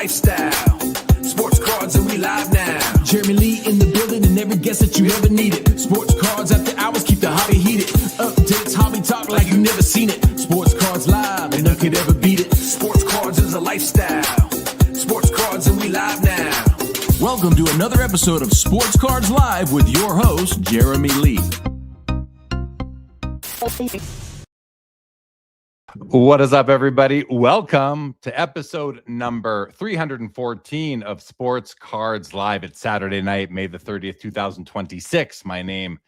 lifestyle. Sports cards and we live now. Jeremy Lee in the building and every guest that you ever needed. Sports cards after hours keep the hobby heated. Updates, hobby talk like you never seen it. Sports cards live and none could ever beat it. Sports cards is a lifestyle. Sports cards and we live now. Welcome to another episode of Sports Cards Live with your host, Jeremy Lee. What is up, everybody? Welcome to episode number 314 of Sports Cards Live. It's Saturday night, May the 30th, 2026. My name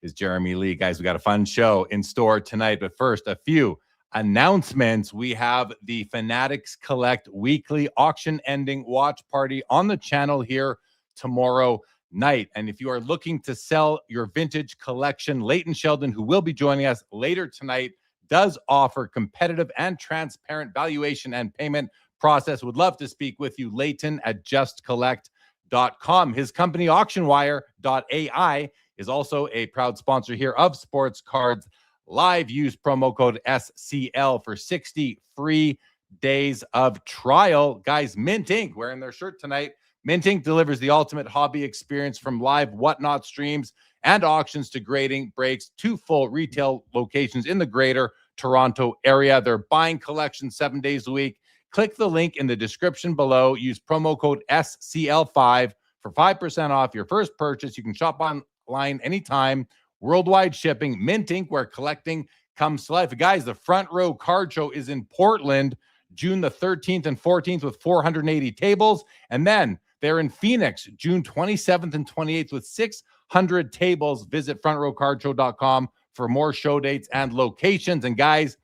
is Jeremy Lee. Guys, we got a fun show in store tonight. But first, a few announcements. We have the Fanatics Collect weekly auction-ending watch party on the channel here tomorrow night. And if you are looking to sell your vintage collection, Leighton Sheldon, who will be joining us later tonight, does offer competitive and transparent valuation and payment process. Would love to speak with you. Leighton at justcollect.com. His company auctionwire.ai is also a proud sponsor here of Sports Cards Live. Use promo code SCL for 60 free days of trial. Guys, Mint Inc. wearing their shirt tonight. Mint Inc. delivers the ultimate hobby experience from live whatnot streams and auctions to grading breaks to full retail locations in the greater Toronto area. They're buying collections 7 days a week. Click the link in the description below. Use promo code SCL5 for 5% off your first purchase. You can shop online anytime. Worldwide shipping. Mint Inc., where collecting comes to life. Guys, the Front Row Card Show is in Portland, June the 13th and 14th with 480 tables. And then they're in Phoenix, June 27th and 28th with 600 tables. Visit frontrowcardshow.com for more show dates and locations. And guys,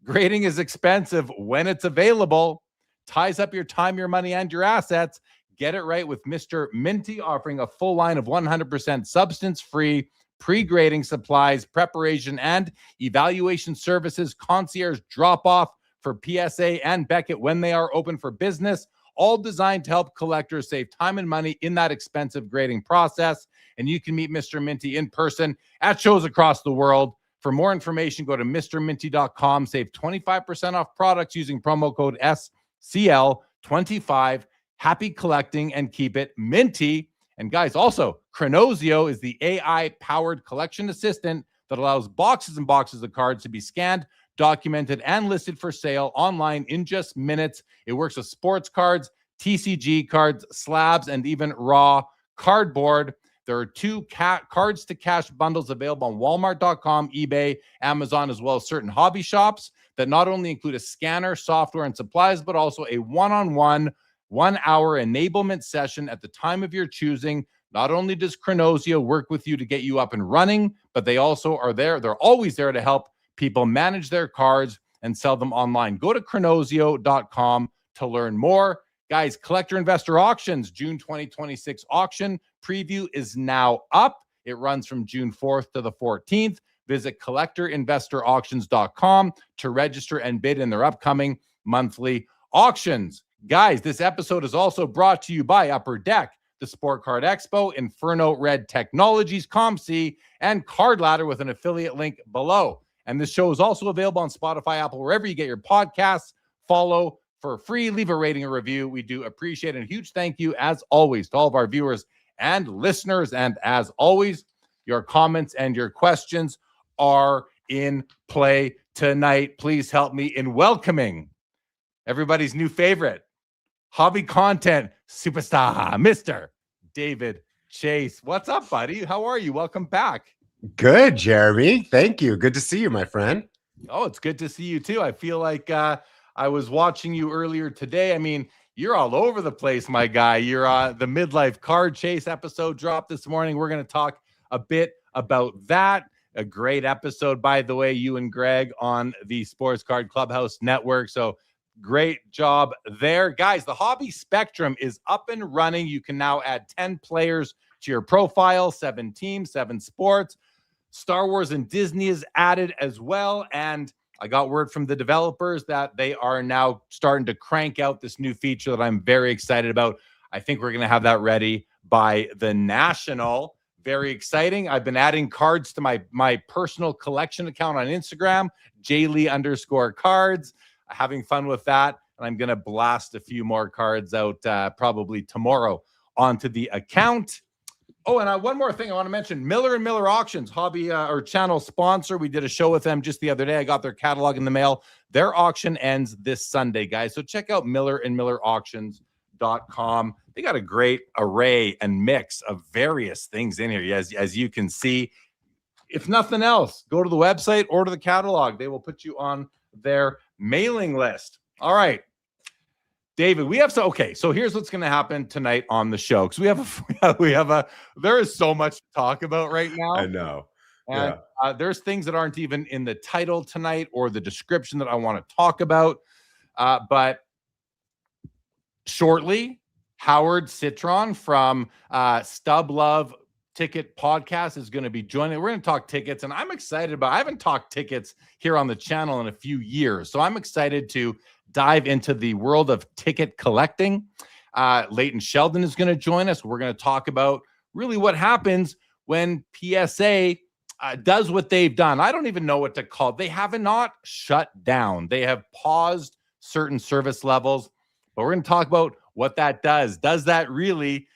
grading is expensive when it's available. Ties up your time, your money, and your assets. Get it right with Mr. Minty, offering a full line of 100% substance-free pre-grading supplies, preparation, and evaluation services, concierge drop-off for PSA and Beckett when they are open for business, all designed to help collectors save time and money in that expensive grading process. And you can meet Mr. Minty in person at shows across the world. For more information, go to mrminty.com. Save 25% off products using promo code SCL25. Happy collecting and keep it minty. And guys, also, Chronosio is the AI-powered collection assistant that allows boxes and boxes of cards to be scanned, documented, and listed for sale online in just minutes. It works with sports cards, TCG cards, slabs, and even raw cardboard. There are two cards to cash bundles available on Walmart.com, eBay, Amazon, as well as certain hobby shops that not only include a scanner, software, and supplies, but also a one-on-one 1-hour enablement session at the time of your choosing. Not only does Chronosio work with you to get you up and running, but they also are there. They're always there to help people manage their cards and sell them online. Go to chronosio.com to learn more. Guys, Collector Investor Auctions, June 2026 auction preview is now up. It runs from June 4th to the 14th. Visit collectorinvestorauctions.com to register and bid in their upcoming monthly auctions. Guys, this episode is also brought to you by Upper Deck, the Sport Card Expo, Inferno Red Technologies, ComC, and Card Ladder with an affiliate link below. And this show is also available on Spotify, Apple, wherever you get your podcasts. Follow for free. Leave a rating or review. We do appreciate it. And a huge thank you, as always, to all of our viewers and listeners. And as always, your comments and your questions are in play tonight. Please help me in welcoming everybody's new favorite hobby content superstar, Mr. David Chase. What's up, buddy? How are you? Welcome back. Good, Jeremy. Thank you. Good to see you, my friend. Oh, it's good to see you too. I feel like I was watching you earlier today. I mean, you're all over the place, my guy. You're the Midlife Card Chase episode dropped this morning. We're going to talk a bit about that. A great episode, by the way, you and Greg on the Sports Card Clubhouse Network. So great job there. Guys, the hobby spectrum is up and running. You can now add 10 players to your profile, 7 teams, 7 sports. Star Wars and Disney is added as well. And I got word from the developers that they are now starting to crank out this new feature that I'm very excited about. I think we're going to have that ready by the National. Very exciting. I've been adding cards to my personal collection account on Instagram, jlee_cards. Having fun with that. and I'm going to blast a few more cards out probably tomorrow onto the account. Oh, and one more thing I want to mention. Miller & Miller Auctions, hobby or channel sponsor. We did a show with them just the other day. I got their catalog in the mail. Their auction ends this Sunday, guys. So check out millerandmillerauctions.com. They got a great array and mix of various things in here. As you can see, if nothing else, go to the website, order the catalog. They will put you on their mailing list. All right. David, so here's what's going to happen tonight on the show, because there is so much to talk about right now. I know. And there's things that aren't even in the title tonight or the description that I want to talk about. But shortly, Howard Citron from Stub Love Ticket Podcast is going to be joining. We're going to talk tickets, and I'm excited I haven't talked tickets here on the channel in a few years. So I'm excited to dive into the world of ticket collecting. Leighton Sheldon is going to join us. We're going to talk about really what happens when PSA does what they've done. I don't even know what to call it. They have not shut down. They have paused certain service levels, but we're going to talk about what that does. Does that really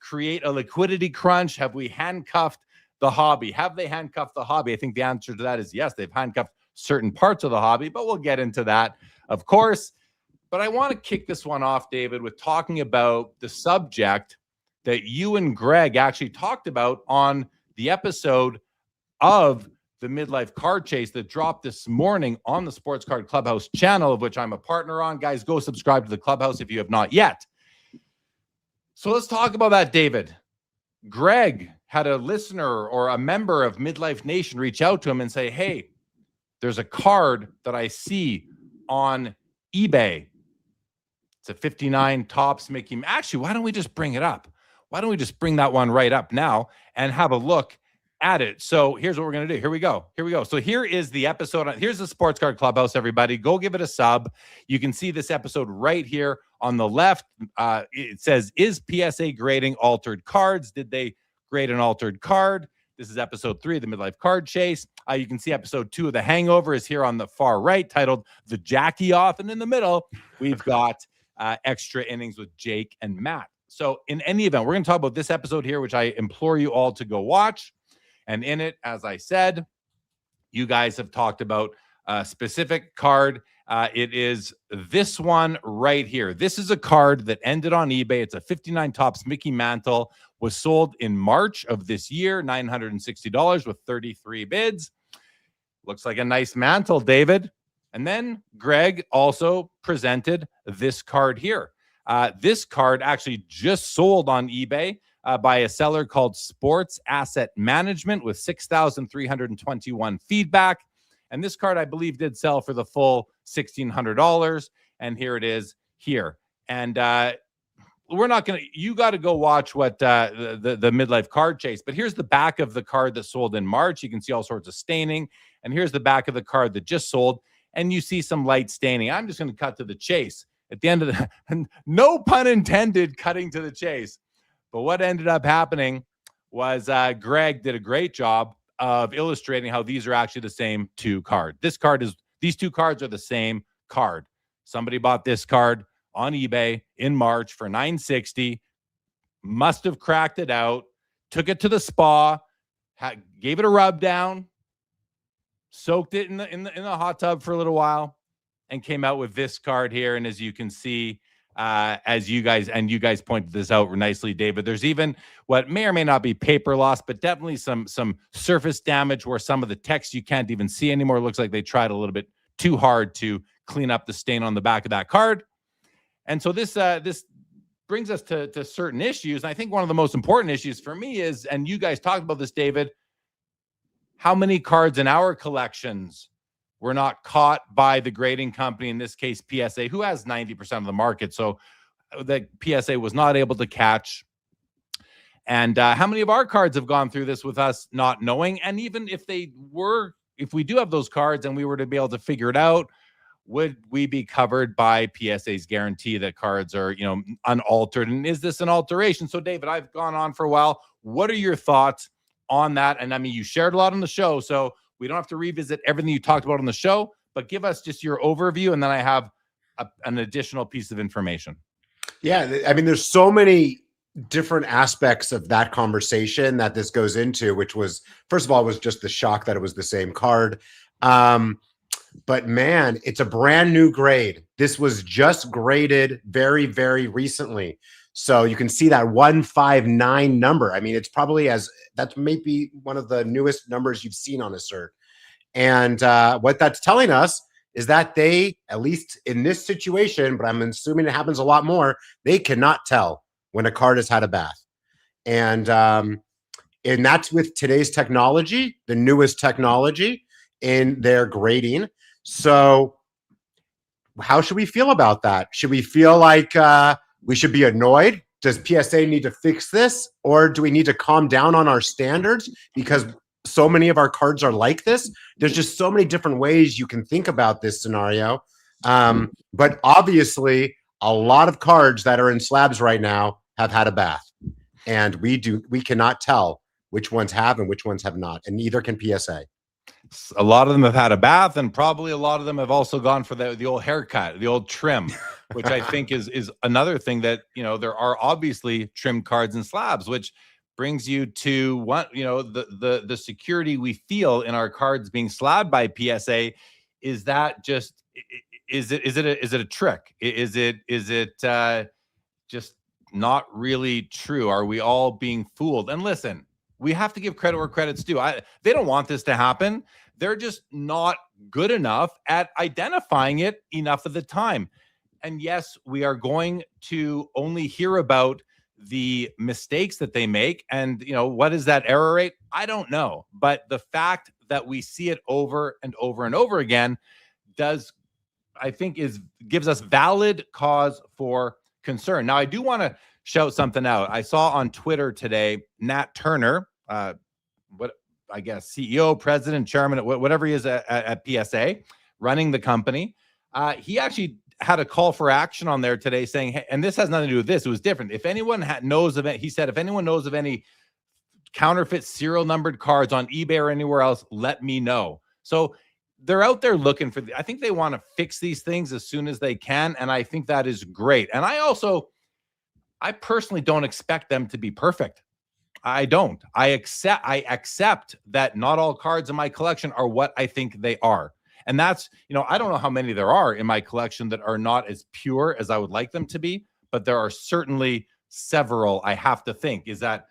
create a liquidity crunch? Have we handcuffed the hobby? Have they handcuffed the hobby? I think the answer to that is yes. They've handcuffed certain parts of the hobby, but we'll get into that, of course. But I want to kick this one off, David, with talking about the subject that you and Greg actually talked about on the episode of the Midlife Card Chase that dropped this morning on the Sports Card Clubhouse channel, of which I'm a partner on. Guys, go subscribe to the Clubhouse if you have not yet. So let's talk about that, David. Greg had a listener or a member of Midlife Nation reach out to him and say, hey, there's a card that I see on eBay. It's a 59 Topps Mickey. Actually, why don't we just bring it up? Why don't we just bring that one right up now and have a look at it? So here's what we're going to do. Here we go. So here is the episode. Here's the Sports Card Clubhouse, everybody. Go give it a sub. You can see this episode right here on the left. It says, is PSA grading altered cards? Did they grade an altered card? This is episode 3 of the Midlife Card Chase. You can see episode 2 of The Hangover is here on the far right, titled The Jackie Off. And in the middle, we've got extra innings with Jake and Matt. So in any event, we're going to talk about this episode here, which I implore you all to go watch. And in it, as I said, you guys have talked about a specific card. It is this one right here. This is a card that ended on eBay. It's a 59 Topps Mickey Mantle. Was sold in March of this year, $960 with 33 bids. Looks like a nice mantle, David. And then Greg also presented this card here. This card actually just sold on eBay by a seller called Sports Asset Management with 6,321 feedback. And this card, I believe, did sell for the full $1,600. And here it is here. And we're not going to, you got to go watch what the Midlife Card Chase. But here's the back of the card that sold in March. You can see all sorts of staining. And here's the back of the card that just sold. And you see some light staining. I'm just going to cut to the chase. At the end of the, no pun intended, cutting to the chase. But what ended up happening was Greg did a great job of illustrating how these are actually the same two cards. These two cards are the same card. Somebody bought this card on eBay in March for $960, must have cracked it out, took it to the spa, gave it a rub down, soaked it in the hot tub for a little while, and came out with this card here. And as you can see, as you guys pointed this out nicely, David, there's even what may or may not be paper loss, but definitely some surface damage where some of the text you can't even see anymore. It looks like they tried a little bit too hard to clean up the stain on the back of that card. And so this brings us to certain issues. And I think one of the most important issues for me is, and you guys talked about this, David, how many cards in our collections were not caught by the grading company, in this case, PSA, who has 90% of the market. So the PSA was not able to catch. And how many of our cards have gone through this with us not knowing? And even if we do have those cards and we were to be able to figure it out, would we be covered by PSA's guarantee that cards are, unaltered? And is this an alteration? So, David, I've gone on for a while. What are your thoughts on that? And I mean, you shared a lot on the show, so we don't have to revisit everything you talked about on the show, but give us just your overview. And then I have an additional piece of information. Yeah, I mean, there's so many different aspects of that conversation that this goes into, which was, first of all, was just the shock that it was the same card. But man, it's a brand new grade. This was just graded very, very recently. So you can see that 159 number. I mean, it's probably that's maybe one of the newest numbers you've seen on a cert. And what that's telling us is that they, at least in this situation, but I'm assuming it happens a lot more, they cannot tell when a card has had a bath. And that's with today's technology, the newest technology in their grading. So how should we feel about that? Should we feel like we should be annoyed? Does PSA need to fix this? Or do we need to calm down on our standards because so many of our cards are like this? There's just so many different ways you can think about this scenario. But obviously, a lot of cards that are in slabs right now have had a bath. And we cannot tell which ones have and which ones have not. And neither can PSA. A lot of them have had a bath, and probably a lot of them have also gone for the old haircut, the old trim, which I think is another thing that, there are obviously trim cards and slabs, which brings you to what, the security we feel in our cards being slabbed by PSA. Is that just, is it a trick? Is it just not really true? Are we all being fooled? And listen, we have to give credit where credit's due. They don't want this to happen. They're just not good enough at identifying it enough of the time. And yes, we are going to only hear about the mistakes that they make. And, what is that error rate? I don't know. But the fact that we see it over and over and over again gives us valid cause for concern. Now, I do want to shout something out. I saw on Twitter today, Nat Turner, CEO, president, chairman, whatever he is at PSA, running the company. He actually had a call for action on there today saying, hey, and this has nothing to do with this. It was different. If anyone knows of it, he said, if anyone knows of any counterfeit serial numbered cards on eBay or anywhere else, let me know. So they're out there looking for, I think they want to fix these things as soon as they can. And I think that is great. And I personally don't expect them to be perfect. I don't. I accept that not all cards in my collection are what I think they are. And that's, I don't know how many there are in my collection that are not as pure as I would like them to be, but there are certainly several. I have to think, is that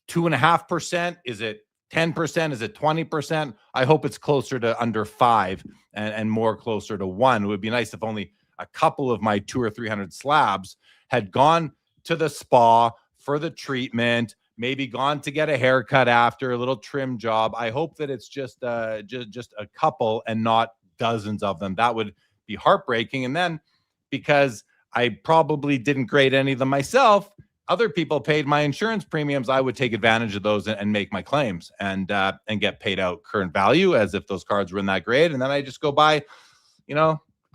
2.5%? Is it 10%? Is it 20%? I hope it's closer to under 5 and more closer to 1. It would be nice if only a couple of my 200 or 300 slabs had gone to the spa for the treatment, maybe gone to get a haircut after a little trim job. I hope that it's just a couple and not dozens of them. That would be heartbreaking. And then because I probably didn't grade any of them myself, other people paid my insurance premiums. I would take advantage of those and make my claims and get paid out current value as if those cards were in that grade. And then I just go buy,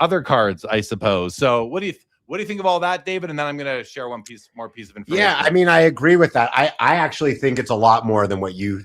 other cards, I suppose. So what do you think of all that, David? And then I'm going to share one more piece of information. Yeah, I mean, I agree with that. I actually think it's a lot more than what you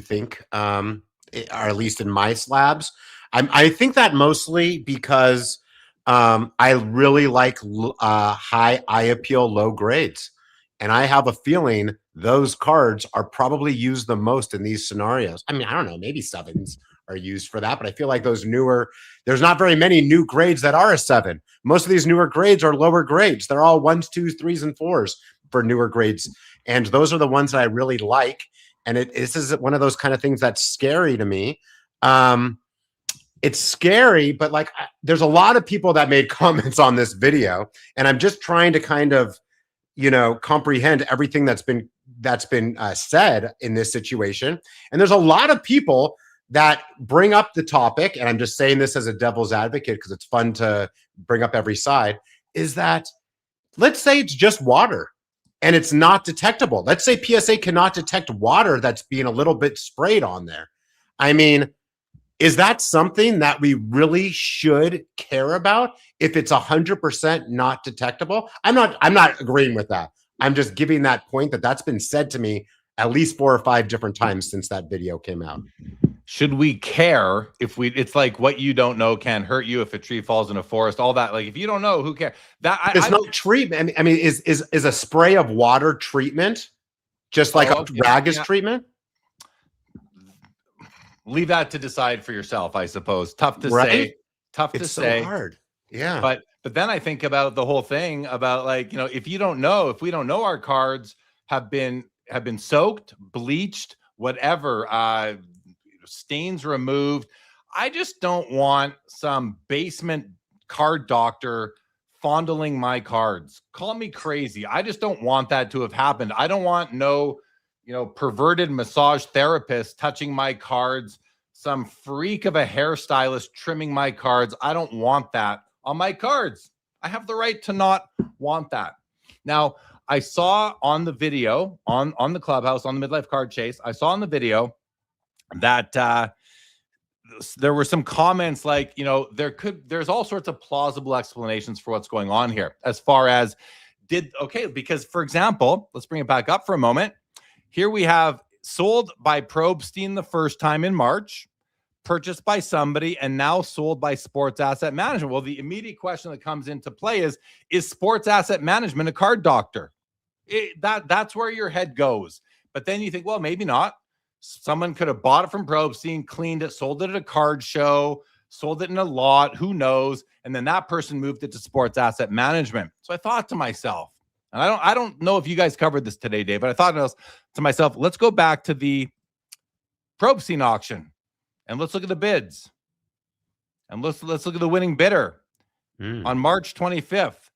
think, or at least in my slabs. I think that mostly because I really like high eye appeal, low grades. And I have a feeling those cards are probably used the most in these scenarios. I mean, I don't know, maybe 7s are used for that, but I feel like there's not very many new grades that are a 7. Most of these newer grades are lower grades. They're all 1s, 2s, 3s, and 4s for newer grades. And those are the ones that I really like. And this is one of those kind of things that's scary to me. It's scary, but there's a lot of people that made comments on this video, and I'm just trying to kind of, comprehend everything that's been said in this situation. And there's a lot of people that bring up the topic, and I'm just saying this as a devil's advocate because it's fun to bring up every side, is that let's say it's just water and it's not detectable. Let's say PSA cannot detect water that's being a little bit sprayed on there. I mean, is that something that we really should care about if it's 100% not detectable? I'm not agreeing with that. I'm just giving that point that's been said to me at least 4 or 5 different times since that video came out. Should we care if it's like what you don't know can hurt you if a tree falls in a forest, all that. Like if you don't know, who cares? There's no treatment. I mean, is a spray of water treatment just like a rag is treatment? Leave that to decide for yourself, I suppose. Tough to say. Tough to say. So hard. Yeah. But then I think about the whole thing about like, you know, if we don't know our cards have been soaked, bleached, whatever, stains removed. I just don't want some basement card doctor fondling my cards. Call me crazy. I just don't want that to have happened. I don't want no, you know, perverted massage therapist touching my cards, some freak of a hairstylist trimming my cards. I don't want that on my cards. I have the right to not want that. Now, I saw on the video on the Clubhouse, on the Midlife Card Chase, I saw on the video that there were some comments like, you know, there's all sorts of plausible explanations for what's going on here as far as because for example, let's bring it back up for a moment. Here we have sold by Probstein the first time in March, purchased by somebody, and now sold by Sports Asset Management. Well, the immediate question that comes into play is Sports Asset Management a card doctor? That's where your head goes. But then you think, well, maybe not. Someone could have bought it from Probstein, cleaned it, sold it at a card show, sold it in a lot, who knows? And then that person moved it to Sports Asset Management. So I thought to myself, and I don't know if you guys covered this today, Dave, but I thought to myself, let's go back to the Probstein auction and let's look at the bids. And let's look at the winning bidder on March 25th.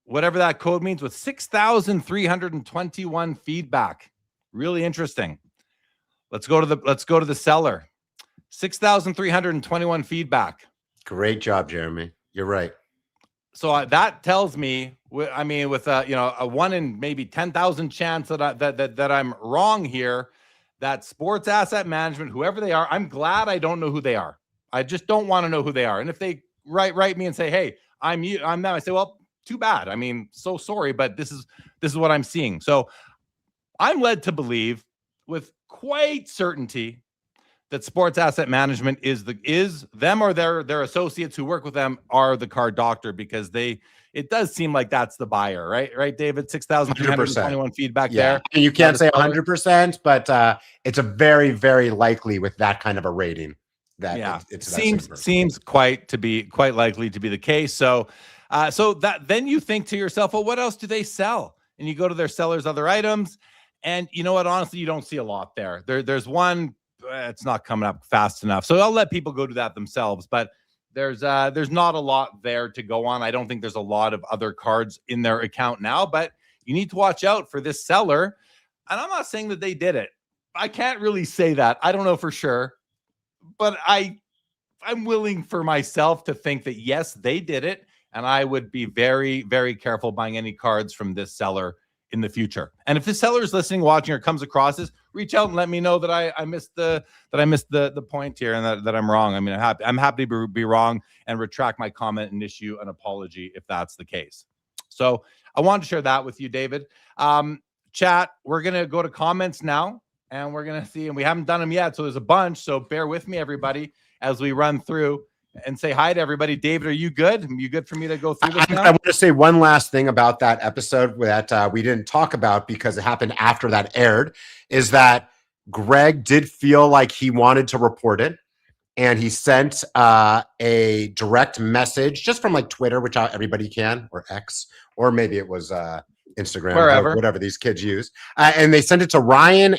Whatever that code means, with 6,321 feedback. Really interesting. Let's go to the seller. 6,321 feedback. Great job, Jeremy. You're right. So that tells me, I mean, with a 1 in maybe 10,000 chance that I'm wrong here, that Sports Asset Management, whoever they are, I'm glad I don't know who they are. I just don't want to know who they are. And if they write me and say, "Hey, I'm you," I'm them, I say, "Well, too bad. I mean, so sorry, but this is what I'm seeing." So I'm led to believe with quite certainty that Sports Asset Management is them or their associates who work with them are the card doctor, because it does seem like that's the buyer, right, David? 6,321 feedback there. You can't say 100%, but it's a very, very likely with that kind of a rating that it seems quite likely to be the case. So that then you think to yourself, well, what else do they sell? And you go to their sellers' other items, and you know what? Honestly, you don't see a lot there. There's one. It's not coming up fast enough, so I'll let people go do that themselves. But there's not a lot there to go on. I don't think there's a lot of other cards in their account now, but you need to watch out for this seller. And I'm not saying that they did it. I can't really say that. I don't know for sure, but I'm willing for myself to think that yes, they did it, and I would be very, very careful buying any cards from this seller in the future. And if the seller is listening, watching, or comes across this, reach out and let me know that I missed the point here, and that I'm wrong. I mean, I'm happy to be wrong and retract my comment and issue an apology if that's the case. So I wanted to share that with you, David. Chat, we're gonna go to comments now, and we're gonna see, and we haven't done them yet, so there's a bunch. So bear with me, everybody, as we run through and say hi to everybody. David, are you good? Are you good for me to go through this now? I want to say one last thing about that episode that we didn't talk about because it happened after that aired, is that Greg did feel like he wanted to report it, and he sent a direct message just from like Twitter, which everybody can, or X, or maybe it was Instagram, wherever, whatever these kids use, and they sent it to Ryan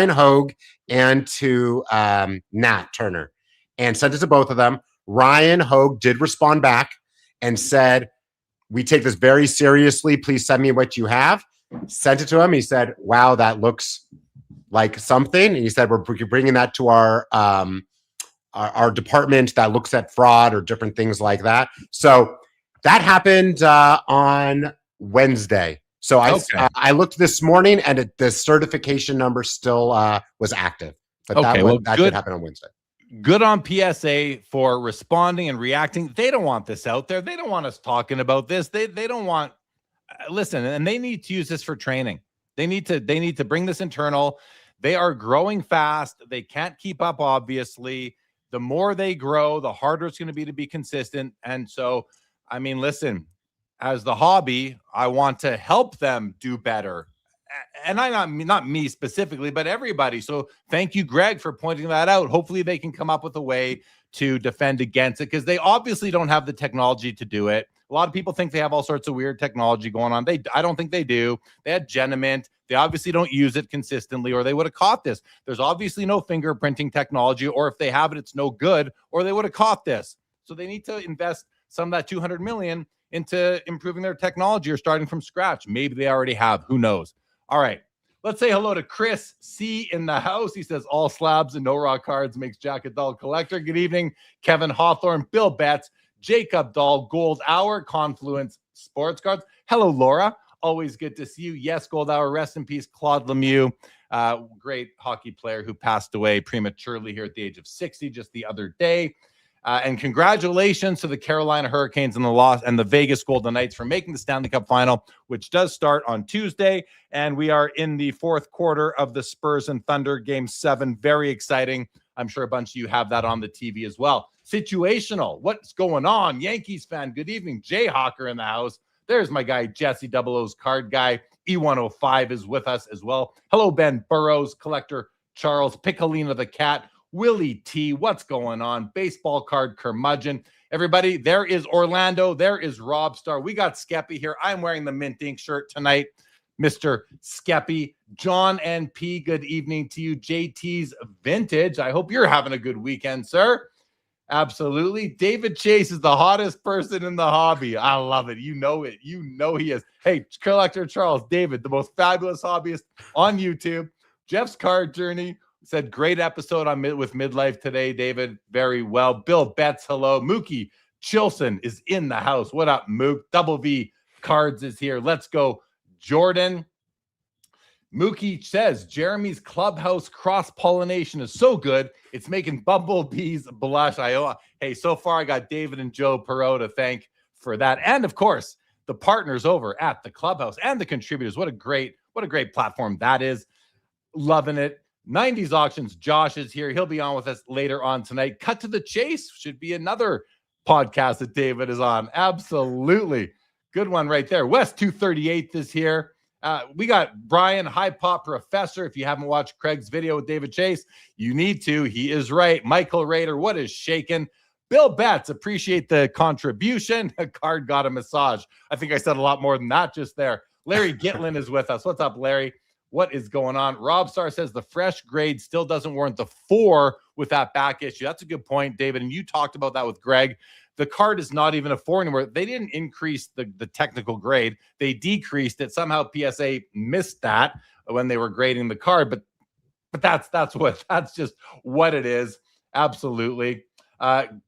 Hogue and to Nat Turner, and sent it to both of them. Ryan Hogue did respond back and said, "We take this very seriously. Please send me what you have." Sent it to him. He said, "Wow, that looks like something." And he said, "We're bringing that to our department that looks at fraud or different things like that." So that happened on Wednesday. So I looked this morning, and the certification number still was active. But that did happen on Wednesday. Good on PSA for responding and reacting. They don't want this out there. They don't want us talking about this. They don't want, listen, and they need to use this for training. They need to bring this internal. They are growing fast. They can't keep up, obviously. The more they grow, the harder it's going to be consistent. And so, I mean, listen, as the hobby, I want to help them do better. And not me specifically, but everybody. So thank you, Greg, for pointing that out. Hopefully they can come up with a way to defend against it, because they obviously don't have the technology to do it. A lot of people think they have all sorts of weird technology going on. I don't think they do. They had Genament. They obviously don't use it consistently, or they would have caught this. There's obviously no fingerprinting technology, or if they have it, it's no good, or they would have caught this. So they need to invest some of that $200 million into improving their technology or starting from scratch. Maybe they already have. Who knows? All right. Let's say hello to Chris C. in the house. He says, all slabs and no raw cards makes Jack a dull collector. Good evening, Kevin Hawthorne, Bill Betts, Jacob Dahl, Gold Hour, Confluence Sports Cards. Hello, Laura. Always good to see you. Yes, Gold Hour. Rest in peace, Claude Lemieux, great hockey player who passed away prematurely here at the age of 60 just the other day. And congratulations to the Carolina Hurricanes and the Vegas Golden Knights for making the Stanley Cup final, which does start on Tuesday. And we are in the fourth quarter of the Spurs and Thunder Game 7. Very exciting. I'm sure a bunch of you have that on the TV as well. Situational. What's going on? Yankees fan. Good evening. Jay Hawker in the house. There's my guy, Jesse O's card guy. E105 is with us as well. Hello, Ben Burrows, collector Charles, Piccolina the cat, Willie T. What's going on? Baseball card curmudgeon. Everybody, there is Orlando. There is Rob Star. We got Skeppy here. I'm wearing the mint ink shirt tonight. Mr. Skeppy. John and P, good evening to you. JT's Vintage. I hope you're having a good weekend, sir. Absolutely. David Chase is the hottest person in the hobby. I love it. You know it. You know he is. Hey, Collector Charles, David, the most fabulous hobbyist on YouTube. Jeff's Card Journey said, great episode with Midlife today, David. Very well. Bill Betts, hello. Mookie Chilson is in the house. What up, Mook? Double V Cards is here. Let's go, Jordan. Mookie says, Jeremy's clubhouse cross-pollination is so good, it's making bumblebees blush. Hey, so far I got David and Joe Perot to thank for that. And of course, the partners over at the clubhouse and the contributors. What a great platform that is. Loving it. 90s Auctions, Josh is here. He'll be on with us later on tonight. Cut to the Chase should be another podcast that David is on. Absolutely. Good one right there. West 238th is here. We got Brian, High Pop Professor. If you haven't watched Craig's video with David Chase, you need to. He is right. Michael Rader, what is shaking? Bill Betts, appreciate the contribution. A card got a massage. I think I said a lot more than that just there. Larry Gitlin is with us. What's up, Larry? What is going on? Rob Star says the fresh grade still doesn't warrant the 4 with that back issue. That's a good point, David. And you talked about that with Greg. The card is not even a 4 anymore. They didn't increase the technical grade. They decreased it. Somehow PSA missed that when they were grading the card. But that's just what it is. Absolutely.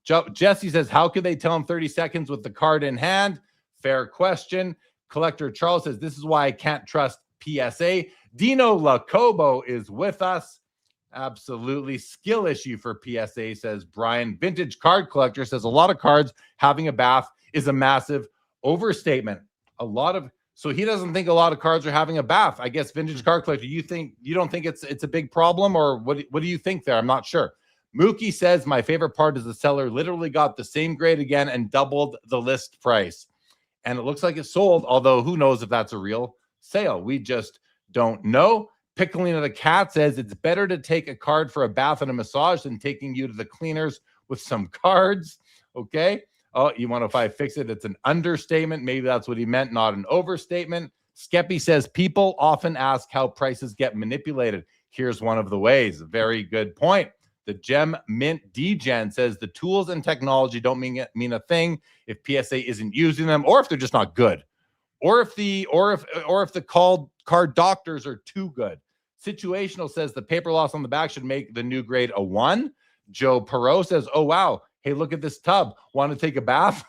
Jesse says, how could they tell in 30 seconds with the card in hand? Fair question. Collector Charles says, this is why I can't trust PSA. Dino Lacobo is with us. Absolutely. Skill issue for PSA, says Brian. Vintage Card Collector says a lot of cards having a bath is a massive overstatement. So he doesn't think a lot of cards are having a bath. I guess Vintage Card Collector, you don't think it's a big problem, or what do you think there? I'm not sure. Mookie says my favorite part is the seller literally got the same grade again and doubled the list price. And it looks like it sold, although who knows if that's a real sale. We just don't know. Piccolina the cat says it's better to take a card for a bath and a massage than taking you to the cleaners with some cards. Okay. Oh, you want to, if I fix it, it's an understatement. Maybe that's what he meant, not an overstatement. Skeppy says people often ask how prices get manipulated. Here's one of the ways. Very good point. The Gem Mint Degen says the tools and technology don't mean a thing if PSA isn't using them, or if they're just not good, or if the card doctors are too good. Situational says the paper loss on the back should make the new grade a 1. Joe Perot says, oh, wow. Hey, look at this tub. Want to take a bath?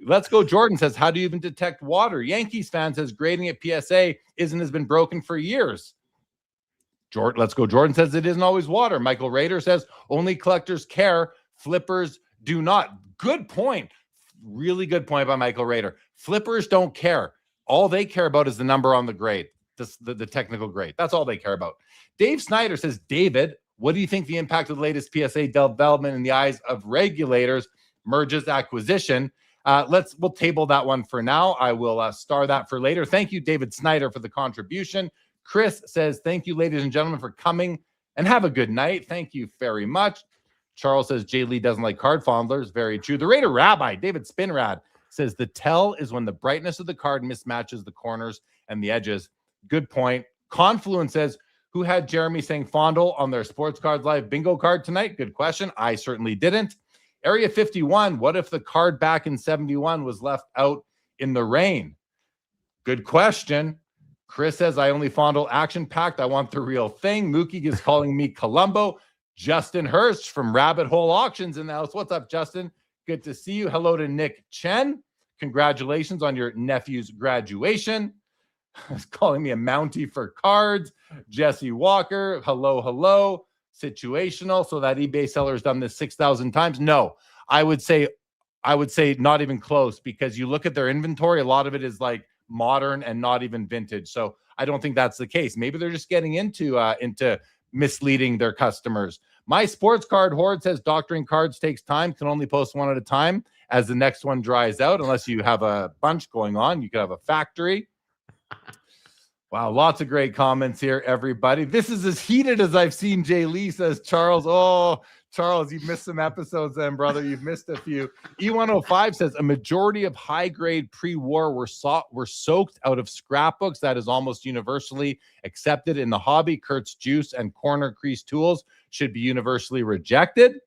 Let's go. Jordan says, how do you even detect water? Yankees fan says grading at PSA has been broken for years. Let's go. Jordan says it isn't always water. Michael Rader says only collectors care. Flippers do not. Good point. Really good point by Michael Rader. Flippers don't care. All they care about is the number on the grade, the technical grade. That's all they care about. Dave Snyder says, David, what do you think the impact of the latest PSA development in the eyes of regulators, merges, acquisition? We'll table that one for now. I will star that for later. Thank you, David Snyder, for the contribution. Chris says, thank you, ladies and gentlemen, for coming, and have a good night. Thank you very much. Charles says, Jay Lee doesn't like card fondlers. Very true. The Raider Rabbi, David Spinrad, says the tell is when the brightness of the card mismatches the corners and the edges. Good point. Confluence says, who had Jeremy saying fondle on their Sports Cards Live bingo card tonight? Good question. I certainly didn't. Area 51, what if the card back in 71 was left out in the rain? Good question. Chris says, I only fondle action-packed. I want the real thing. Mookie is calling me Columbo. Justin Hurst from Rabbit Hole Auctions in the house. What's up, Justin? Good to see you. Hello to Nick Chen. Congratulations on your nephew's graduation. He's calling me a Mountie for cards. Jesse Walker. Hello. Situational. So that eBay seller's done this 6,000 times. No, I would say not even close, because you look at their inventory. A lot of it is like modern and not even vintage. So I don't think that's the case. Maybe they're just getting into misleading their customers. My sports card hoard says doctoring cards takes time, can only post one at a time as the next one dries out, unless you have a bunch going on. You could have a factory. Wow, lots of great comments here, everybody. This is as heated as I've seen Jay Lee, says Charles. Oh, Charles, you've missed some episodes then, brother. You've missed a few. E105 says a majority of high-grade pre-war were soaked out of scrapbooks. That is almost universally accepted in the hobby. Kurt's Juice and Corner Crease Tools should be universally rejected.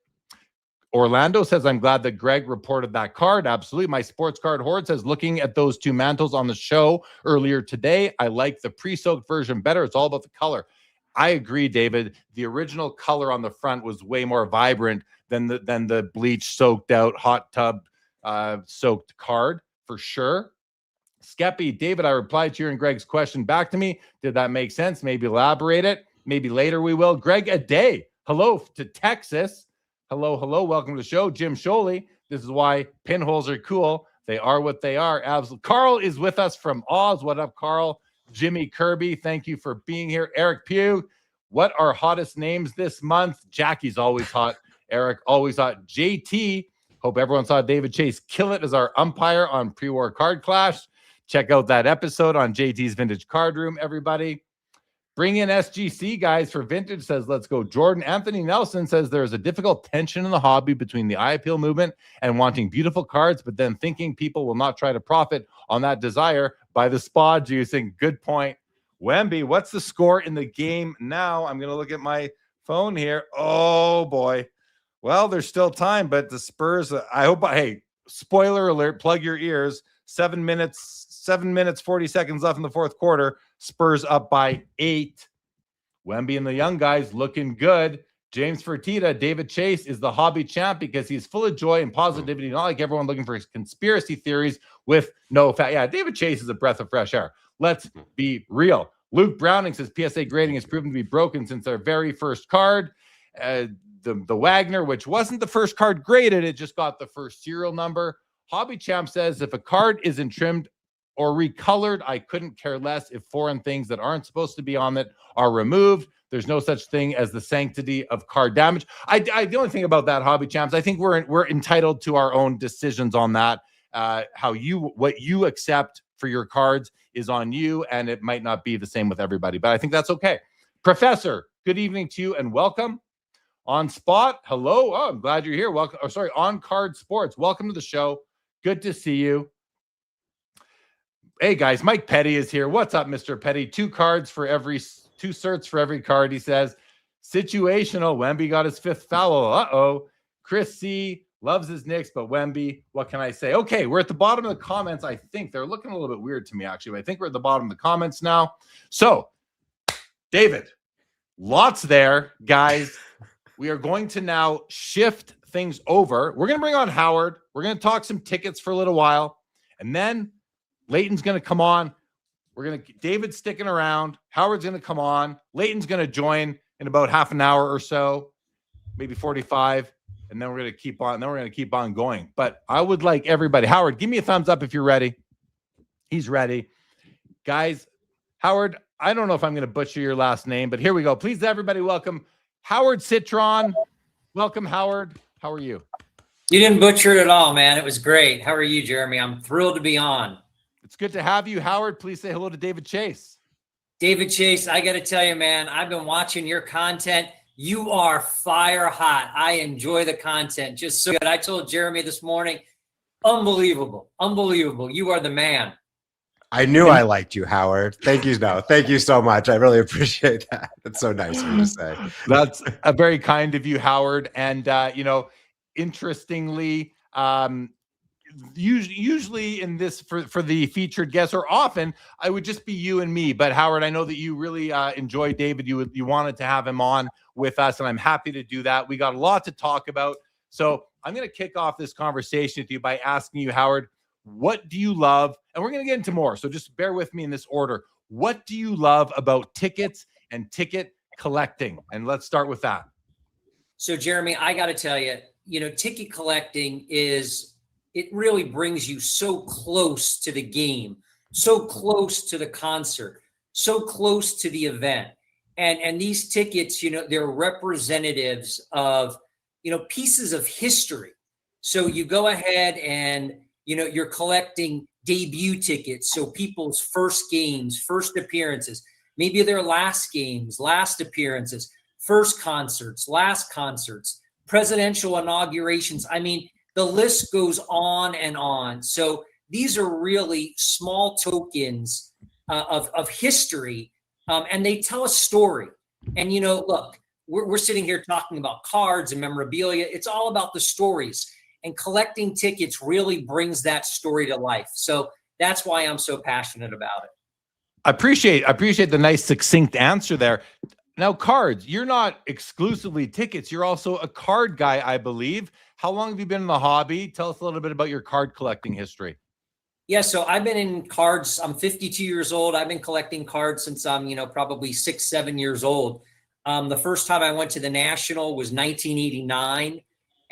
Orlando says, I'm glad that Greg reported that card. Absolutely. My sports card hoard says, looking at those two mantles on the show earlier today, I like the pre-soaked version better. It's all about the color. I agree, David. The original color on the front was way more vibrant than the bleach soaked out hot tub soaked card, for sure. Skeppy, David, I replied to your and Greg's question back to me. Did that make sense? Maybe elaborate it. Maybe later we will. Greg Aday, hello to Texas. Hello. Welcome to the show. Jim Sholey, this is why pinholes are cool. They are what they are. Absolutely. Carl is with us from Oz. What up, Carl? Jimmy Kirby, thank you for being here. Eric Pugh, what are hottest names this month? Jackie's always hot. Eric, always hot. JT, hope everyone saw David Chase kill it as our umpire on Pre-War Card Clash. Check out that episode on JT's Vintage Card Room, everybody. Bring in SGC, guys, for vintage, says, let's go. Jordan Anthony Nelson says there's a difficult tension in the hobby between the eye appeal movement and wanting beautiful cards, but then thinking people will not try to profit on that desire by the spa juicing. Good point. Wemby, what's the score in the game now? I'm going to look at my phone here. Oh, boy. Well, there's still time, but the Spurs, I hope, hey, spoiler alert, plug your ears. 7 minutes, 40 seconds left in the fourth quarter. Spurs up by 8. Wemby and the young guys looking good. James Fertitta, David Chase is the hobby champ because he's full of joy and positivity, not like everyone looking for conspiracy theories with no fact. Yeah, David Chase is a breath of fresh air. Let's be real. Luke Browning says PSA grading has proven to be broken since their very first card. The Wagner, which wasn't the first card graded, it just got the first serial number. Hobby Champ says if a card isn't trimmed or recolored, I couldn't care less if foreign things that aren't supposed to be on it are removed. There's no such thing as the sanctity of card damage. The only thing about that, Hobby Champs, I think we're entitled to our own decisions on that. What you accept for your cards is on you, and it might not be the same with everybody, but I think that's okay. Professor, good evening to you and welcome. On Spot, hello. Oh, I'm glad you're here. Welcome. Oh, sorry, On Card Sports. Welcome to the show. Good to see you. Hey guys, Mike Petty is here. What's up, Mr. Petty? 2 certs for every card, he says. Situational. Wemby got his 5th foul. Uh-oh. Chris C. loves his Knicks, but Wemby, what can I say? Okay, we're at the bottom of the comments. I think they're looking a little bit weird to me, actually. I think we're at the bottom of the comments now. So, David, lots there, guys. We are going to now shift things over. We're going to bring on Howard. We're going to talk some tickets for a little while. And then Leighton's going to come on. David's sticking around. Howard's going to come on. Leighton's going to join in about half an hour or so, maybe 45. And then we're going to keep on. Then we're going to keep on going. But I would like everybody. Howard, give me a thumbs up if you're ready. He's ready. Guys, Howard, I don't know if I'm going to butcher your last name, but here we go. Please, everybody, welcome Howard Citron. Welcome, Howard. How are you? You didn't butcher it at all, man. It was great. How are you, Jeremy? I'm thrilled to be on. It's good to have you, Howard. Please say hello to David Chase. David Chase, I got to tell you, man, I've been watching your content. You are fire hot. I enjoy the content. Just so good. I told Jeremy this morning, unbelievable. Unbelievable. You are the man. I knew I liked you, Howard. Thank you. No, thank you so much. I really appreciate that. That's so nice of you to say. That's a very kind of you, Howard. And, interestingly, usually in this for the featured guests, or often I would just be you and me. But Howard, I know that you really enjoy David. You wanted to have him on with us, and I'm happy to do that. We got a lot to talk about. So I'm going to kick off this conversation with you by asking you, Howard, what do you love? And we're going to get into more, so just bear with me in this order. What do you love about tickets and ticket collecting? And let's start with that. So, Jeremy, I got to tell you, ticket collecting it really brings you so close to the game, so close to the concert, so close to the event. And these tickets, they're representatives of, pieces of history. So you go ahead and, you're collecting debut tickets. So people's first games, first appearances, maybe their last games, last appearances, first concerts, last concerts, presidential inaugurations. I mean, the list goes on and on. So these are really small tokens of history, and they tell a story. And, look, we're sitting here talking about cards and memorabilia. It's all about the stories. And collecting tickets really brings that story to life. So that's why I'm so passionate about it. I appreciate the nice, succinct answer there. Now, cards, you're not exclusively tickets. You're also a card guy, I believe. How long have you been in the hobby? Tell us a little bit about your card collecting history. Yeah, so I've been in cards. I'm 52 years old. I've been collecting cards since I'm, probably 6, 7 years old. The first time I went to the National was 1989.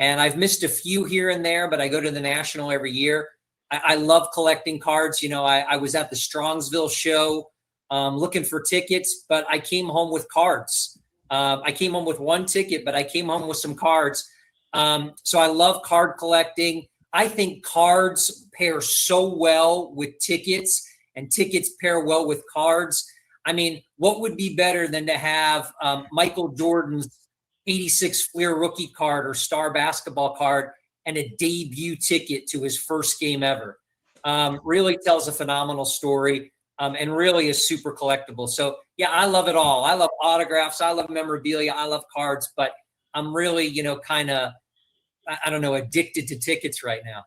And I've missed a few here and there, but I go to the National every year. I love collecting cards. I was at the Strongsville show looking for tickets, but I came home with cards. I came home with one ticket, but I came home with some cards. So I love card collecting. I think cards pair so well with tickets, and tickets pair well with cards. I mean, what would be better than to have Michael Jordan's 86 Fleer rookie card or star basketball card and a debut ticket to his first game ever? Really tells a phenomenal story, and really is super collectible. So yeah, I love it all. I love autographs. I love memorabilia. I love cards, but I'm really, kind of, I don't know, addicted to tickets right now.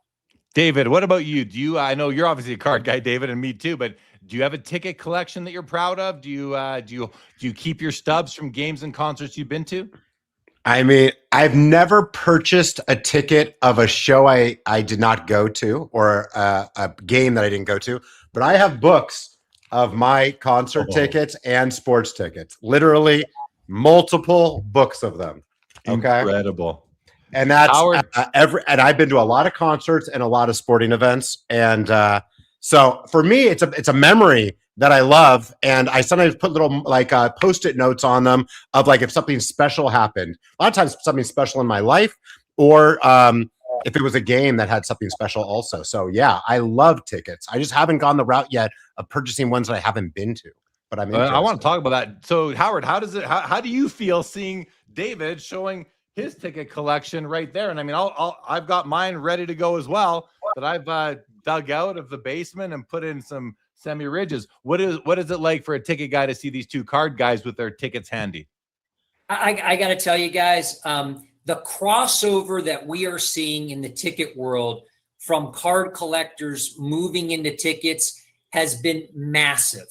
David, what about you? I know you're obviously a card guy, David, and me too, but do you have a ticket collection that you're proud of? Do you keep your stubs from games and concerts you've been to? I mean, I've never purchased a ticket of a show I did not go to, or a game that I didn't go to, but I have books of my concert tickets and sports tickets, literally multiple books of them. Okay. Incredible. And that's Howard, and I've been to a lot of concerts and a lot of sporting events. And so for me, it's a memory that I love. And I sometimes put little Post-it notes on them of if something special happened. A lot of times something special in my life, or if it was a game that had something special also. So yeah, I love tickets. I just haven't gone the route yet of purchasing ones that I haven't been to. But I want to talk about that. So Howard, how do you feel seeing David showing his ticket collection right there? And I mean, I've got mine ready to go as well, that I've dug out of the basement and put in some semi-ridges. What is it like for a ticket guy to see these two card guys with their tickets handy? I got to tell you guys, the crossover that we are seeing in the ticket world from card collectors moving into tickets has been massive,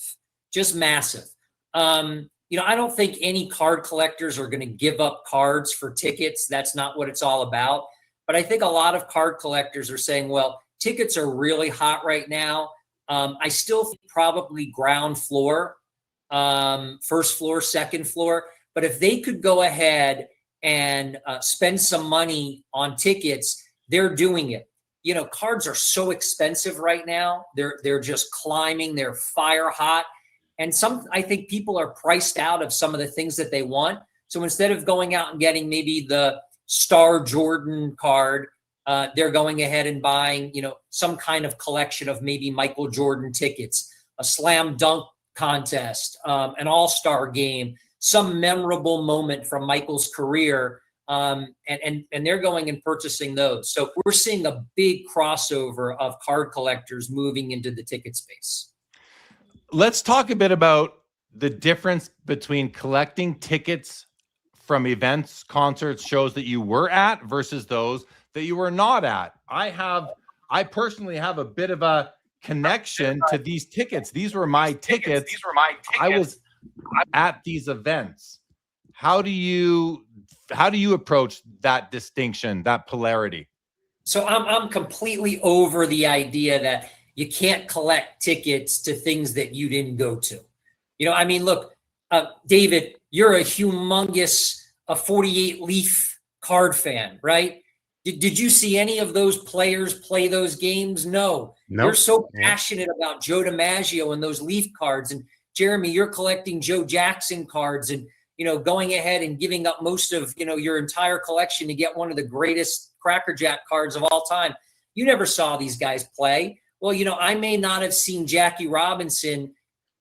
just massive. I don't think any card collectors are going to give up cards for tickets. That's not what it's all about. But I think a lot of card collectors are saying, well, tickets are really hot right now. I still think probably ground floor, first floor, second floor. But if they could go ahead and spend some money on tickets, they're doing it. cards are so expensive right now. They're just climbing. They're fire hot. And I think people are priced out of some of the things that they want. So instead of going out and getting maybe the Star Jordan card, they're going ahead and buying, some kind of collection of maybe Michael Jordan tickets, a slam dunk contest, an all-star game, some memorable moment from Michael's career. And they're going and purchasing those. So we're seeing a big crossover of card collectors moving into the ticket space. Let's talk a bit about the difference between collecting tickets from events, concerts, shows that you were at versus those that you were not at. I personally have a bit of a connection to these tickets. These were my tickets. I was at these events. How do you approach that distinction, that polarity? So I'm completely over the idea that you can't collect tickets to things that you didn't go to. Look, David, you're a humongous 48 leaf card fan, right? Did you see any of those players play those games? No. Nope. You're so passionate about Joe DiMaggio and those leaf cards. And Jeremy, you're collecting Joe Jackson cards and, going ahead and giving up most of, your entire collection to get one of the greatest Cracker Jack cards of all time. You never saw these guys play. Well, I may not have seen Jackie Robinson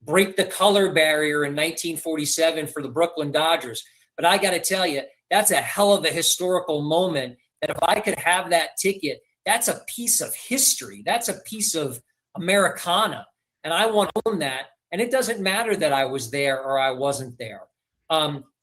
break the color barrier in 1947 for the Brooklyn Dodgers. But I got to tell you, that's a hell of a historical moment that if I could have that ticket, that's a piece of history. That's a piece of Americana. And I want to own that. And it doesn't matter that I was there or I wasn't there.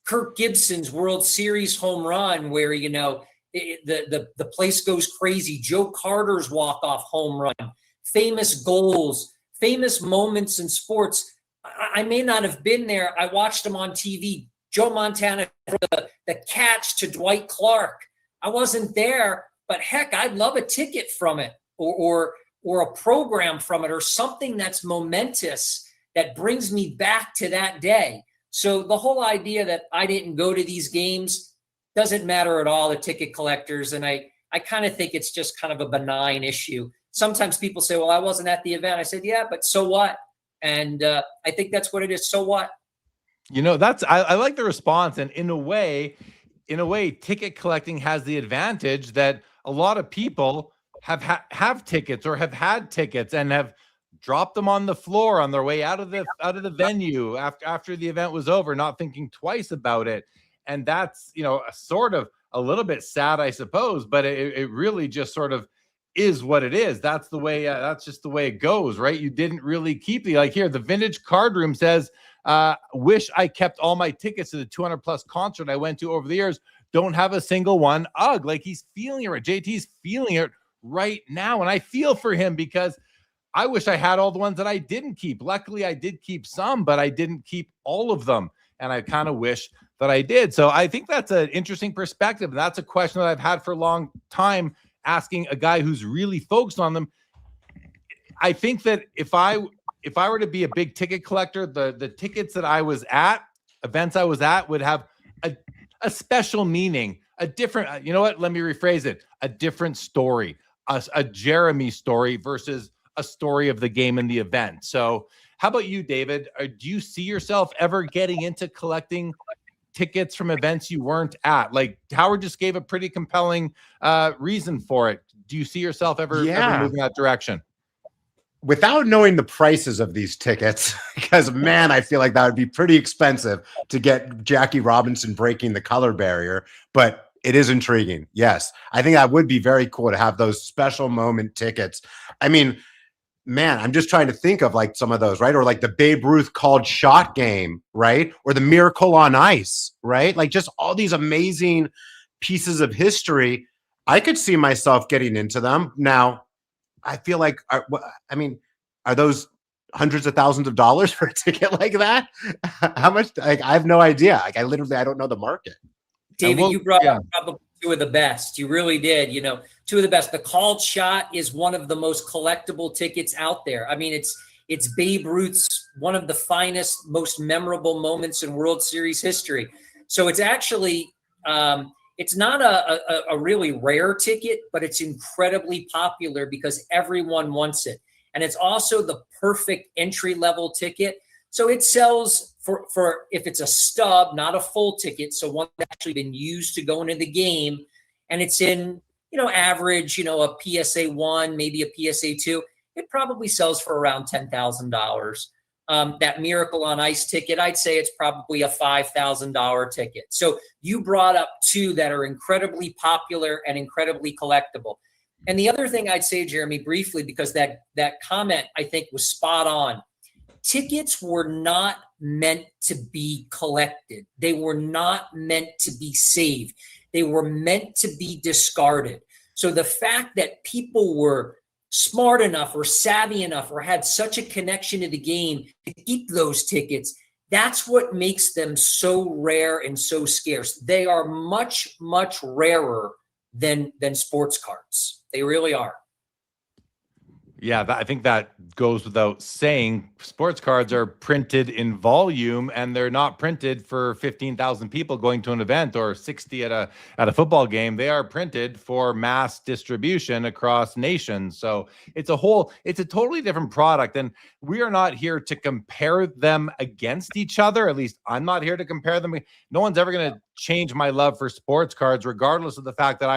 Kirk Gibson's World Series home run where, the place goes crazy. Joe Carter's walk-off home run, famous goals, famous moments in sports. I may not have been there. I watched them on TV. Joe Montana, the catch to Dwight Clark. I wasn't there, but heck, I'd love a ticket from it or a program from it or something that's momentous that brings me back to that day. So the whole idea that I didn't go to these games doesn't matter at all, the ticket collectors. And I kind of think it's just kind of a benign issue. Sometimes people say, well, I wasn't at the event. I said, yeah, but so what? And I think that's what it is. So what? I like the response. And in a way, ticket collecting has the advantage that a lot of people have tickets or have had tickets and have dropped them on the floor on their way out of the venue after the event was over, not thinking twice about it. And that's, sort of a little bit sad, I suppose, but it really just sort of is what it is. That's the way, that's just the way it goes, right? You didn't really keep the Vintage Card Room says, wish I kept all my tickets to the 200 plus concert I went to over the years. Don't have a single one. Ugh, like he's feeling it. JT's feeling it right now. And I feel for him because I wish I had all the ones that I didn't keep. Luckily, I did keep some, but I didn't keep all of them. And I kind of wish that I did. So I think that's an interesting perspective. That's a question that I've had for a long time, asking a guy who's really focused on them. I think that if I were to be a big ticket collector, the tickets that I was at, events I was at, would have a special meaning, a different, let me rephrase it, a different story, a Jeremy story versus a story of the game and the event. So how about you, David? Do you see yourself ever getting into collecting tickets from events you weren't at? Like Howard just gave a pretty compelling reason for it. Do you see yourself ever moving that direction? Without knowing the prices of these tickets, because man, I feel like that would be pretty expensive to get Jackie Robinson breaking the color barrier, but it is intriguing. Yes. I think that would be very cool to have those special moment tickets. I mean, man, I'm just trying to think of like some of those, right? Or like the Babe Ruth called shot game, right? Or the Miracle on Ice, right? Like just all these amazing pieces of history. I could see myself getting into them. Now, I feel like, are those hundreds of thousands of dollars for a ticket like that? How much? Like, I have no idea. Like, I don't know the market. David, you brought up probably two of the best. You really did. Two of the best. The called shot is one of the most collectible tickets out there. I mean, it's Babe Ruth's one of the finest, most memorable moments in World Series history. So it's actually it's not a really rare ticket, but it's incredibly popular because everyone wants it. And it's also the perfect entry level ticket. So it sells for if it's a stub, not a full ticket. So one that's actually been used to go into the game, and it's in, average, a PSA 1, maybe a PSA 2, it probably sells for around $10,000. That Miracle on Ice ticket, I'd say it's probably a $5,000 ticket. So you brought up two that are incredibly popular and incredibly collectible. And the other thing I'd say, Jeremy, briefly, because that comment I think was spot on. Tickets were not meant to be collected. They were not meant to be saved. They were meant to be discarded. So the fact that people were smart enough or savvy enough or had such a connection to the game to keep those tickets, that's what makes them so rare and so scarce. They are much, much rarer than sports cards. They really are. Yeah, I think that goes without saying. Sports cards are printed in volume, and they're not printed for 15,000 people going to an event or 60 at a football game. They are printed for mass distribution across nations. So it's a totally different product. And we are not here to compare them against each other. At least I'm not here to compare them. No one's ever going to change my love for sports cards, regardless of the fact that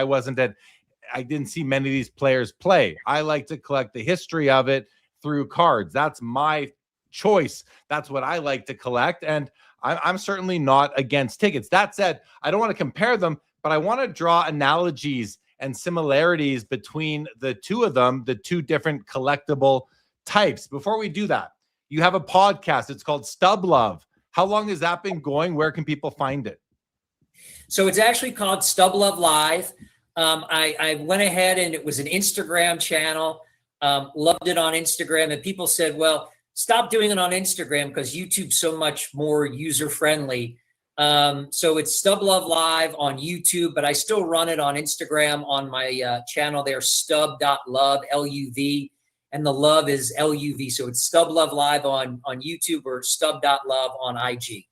I didn't see many of these players play. I like to collect the history of it through cards. That's my choice. That's what I like to collect. And I'm certainly not against tickets. That said, I don't want to compare them, but I want to draw analogies and similarities between the two of them, the two different collectible types. Before we do that, you have a podcast. It's called Stub Love. How long has that been going? Where can people find it? So it's actually called Stub Love Live. I went ahead and it was an Instagram channel, loved it on Instagram, and people said, well, stop doing it on Instagram because YouTube's so much more user-friendly. So it's Stub Love Live on YouTube, but I still run it on Instagram on my channel there, stub.love, L-U-V, and the love is L-U-V. So it's Stub Love Live on YouTube or stub.love on IG.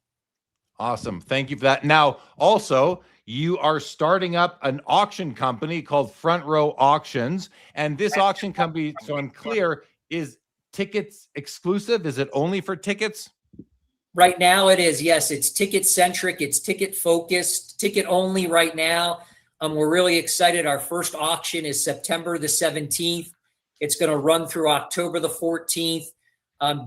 Awesome. Thank you for that. Now, also, you are starting up an auction company called Front Row Auctions. And this auction company, so I'm clear, is tickets exclusive? Is it only for tickets? Right now it is. Yes, it's ticket centric. It's ticket focused, ticket only right now. We're really excited. Our first auction is September the 17th. It's going to run through October the 14th.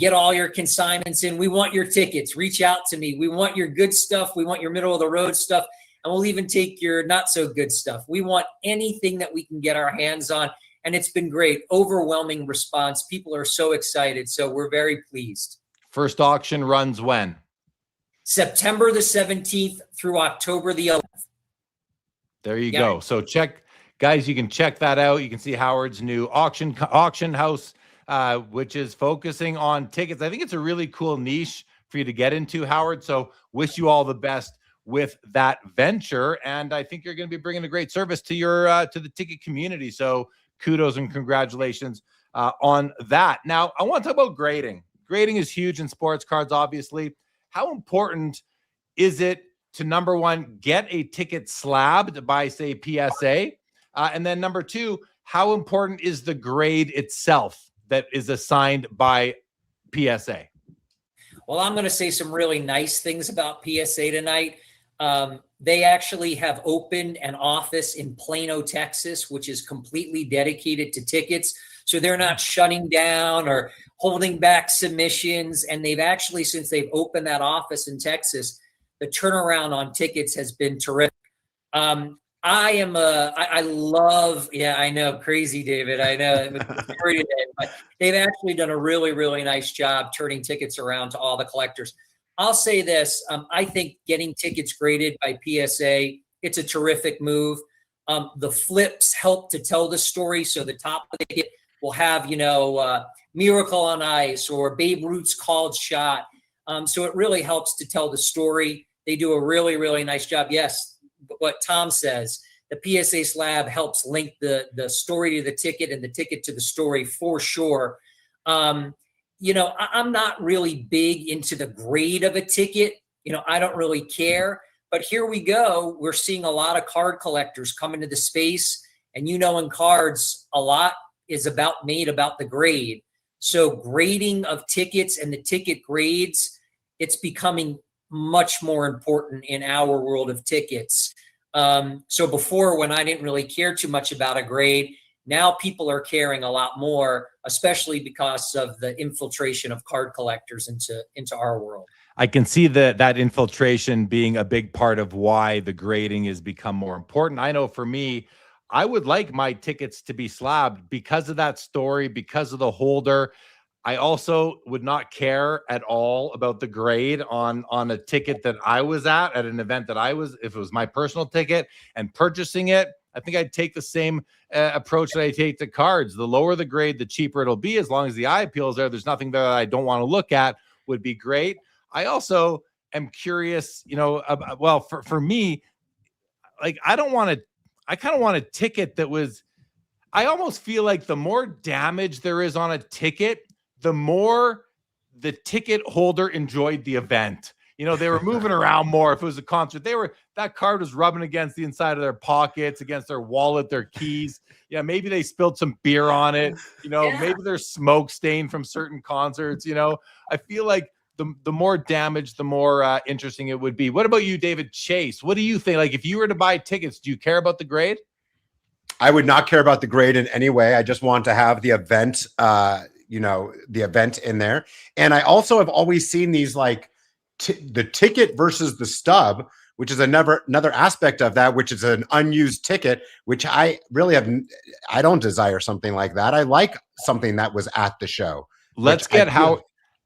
Get all your consignments in. We want your tickets. Reach out to me. We want your good stuff. We want your middle of the road stuff. And we'll even take your not so good stuff. We want anything that we can get our hands on. And it's been great. Overwhelming response. People are so excited. So we're very pleased. First auction runs when? September the 17th through October the 11th. There you go. So guys, you can check that out. You can see Howard's new auction house, which is focusing on tickets. I think it's a really cool niche for you to get into, Howard. So wish you all the best with that venture. And I think you're going to be bringing a great service to to the ticket community. So kudos and congratulations on that. Now, I want to talk about grading. Grading is huge in sports cards, obviously. How important is it to, number one, get a ticket slabbed by, say, PSA? And then number two, how important is the grade itself that is assigned by PSA? Well, I'm going to say some really nice things about PSA tonight. They actually have opened an office in Plano, Texas, which is completely dedicated to tickets. So they're not shutting down or holding back submissions. And they've actually, since they've opened that office in Texas, the turnaround on tickets has been terrific. I love, I know, crazy, David. I know. But they've actually done a really, really nice job turning tickets around to all the collectors. I'll say this. I think getting tickets graded by PSA, it's a terrific move. The flips help to tell the story. So the top of the ticket will have, Miracle on Ice or Babe Ruth's called shot. So it really helps to tell the story. They do a really, really nice job. Yes, what Tom says, the PSA slab helps link the story to the ticket and the ticket to the story for sure. I'm not really big into the grade of a ticket. I don't really care, But here we go. We're seeing a lot of card collectors come into the space. And in cards, a lot is made about the grade. So grading of tickets and the ticket grades, it's becoming much more important in our world of tickets. So before, when I didn't really care too much about a grade, now people are caring a lot more, especially because of the infiltration of card collectors into our world. I can see that infiltration being a big part of why the grading has become more important. I know for me, I would like my tickets to be slabbed because of that story, because of the holder. I also would not care at all about the grade on a ticket that I was at an event that I was, if it was my personal ticket and purchasing it. I think I'd take the same approach that I take to cards. The lower the grade, the cheaper it'll be. As long as the eye appeal is there, there's nothing that I don't want to look at, would be great. I also am curious, for me, like, I kind of want a ticket that was, I almost feel like the more damage there is on a ticket, the more the ticket holder enjoyed the event. They were moving around more. If it was a concert, that card was rubbing against the inside of their pockets, against their wallet, their keys. Yeah, maybe they spilled some beer on it. Maybe there's smoke stain from certain concerts. I feel like the more damage, the more interesting it would be. What about you, David Chase? What do you think? Like, if you were to buy tickets, do you care about the grade? I would not care about the grade in any way. I just want to have the event, the event in there. And I also have always seen these like the ticket versus the stub, which is another aspect of that, which is an unused ticket, which I really I don't desire something like that. I like something that was at the show. Let's get how.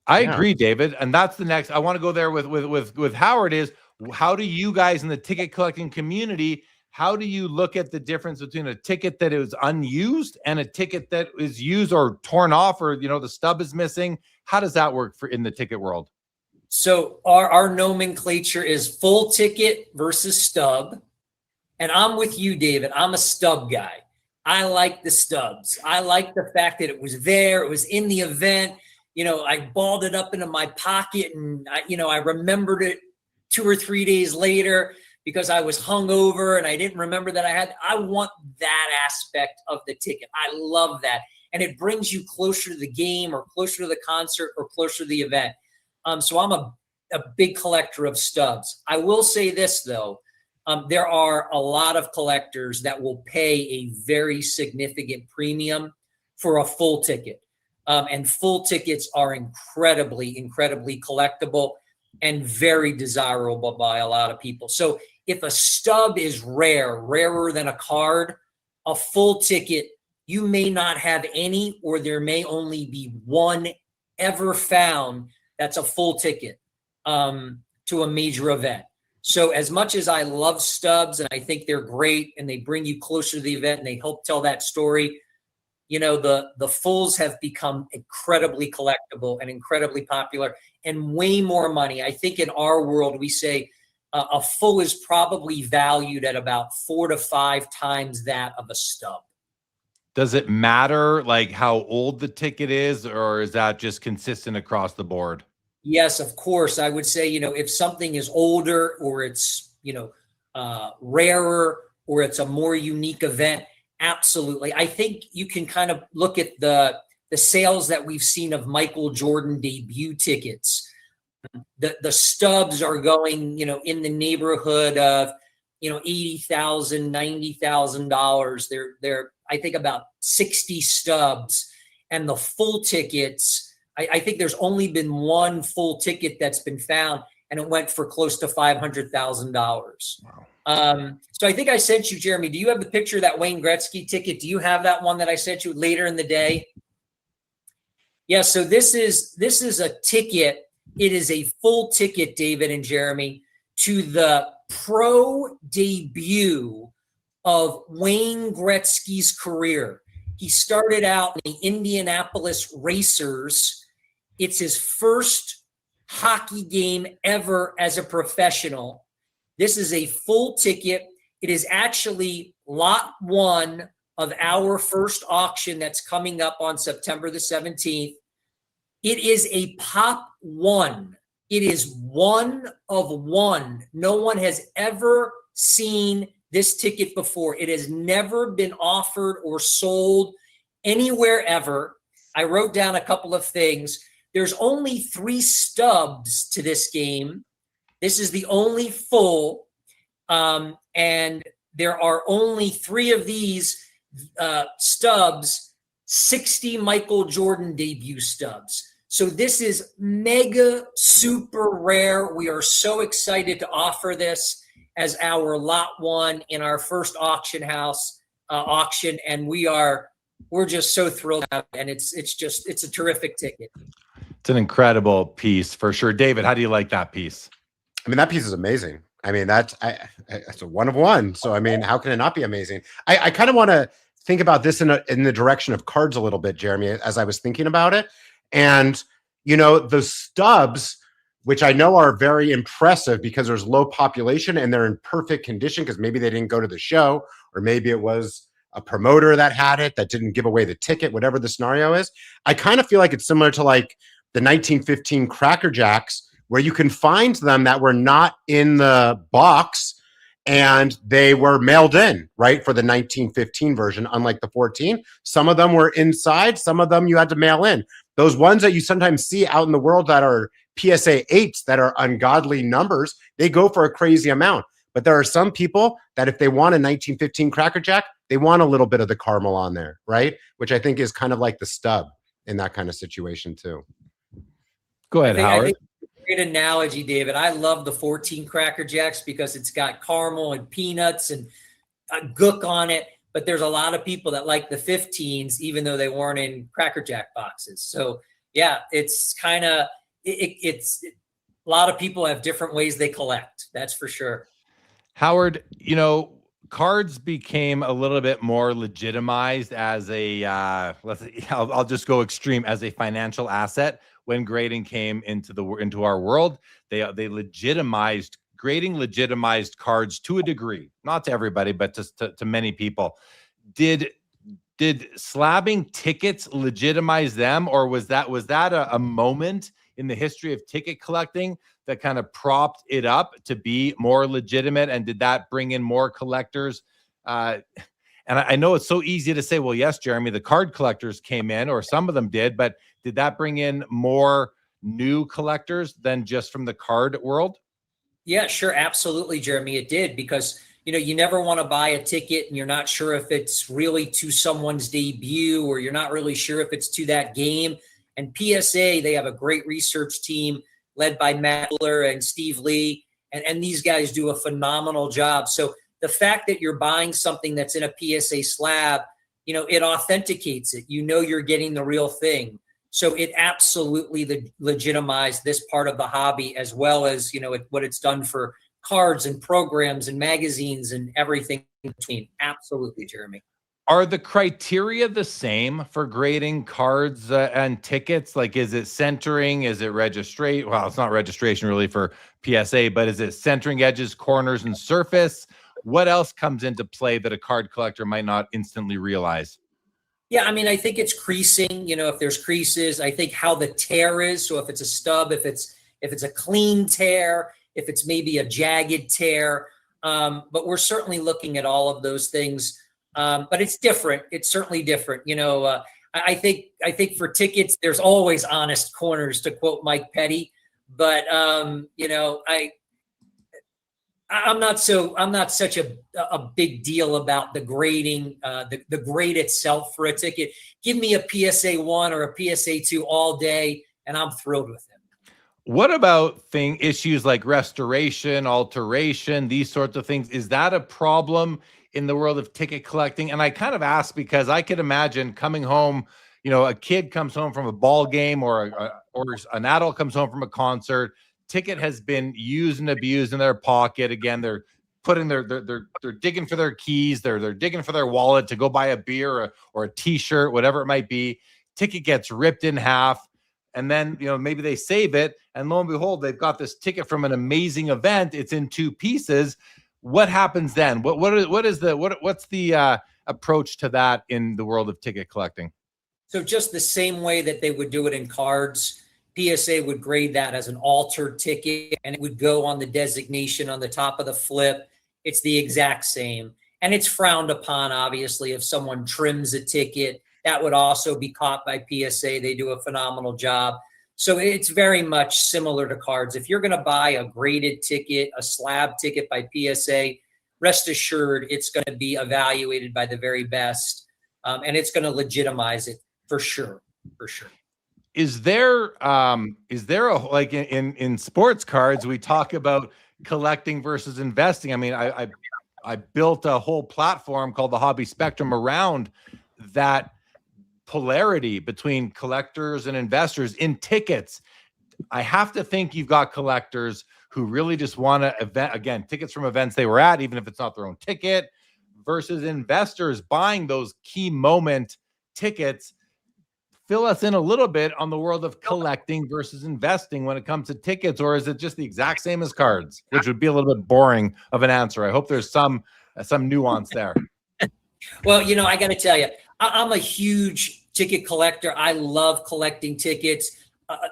I agree, David. And that's the next. I want to go there with Howard is, how do you guys in the ticket collecting community, how do you look at the difference between a ticket that is unused and a ticket that is used or torn off, or, the stub is missing? How does that work in the ticket world? So our nomenclature is full ticket versus stub. And I'm with you, David. I'm a stub guy. I like the stubs. I like the fact that it was there. It was in the event. I balled it up into my pocket, and I remembered it 2 or 3 days later because I was hungover and I didn't remember that I want that aspect of the ticket. I love that. And it brings you closer to the game or closer to the concert or closer to the event. So I'm a big collector of stubs. I will say this, though. There are a lot of collectors that will pay a very significant premium for a full ticket. And full tickets are incredibly, incredibly collectible and very desirable by a lot of people. So if a stub is rarer than a card, a full ticket, you may not have any, or there may only be one ever found that's a full ticket to a major event. So as much as I love stubs and I think they're great and they bring you closer to the event and they help tell that story, the fulls have become incredibly collectible and incredibly popular and way more money. I think in our world, we say a full is probably valued at about 4 to 5 times that of a stub. Does it matter like how old the ticket is, or is that just consistent across the board? Yes, of course. I would say, if something is older or it's, rarer or it's a more unique event, absolutely. I think you can kind of look at the sales that we've seen of Michael Jordan debut tickets. The stubs are going, in the neighborhood of, $80,000, $90,000. They're I think about 60 stubs, and the full tickets, I think there's only been one full ticket that's been found, and it went for close to $500,000. Wow. So I think I sent you, Jeremy, do you have the picture of that Wayne Gretzky ticket? Do you have that one that I sent you later in the day? Yeah. So this is a ticket. It is a full ticket, David and Jeremy, to the pro debut of Wayne Gretzky's career. He started out in the Indianapolis Racers. It's his first hockey game ever as a professional. This is a full ticket. It is actually lot 1 of our first auction that's coming up on September the 17th. It is a Pop 1 It is one of one. No one has ever seen this ticket before. It has never been offered or sold anywhere ever. I wrote down a couple of things. There's only 3 stubs to this game. This is the only full, and there are only 3 of these stubs, 60 Michael Jordan debut stubs. So this is mega super rare. We are so excited to offer this as our lot 1 in our first auction house auction, and we're just so thrilled about it. And it's a terrific ticket. It's an incredible piece for sure. David, how do you like that piece? I mean, that piece is amazing. I mean, that's a one of one. So, I mean, how can it not be amazing? I kind of want to think about this in the direction of cards a little bit, Jeremy, as I was thinking about it. And, you know, the stubs, which I know are very impressive because there's low population and they're in perfect condition because maybe they didn't go to the show, or maybe it was a promoter that had it that didn't give away the ticket, whatever the scenario is. I kind of feel like it's similar to like the 1915 Cracker Jacks, where you can find them that were not in the box and they were mailed in, right, for the 1915 version, unlike the 14. Some of them were inside, some of them you had to mail in. Those ones that you sometimes see out in the world that are PSA 8s that are ungodly numbers, they go for a crazy amount. But there are some people that if they want a 1915 Cracker Jack, they want a little bit of the caramel on there, right? Which I think is kind of like the stub in that kind of situation too. Go ahead, Howard. I think great analogy, David. I love the 14 Cracker Jacks because it's got caramel and peanuts and a gook on it. But there's a lot of people that like the 15s, even though they weren't in Cracker Jack boxes. So yeah, it's kind of, it's a lot of people have different ways they collect. That's for sure. Howard, you know, cards became a little bit more legitimized as a, I'll just go extreme, as a financial asset. When grading came into our world, they legitimized grading, legitimized cards to a degree, not to everybody, but to many people. Did slabbing tickets legitimize them, or was that a moment in the history of ticket collecting that kind of propped it up to be more legitimate? And did that bring in more collectors? And I know it's so easy to say, well, yes, Jeremy, the card collectors came in, or some of them did, but did that bring in more new collectors than just from the card world? Yeah, sure. Absolutely, Jeremy. It did, because, you know, you never want to buy a ticket and you're not sure if it's really to someone's debut, or you're not really sure if it's to that game. And PSA, they have a great research team led by Matt Miller and Steve Lee. And these guys do a phenomenal job. So the fact that you're buying something that's in a PSA slab, you know, it authenticates it. You know, you're getting the real thing. So it absolutely legitimized this part of the hobby, as well as, you know, what it's done for cards and programs and magazines and everything in between. Absolutely, Jeremy. Are the criteria the same for grading cards and tickets? Like, is it centering? Is it registration? Well, it's not registration really for PSA, but is it centering edges, corners, and surface? What else comes into play that a card collector might not instantly realize? Yeah, I mean, I think it's creasing. You know, if there's creases, I think how the tear is. So if it's a stub, if it's a clean tear, if it's maybe a jagged tear. But we're certainly looking at all of those things. But it's different. It's certainly different. You know, I think for tickets, there's always honest corners, to quote Mike Petty. But you know, I'm not such a big deal about the grading, the grade itself for a ticket. Give me a PSA 1 or a PSA 2 all day, and I'm thrilled with it. What about issues like restoration, alteration, these sorts of things? Is that a problem in the world of ticket collecting? And I kind of ask because I could imagine coming home, you know, a kid comes home from a ball game, or an adult comes home from a concert. Ticket has been used and abused in their pocket. Again, they're putting they're digging for their keys, they're digging for their wallet to go buy a beer or a t-shirt, whatever it might be. Ticket gets ripped in half, and then, you know, maybe they save it, and lo and behold, they've got this ticket from an amazing event. It's in 2 pieces. What happens then? What's the approach to that in the world of ticket collecting? So just the same way that they would do it in cards, PSA would grade that as an altered ticket, and it would go on the designation on the top of the flip. It's the exact same. And it's frowned upon, obviously, if someone trims a ticket. That would also be caught by PSA. They do a phenomenal job. So it's very much similar to cards. If you're going to buy a graded ticket, a slab ticket by PSA, rest assured it's going to be evaluated by the very best, and it's going to legitimize it for sure. For sure. Is there a, like in sports cards, we talk about collecting versus investing. I mean, I built a whole platform called the Hobby Spectrum around that polarity between collectors and investors in tickets. I have to think you've got collectors who really just want to again, tickets from events they were at, even if it's not their own ticket, versus investors buying those key moment tickets. Fill us in a little bit on the world of collecting versus investing when it comes to tickets, or is it just the exact same as cards, which would be a little bit boring of an answer? I hope there's some nuance there. Well, I got to tell you, I'm a huge ticket collector. I love collecting tickets.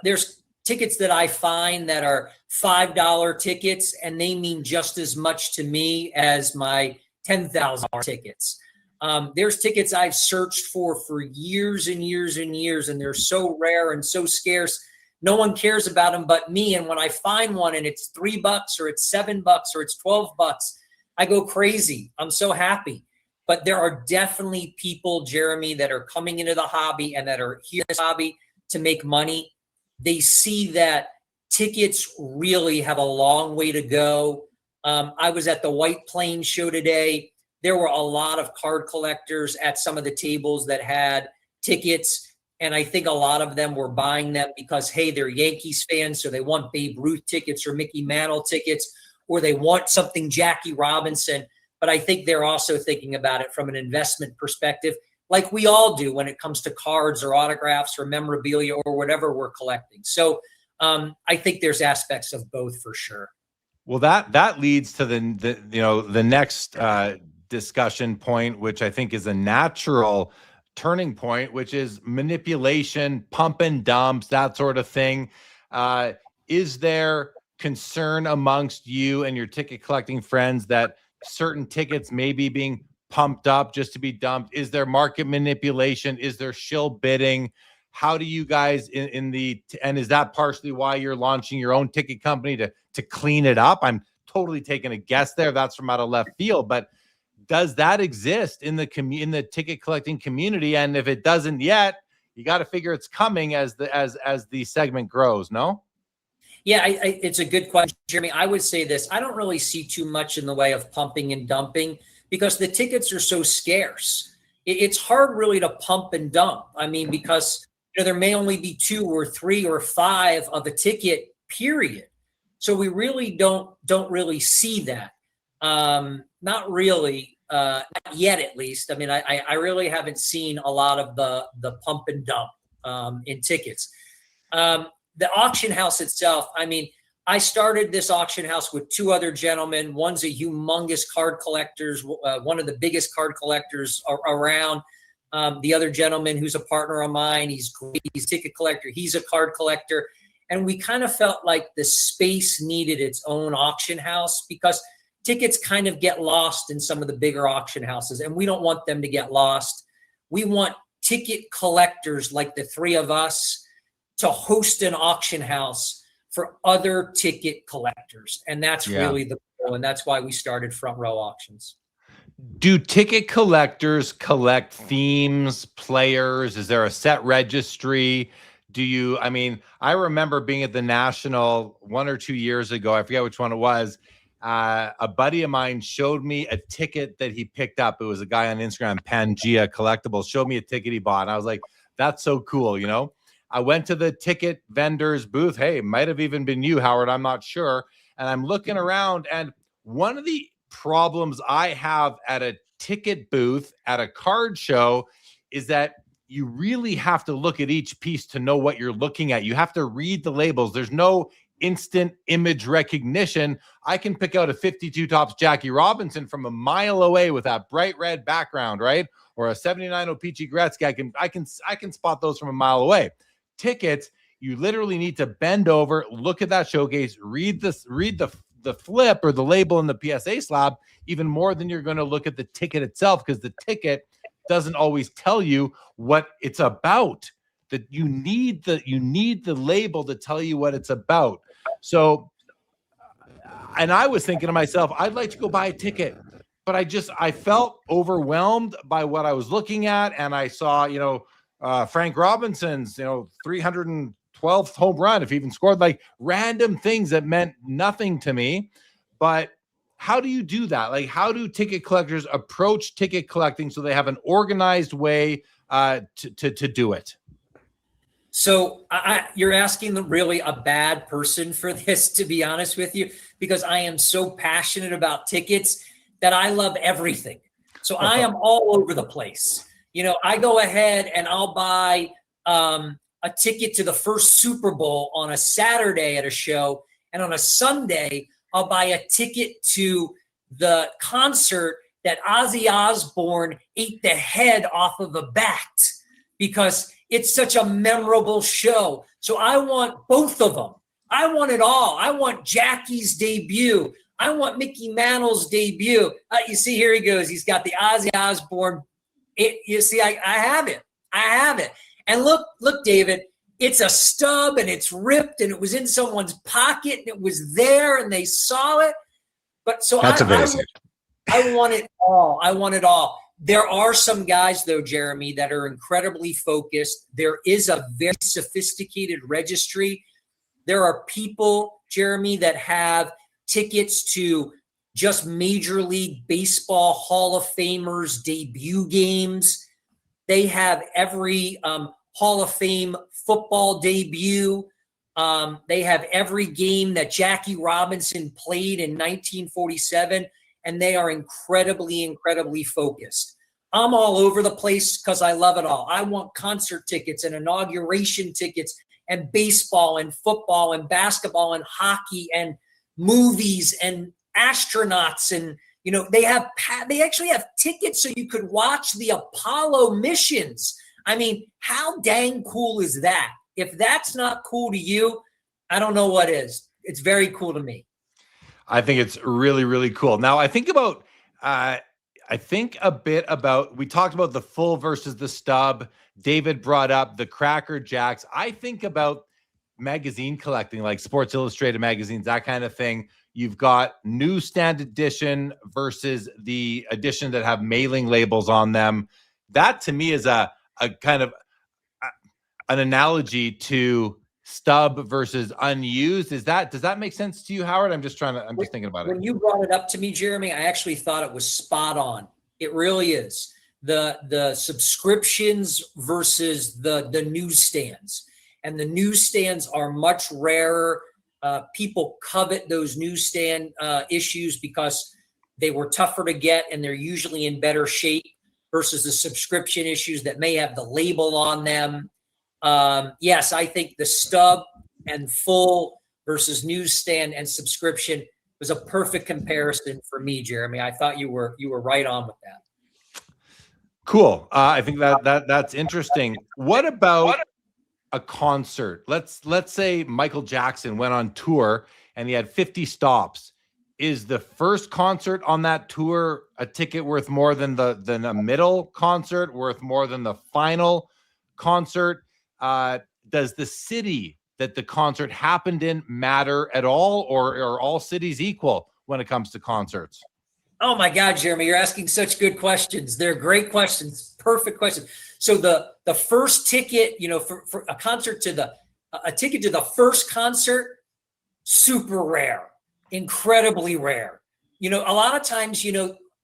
There's tickets that I find that are $5 tickets, and they mean just as much to me as my $10,000 tickets. There's tickets I've searched for years and years and years, and they're so rare and so scarce. No one cares about them but me. And when I find one and it's $3 or it's $7 or it's $12, I go crazy. I'm so happy. But there are definitely people, Jeremy, that are coming into the hobby and that are here in this hobby to make money. They see that tickets really have a long way to go. I was at the White Plains show today. There were a lot of card collectors at some of the tables that had tickets. And I think a lot of them were buying them because, hey, they're Yankees fans, so they want Babe Ruth tickets or Mickey Mantle tickets, or they want something Jackie Robinson. But I think they're also thinking about it from an investment perspective, like we all do when it comes to cards or autographs or memorabilia or whatever we're collecting. So I think there's aspects of both for sure. Well, that leads to the next discussion point, which I think is a natural turning point, which is manipulation, pump and dumps, that sort of thing. Is there concern amongst you and your ticket collecting friends that certain tickets may be being pumped up just to be dumped? Is there market manipulation? Is there shill bidding? How do you guys and is that partially why you're launching your own ticket company to clean it up? I'm totally taking a guess there. That's from out of left field, but does that exist in the ticket collecting community? And if it doesn't yet, you got to figure it's coming as the segment grows. No? Yeah, it's a good question, Jeremy. I would say this. I don't really see too much in the way of pumping and dumping because the tickets are so scarce. It's hard really to pump and dump. I mean, because there may only be 2 or 3 or 5 of a ticket, period. So we really don't really see that. Not really, not yet at least. I mean, I really haven't seen a lot of the pump and dump in tickets. The auction house itself, I mean, I started this auction house with 2 other gentlemen. One's a humongous card collector, one of the biggest card collectors around. The other gentleman who's a partner of mine, he's a ticket collector. He's a card collector. And we kind of felt like the space needed its own auction house because tickets kind of get lost in some of the bigger auction houses, and we don't want them to get lost. We want ticket collectors like the 3 of us to host an auction house for other ticket collectors. And that's really the goal. And that's why we started Front Row Auctions. Do ticket collectors collect themes, players? Is there a set registry? I remember being at the National 1 or 2 years ago. I forget which one it was. A buddy of mine showed me a ticket that he picked up. It was a guy on Instagram, Pangea Collectibles, showed me a ticket he bought. And I was like, that's so cool, I went to the ticket vendor's booth. Hey, it might have even been you, Howard. I'm not sure. And I'm looking around, and one of the problems I have at a ticket booth at a card show is that you really have to look at each piece to know what you're looking at. You have to read the labels. There's no instant image recognition. I can pick out a 52 tops Jackie Robinson from a mile away with that bright red background, right? Or a 79 O-Pee-Chee Gretzky. I can spot those from a mile away. Tickets, You literally need to bend over, look at that showcase, read the flip or the label in the PSA slab even more than you're going to look at the ticket itself, because the ticket doesn't always tell you what it's about. That you need the label to tell you what it's about. So, and I was thinking to myself, I'd like to go buy a ticket, but I felt overwhelmed by what I was looking at, and I saw, Frank Robinson's, 312th home run, if he even scored, like random things that meant nothing to me. But how do you do that? Like, how do ticket collectors approach ticket collecting so they have an organized way to do it? So you're asking really a bad person for this, to be honest with you, because I am so passionate about tickets that I love everything. So I am all over the place. I go ahead and I'll buy a ticket to the first Super Bowl on a Saturday at a show. And on a Sunday, I'll buy a ticket to the concert that Ozzy Osbourne ate the head off of a bat, because it's such a memorable show. So I want both of them. I want it all. I want Jackie's debut. I want Mickey Mantle's debut. You see, here he goes. He's got the Ozzy Osbourne. You see, I have it. I have it. And look, David, it's a stub and it's ripped and it was in someone's pocket and it was there and they saw it. But so that's amazing. I want it all. I want it all. There are some guys, though, Jeremy, that are incredibly focused. There is a very sophisticated registry. There are people, Jeremy, that have tickets to just Major League Baseball Hall of Famers debut games. They have every Hall of Fame football debut. They have every game that Jackie Robinson played in 1947. And they are incredibly, incredibly focused. I'm all over the place because I love it all. I want concert tickets and inauguration tickets and baseball and football and basketball and hockey and movies and astronauts. And, they actually have tickets so you could watch the Apollo missions. I mean, how dang cool is that? If that's not cool to you, I don't know what is. It's very cool to me. I think it's really, really cool. Now, I think a bit about, we talked about the full versus the stub. David brought up the Cracker Jacks. I think about magazine collecting, like Sports Illustrated magazines, that kind of thing. You've got newsstand edition versus the edition that have mailing labels on them. That to me is a kind of an analogy to stub versus unused. Does that make sense to you, Howard? I'm just thinking about it. When you brought it up to me, Jeremy, I actually thought it was spot on. It really is. The subscriptions versus the newsstands. And the newsstands are much rarer. People covet those newsstand issues because they were tougher to get and they're usually in better shape versus the subscription issues that may have the label on them. Yes, I think the stub and full versus newsstand and subscription was a perfect comparison for me, Jeremy. I thought you were right on with that. Cool. I think that's interesting. What about a concert? Let's say Michael Jackson went on tour and he had 50 stops. Is the first concert on that tour a ticket worth more than a middle concert, worth more than the final concert? Does the city that the concert happened in matter at all, or are all cities equal when it comes to concerts? Oh my God, Jeremy, you're asking such good questions. They're great questions. Perfect questions. So the first ticket, for a concert a ticket to the first concert, super rare, incredibly rare. A lot of times,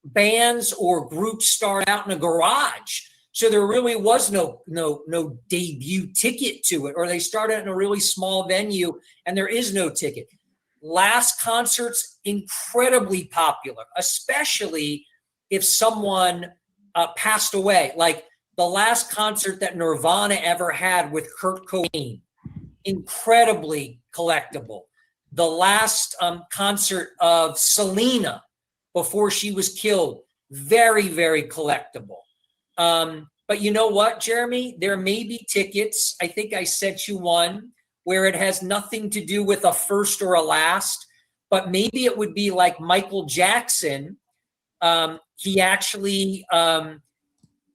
bands or groups start out in a garage. So there really was no debut ticket to it, or they started in a really small venue and there is no ticket. Last concerts, incredibly popular, especially if someone passed away. Like the last concert that Nirvana ever had with Kurt Cobain, incredibly collectible. The last concert of Selena before she was killed, very, very collectible. But you know what, Jeremy? There may be tickets. I think I sent you one where it has nothing to do with a first or a last, but maybe it would be like Michael Jackson. He actually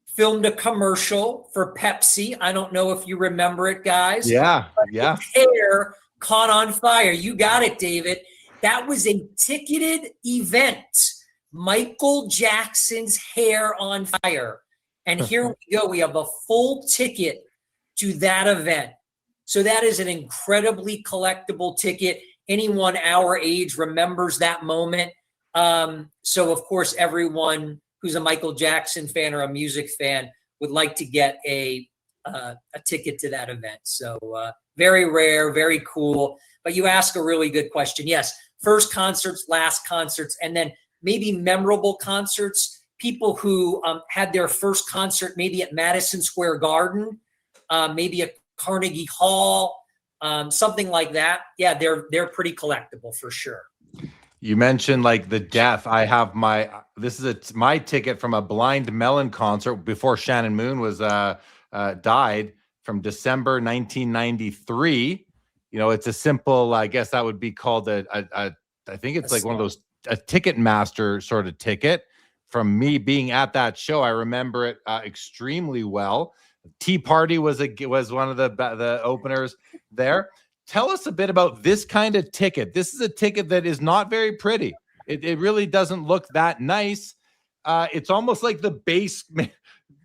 filmed a commercial for Pepsi. I don't know if you remember it, guys. Yeah, but yeah. his hair caught on fire. You got it, David. That was a ticketed event. Michael Jackson's hair on fire. And here we go. We have a full ticket to that event. So that is an incredibly collectible ticket. Anyone our age remembers that moment. So, of course, everyone who's a Michael Jackson fan or a music fan would like to get a ticket to that event. So very rare, very cool. But you ask a really good question. Yes, first concerts, last concerts, and then maybe memorable concerts. People who had their first concert maybe at Madison Square Garden, maybe at Carnegie Hall, something like that. Yeah, they're pretty collectible for sure. You mentioned like the death. I have my ticket from a Blind Melon concert before Shannon Moon was died from December 1993. You know, it's a simple, I guess that would be called I think it's like one of those, a Ticketmaster sort of ticket. From me being at that show, I remember it extremely well. Tea Party was one of the openers there. Tell us a bit about this kind of ticket. This is a ticket that is not very pretty. It really doesn't look that nice. It's almost like the base.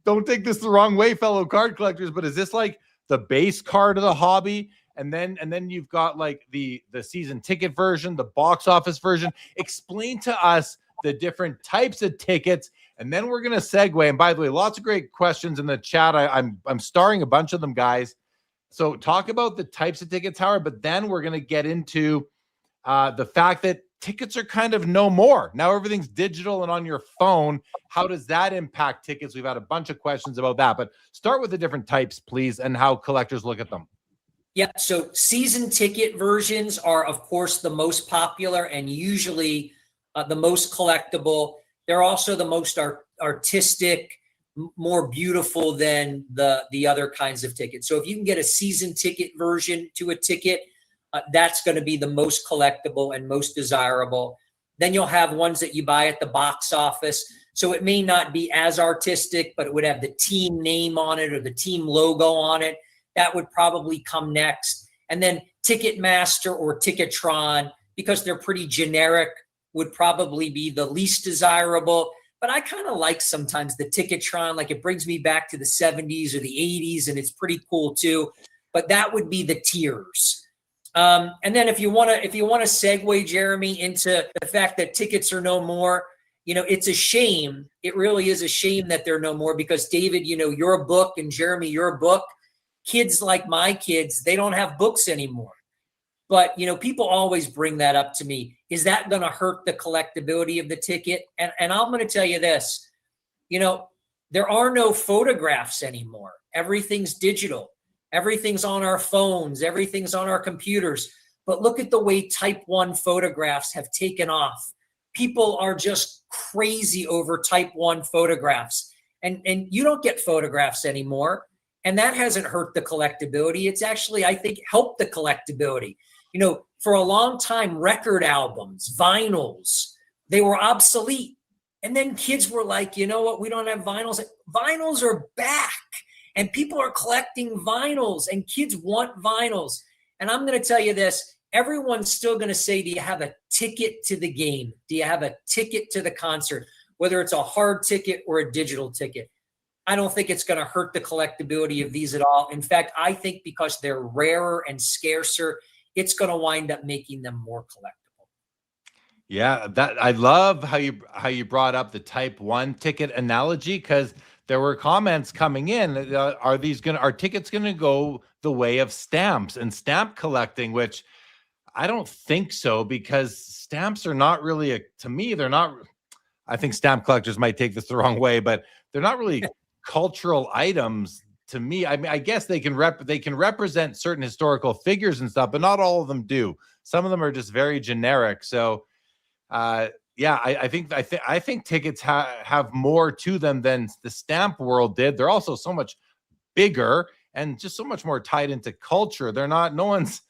Don't take this the wrong way, fellow card collectors, but is this like the base card of the hobby? And then you've got like the season ticket version, the box office version. Explain to us the different types of tickets, and then we're going to segue. And by the way, lots of great questions in the chat. I'm starring a bunch of them, guys. So talk about the types of tickets, Howard, but then we're going to get into the fact that tickets are kind of no more. Now everything's digital and on your phone. How does that impact tickets? We've had a bunch of questions about that, but start with the different types, please, and how collectors look at them. Yeah, so season ticket versions are, of course, the most popular and usually the most collectible. They're also the most artistic, more beautiful than the other kinds of tickets. So if you can get a season ticket version to a ticket, that's going to be the most collectible and most desirable. Then you'll have ones that you buy at the box office. So it may not be as artistic, but it would have the team name on it or the team logo on it. That would probably come next. And then Ticketmaster or Ticketron, because they're pretty generic, would probably be the least desirable. But I kind of like sometimes the Ticketron, like it brings me back to the 70s or the 80s, and it's pretty cool too. But that would be the tiers. And then if you want to segue, Jeremy, into the fact that tickets are no more, you know, it's a shame. It really is a shame that they're no more because, David, you know, your book, and Jeremy, your book, kids like my kids, they don't have books anymore. But, you know, people always bring that up to me. Is that going to hurt the collectability of the ticket? And I'm going to tell you this, you know, there are no photographs anymore. Everything's digital. Everything's on our phones. Everything's on our computers. But look at the way Type 1 photographs have taken off. People are just crazy over Type 1 photographs. And you don't get photographs anymore. And that hasn't hurt the collectability. It's actually, I think, helped the collectability. You know, for a long time, record albums, vinyls, they were obsolete. And then kids were like, you know what, we don't have vinyls. Vinyls are back. And people are collecting vinyls, and kids want vinyls. And I'm going to tell you this, everyone's still going to say, do you have a ticket to the game? Do you have a ticket to the concert? Whether it's a hard ticket or a digital ticket. I don't think it's going to hurt the collectability of these at all. In fact, I think because they're rarer and scarcer, it's going to wind up making them more collectible. Yeah, that I love how you brought up the Type 1 ticket analogy, because there were comments coming in. Are tickets going to go the way of stamps and stamp collecting? Which I don't think so, because stamps are not really to me. They're not. I think stamp collectors might take this the wrong way, but they're not really cultural items. To me, I mean, I guess they can represent certain historical figures and stuff, but not all of them do. Some of them are just very generic. So, yeah, I think tickets have more to them than the stamp world did. They're also so much bigger, and just so much more tied into culture. They're not, no one's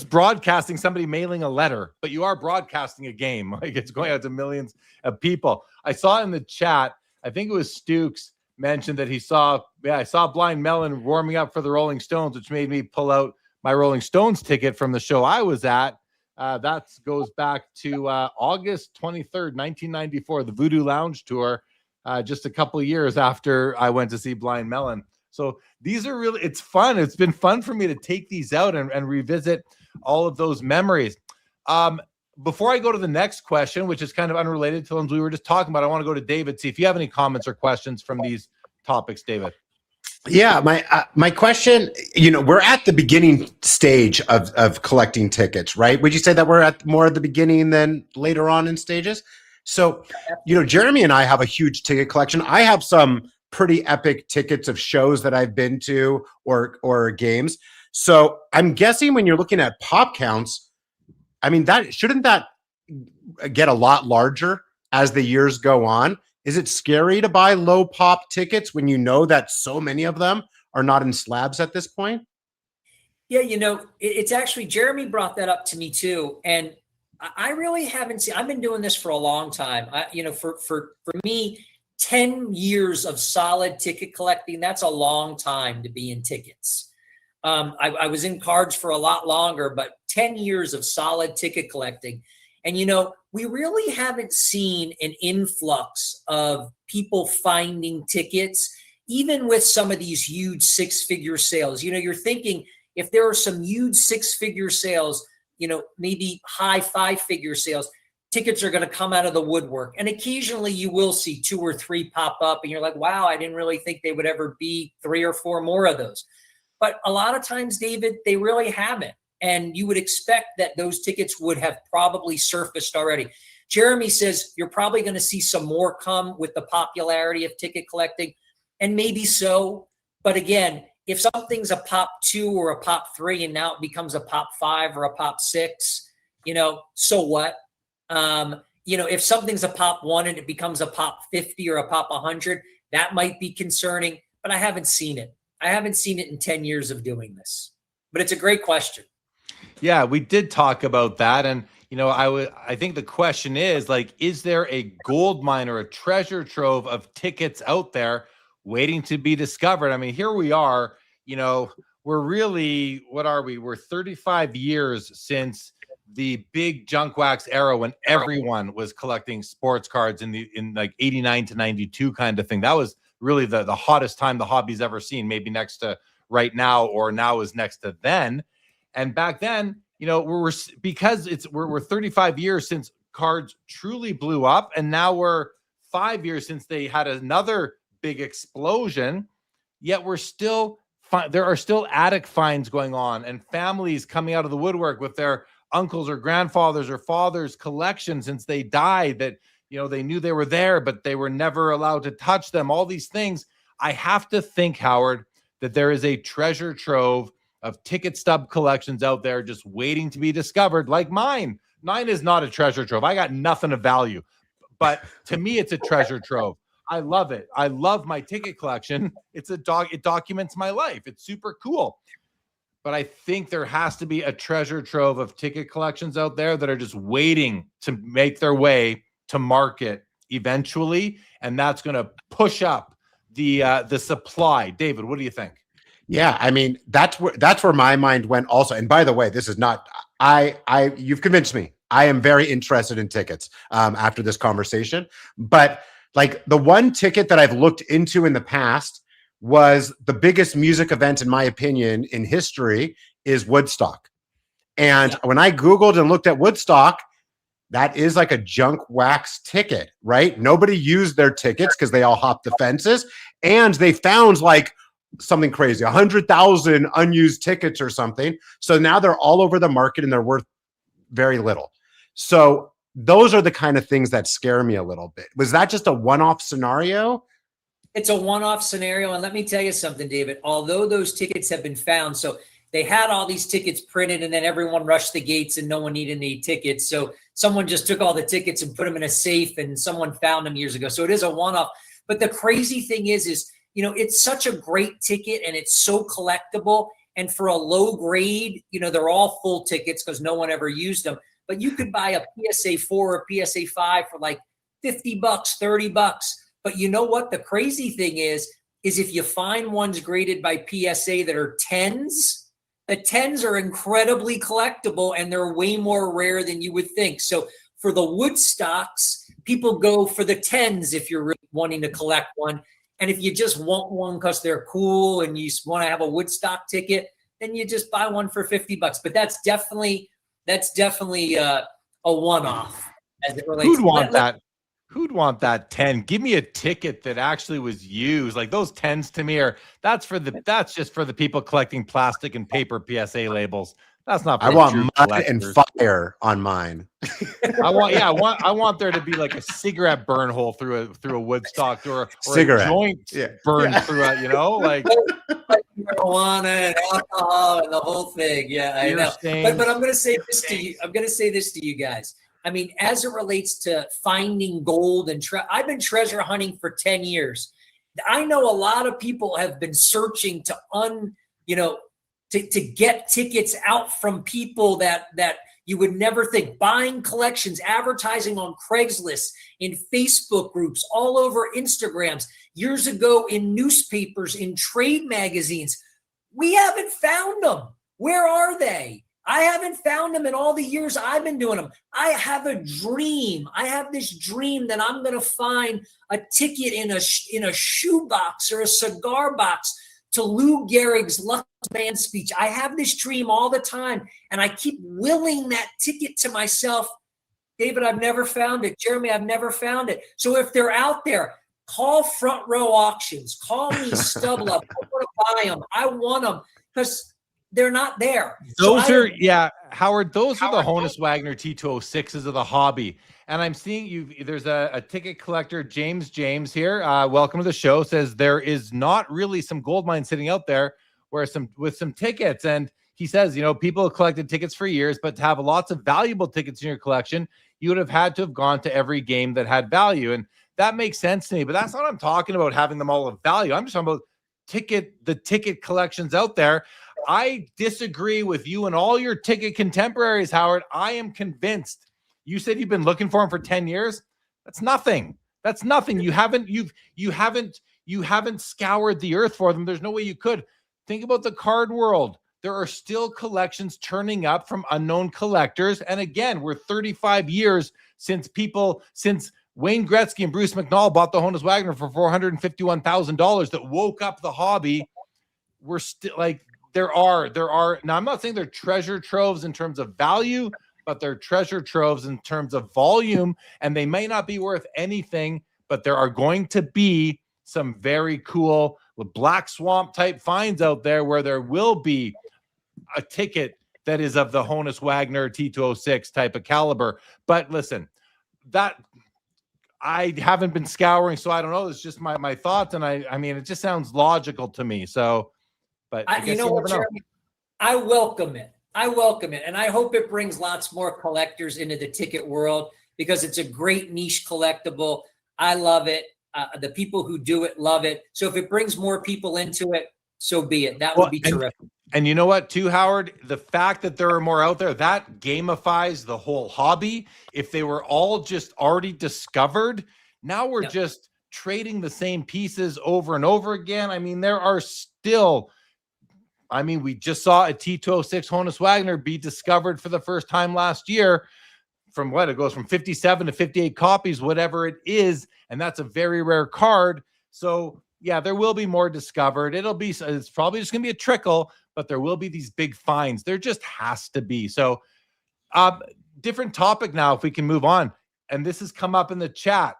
broadcasting somebody mailing a letter, but you are broadcasting a game. Like, it's going out to millions of people. I saw in the chat, I think it was Stukes mentioned that I saw Blind Melon warming up for the Rolling Stones, which made me pull out my Rolling Stones ticket from the show I was at. That goes back to August 23rd, 1994, the Voodoo Lounge tour, just a couple of years after I went to see Blind Melon. So these are really, it's fun. It's been fun for me to take these out and revisit all of those memories. Before I go to the next question, which is kind of unrelated to the ones we were just talking about, I want to go to David, see if you have any comments or questions from these topics, David. Yeah, my question, we're at the beginning stage of collecting tickets, right? Would you say that we're at more at the beginning than later on in stages? So, Jeremy and I have a huge ticket collection. I have some pretty epic tickets of shows that I've been to or games. So I'm guessing when you're looking at pop counts, I mean, shouldn't that get a lot larger as the years go on? Is it scary to buy low pop tickets when you know that so many of them are not in slabs at this point? Yeah, it's actually, Jeremy brought that up to me too. And I really haven't seen, I've been doing this for a long time. For me, 10 years of solid ticket collecting, that's a long time to be in tickets. I was in cards for a lot longer, but 10 years of solid ticket collecting. And, we really haven't seen an influx of people finding tickets, even with some of these huge 6-figure sales. You're thinking if there are some huge 6-figure sales, maybe high 5-figure sales, tickets are going to come out of the woodwork. And occasionally you will see 2 or 3 pop up and you're like, wow, I didn't really think they would ever be 3 or 4 more of those. But a lot of times, David, they really haven't. And you would expect that those tickets would have probably surfaced already. Jeremy says you're probably going to see some more come with the popularity of ticket collecting, and maybe so. But again, if something's a pop 2 or a pop 3 and now it becomes a pop 5 or a pop 6, so what? If something's a pop 1 and it becomes a pop 50 or a pop 100, that might be concerning, but I haven't seen it. I haven't seen it in 10 years of doing this, but it's a great question. Yeah, we did talk about that. And, I think the question is, like, is there a gold mine or a treasure trove of tickets out there waiting to be discovered? I mean, here we are, we're really, what are we? We're 35 years since the big junk wax era when everyone was collecting sports cards in like 89 to 92 kind of thing. That was really the hottest time the hobby's ever seen, maybe next to right now, or now is next to then. And back then, we're 35 years since cards truly blew up, and now we're 5 years since they had another big explosion. Yet we're still there are still attic finds going on, and families coming out of the woodwork with their uncles or grandfathers or fathers' collection since they died that they knew they were there, but they were never allowed to touch them. All these things. I have to think, Howard, that there is a treasure trove of ticket stub collections out there just waiting to be discovered, like mine. Mine is not a treasure trove. I got nothing of value, but to me, it's a treasure trove. I love it. I love my ticket collection. It documents my life. It's super cool. But I think there has to be a treasure trove of ticket collections out there that are just waiting to make their way to market eventually, and that's going to push up the supply. David, what do you think? Yeah, I mean, that's where my mind went also. And by the way, this is not, you've convinced me. I am very interested in tickets after this conversation. But like the one ticket that I've looked into in the past was the biggest music event, in my opinion, in history is Woodstock. And when I Googled and looked at Woodstock, that is like a junk wax ticket, right? Nobody used their tickets because they all hopped the fences. And they found like something crazy, 100,000 unused tickets or something. So now they're all over the market and they're worth very little. So those are the kind of things that scare me a little bit. Was that just a one-off scenario? It's a one-off scenario. And let me tell you something, David, although those tickets have been found, so they had all these tickets printed and then everyone rushed the gates and no one needed any tickets. So someone just took all the tickets and put them in a safe and someone found them years ago. So it is a one-off. But the crazy thing is it's such a great ticket and it's so collectible. And for a low grade, they're all full tickets because no one ever used them. But you could buy a PSA 4 or PSA 5 for like $50, $30. But you know what? The crazy thing is if you find ones graded by PSA that are 10s, the 10s are incredibly collectible and they're way more rare than you would think. So for the Woodstocks, people go for the 10s if you're really wanting to collect one. And if you just want one because they're cool and you want to have a Woodstock ticket, then you just buy one for $50. But that's definitely a one-off as it relates. Who'd want that? Who'd want that 10? Give me a ticket that actually was used. Like those 10s to me that's just for the people collecting plastic and paper PSA labels. That's not for I want true mud collectors. and fire on mine. I want there to be like a cigarette burn hole through a Woodstock or Cigarette. a joint burn through it, like marijuana and alcohol and the whole thing. Yeah, I know. But I'm going to say this to you. I'm going to say this to you guys. I mean, as it relates to finding gold and I've been treasure hunting for 10 years. I know a lot of people have been searching to to get tickets out from people that you would never think, buying collections, advertising on Craigslist, in Facebook groups, all over Instagrams, years ago in newspapers, in trade magazines. We haven't found them. Where are they? I haven't found them in all the years I've been doing them. I have a dream. I have this dream that I'm going to find a ticket in a shoebox or a cigar box to Lou Gehrig's Lux Band speech. I have this dream all the time, and I keep willing that ticket to myself. David, I've never found it. Jeremy, I've never found it. So if they're out there, call Front Row Auctions. Call me, Stubble Up. I want to buy them. I want them because they're not there. Howard, those are the Honus Wagner T206s of the hobby. And I'm seeing there's a ticket collector, James here. Welcome to the show. Says there is not really some gold mine sitting out there with some tickets. And he says, people have collected tickets for years, but to have lots of valuable tickets in your collection, you would have had to have gone to every game that had value. And that makes sense to me, but that's not what I'm talking about, having them all of value. I'm just talking about the ticket collections out there. I disagree with you and all your ticket contemporaries, Howard. I am convinced. You said you've been looking for them for 10 years. That's nothing. You haven't scoured the earth for them. There's no way you could. Think about the card world. There are still collections turning up from unknown collectors. And again, we're 35 years since Wayne Gretzky and Bruce McNall bought the Honus Wagner for $451,000 that woke up the hobby. We're still like, there are. Now, I'm not saying they're treasure troves in terms of value, but they're treasure troves in terms of volume, and they may not be worth anything, but there are going to be some very cool Black Swamp type finds out there where there will be a ticket that is of the Honus Wagner T206 type of caliber. But listen, that I haven't been scouring, so I don't know. It's just my thoughts, and I mean, it just sounds logical to me. So, but you know what, Jeremy? I welcome it. And I hope it brings lots more collectors into the ticket world because it's a great niche collectible. I love it. The people who do it love it. So if it brings more people into it, so be it. That would be terrific. And you know what, too, Howard? The fact that there are more out there, that gamifies the whole hobby. If they were all just already discovered, now we're just trading the same pieces over and over again. I mean, there are still... we just saw a T206 Honus Wagner be discovered for the first time last year. From what? It goes from 57 to 58 copies, whatever it is. And that's a very rare card. So, yeah, there will be more discovered. It's probably just going to be a trickle, but there will be these big finds. There just has to be. So, different topic now, if we can move on. And this has come up in the chat.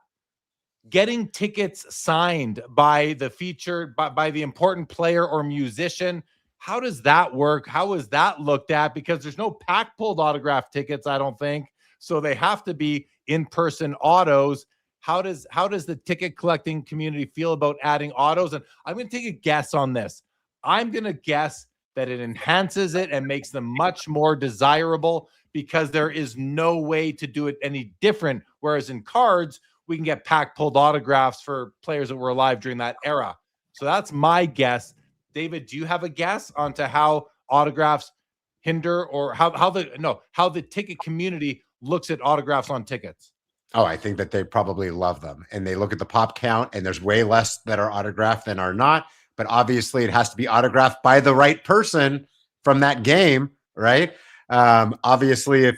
Getting tickets signed by by the important player or musician. How does that work? How is that looked at? Because there's no pack pulled autograph tickets, I don't think. So they have to be in-person autos. How does the ticket collecting community feel about adding autos? And I'm going to take a guess on this. I'm going to guess that it enhances it and makes them much more desirable because there is no way to do it any different. Whereas in cards, we can get pack pulled autographs for players that were alive during that era. So that's my guess. David, do you have a guess onto how autographs hinder or how the ticket community looks at autographs on tickets? Oh, I think that they probably love them, and they look at the pop count, and there's way less that are autographed than are not. But obviously, it has to be autographed by the right person from that game, right? Obviously,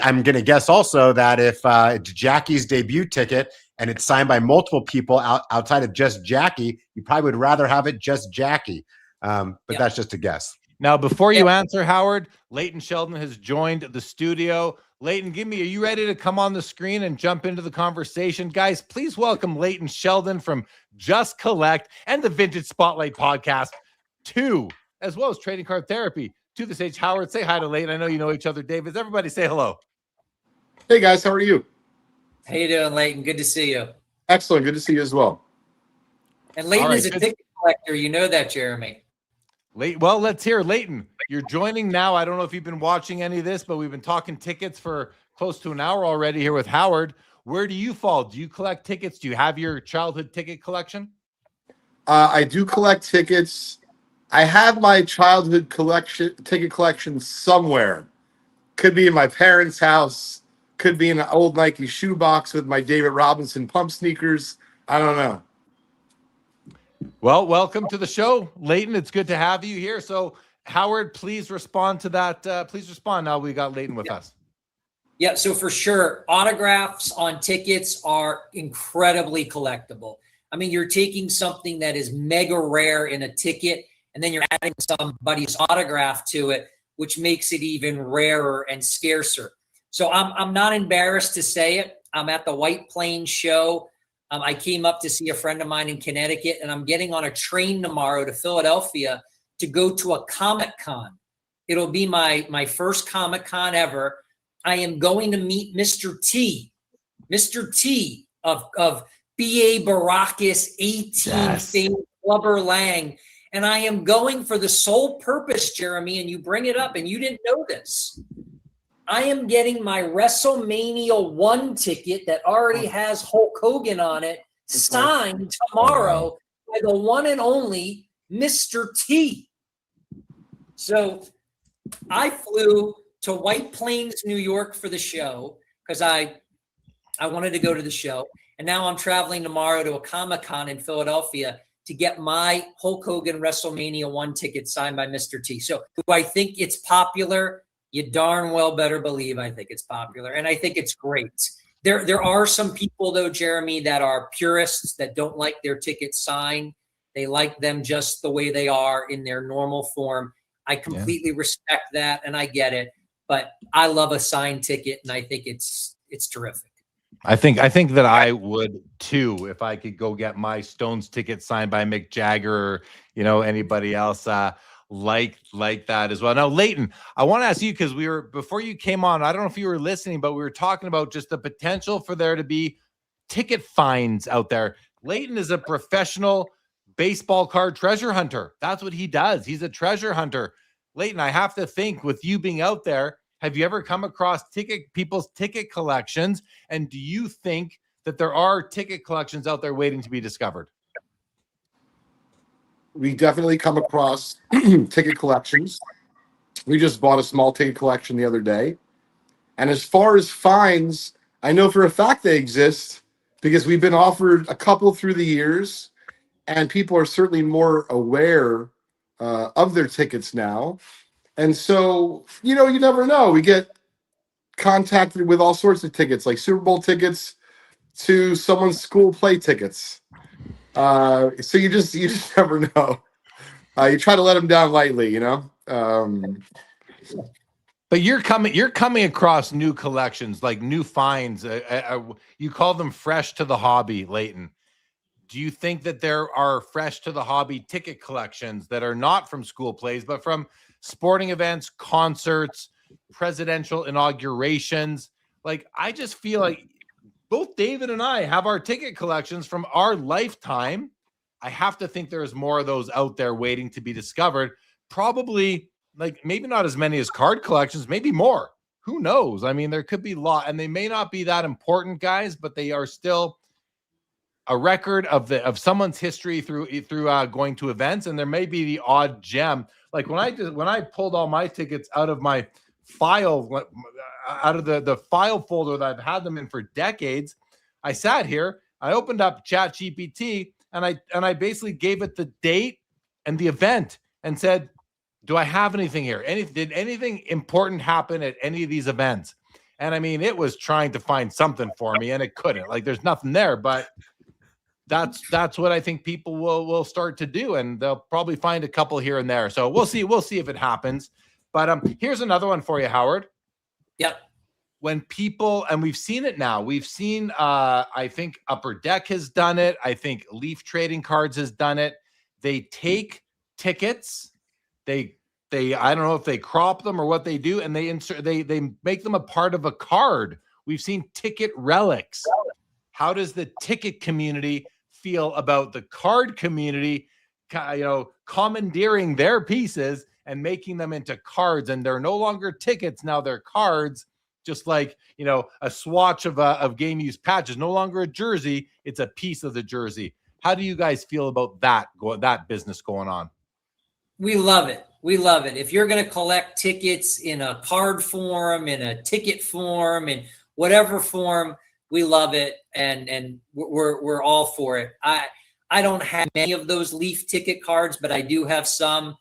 I'm going to guess also that if it's Jackie's debut ticket and it's signed by multiple people outside of just Jackie, you probably would rather have it just Jackie. But that's just a guess. Now, before you answer, Howard, Leighton Sheldon has joined the studio. Leighton, are you ready to come on the screen and jump into the conversation? Guys, please welcome Leighton Sheldon from Just Collect and the Vintage Spotlight podcast, as well as Trading Card Therapy, to the stage. Howard, say hi to Leighton. I know you know each other, David. Everybody say hello. Hey, guys. How are you? How you doing, Leighton? Good to see you. Excellent. Good to see you as well. And Leighton is a ticket collector. You know that, Jeremy. Well, let's hear Leighton. You're joining now. I don't know if you've been watching any of this, but we've been talking tickets for close to an hour already here with Howard. Where do you fall? Do you collect tickets? Do you have your childhood ticket collection? I do collect tickets. I have my childhood ticket collection somewhere. Could be in my parents' house. Could be in an old Nike shoebox with my David Robinson pump sneakers. I don't know. Well, welcome to the show, Leighton. It's good to have you here. So, Howard, please respond to that. Please respond now we got Leighton with us. Yeah, so for sure, autographs on tickets are incredibly collectible. I mean, you're taking something that is mega rare in a ticket, and then you're adding somebody's autograph to it, which makes it even rarer and scarcer. So I'm not embarrassed to say it. I'm at the White Plains show. I came up to see a friend of mine in Connecticut, and I'm getting on a train tomorrow to Philadelphia to go to a Comic-Con. It'll be my first Comic-Con ever. I am going to meet Mr. T of B.A. Baracus 18 fame Clubber Lang. And I am going for the sole purpose, Jeremy, and you bring it up, and you didn't know this. I am getting my WrestleMania 1 ticket that already has Hulk Hogan on it signed tomorrow by the one and only Mr. T. So I flew to White Plains, New York for the show because I wanted to go to the show. And now I'm traveling tomorrow to a Comic-Con in Philadelphia to get my Hulk Hogan WrestleMania 1 ticket signed by Mr. T. So do I think it's popular? You darn well better believe I think it's popular. And I think it's great. There are some people, though, Jeremy, that are purists that don't like their tickets signed. They like them just the way they are in their normal form. I completely respect that, and I get it. But I love a signed ticket, and I think it's terrific. I think that I would too if I could go get my Stones ticket signed by Mick Jagger or anybody else like that as well. Now, Leighton, I want to ask you because before you came on, I don't know if you were listening, but we were talking about just the potential for there to be ticket fines out there. Leighton is a professional baseball card treasure hunter. That's what he does. He's a treasure hunter. Leighton, I have to think with you being out there, have you ever come across people's ticket collections? And do you think that there are ticket collections out there waiting to be discovered? We definitely come across ticket collections. We just bought a small ticket collection the other day. And as far as fines, I know for a fact they exist because we've been offered a couple through the years, and people are certainly more aware of their tickets now. And so, you never know. We get contacted with all sorts of tickets, like Super Bowl tickets to someone's school play tickets. So you just never know. You try to let them down lightly, But you're coming across new collections, like new finds. You call them fresh to the hobby, Leighton. Do you think that there are fresh to the hobby ticket collections that are not from school plays, but from sporting events, concerts, presidential inaugurations? Like, I just feel like both David and I have our ticket collections from our lifetime. I have to think there's more of those out there waiting to be discovered. Probably, like, maybe not as many as card collections, maybe more. Who knows? I mean, there could be a lot, and they may not be that important, guys, but they are still a record of someone's history through going to events, and there may be the odd gem. Like when I pulled all my tickets out of my file, out of the file folder that I've had them in for decades, I sat here, I opened up ChatGPT, and I basically gave it the date and the event and said, do I have anything here? Did anything important happen at any of these events? And I mean, it was trying to find something for me, and it couldn't. Like, there's nothing there, but that's what I think people will start to do, and they'll probably find a couple here and there. So we'll see if it happens. But here's another one for you, Howard. Yep. When people, and we've seen it now, we've seen, I think Upper Deck has done it. I think Leaf Trading Cards has done it. They take tickets, they I don't know if they crop them or what they do, and they make them a part of a card. We've seen ticket relics. How does the ticket community feel about the card community, commandeering their pieces and making them into cards? And they're no longer tickets, now they're cards. Just like, a swatch of game used patches, no longer a jersey, it's a piece of the jersey. How do you guys feel about that business going on? We love it. We love it. If you're going to collect tickets in a card form, in a ticket form, in whatever form, we love it, and we're all for it. I don't have many of those Leaf ticket cards, but I do have some.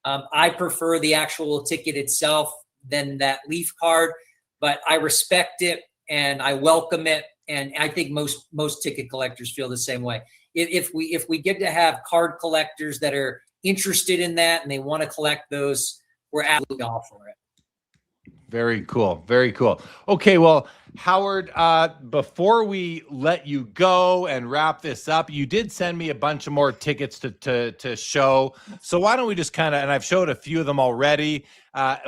I prefer the actual ticket itself than that Leaf card, but I respect it and I welcome it, and I think most ticket collectors feel the same way. If we get to have card collectors that are interested in that and they want to collect those, we're absolutely all for it. Very cool. Very cool. Okay, well, Howard, before we let you go and wrap this up, you did send me a bunch of more tickets to show. So why don't we just kind of, and I've showed a few of them already.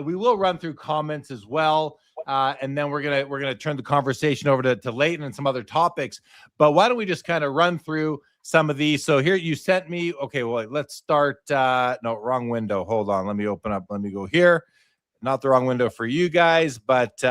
We will run through comments as well. And then we're gonna turn the conversation over to Leighton and some other topics. But why don't we just kind of run through some of these? So here you sent me. Okay, well, let's start. No, wrong window. Hold on. Let me open up. Let me go here. Not the wrong window for you guys, but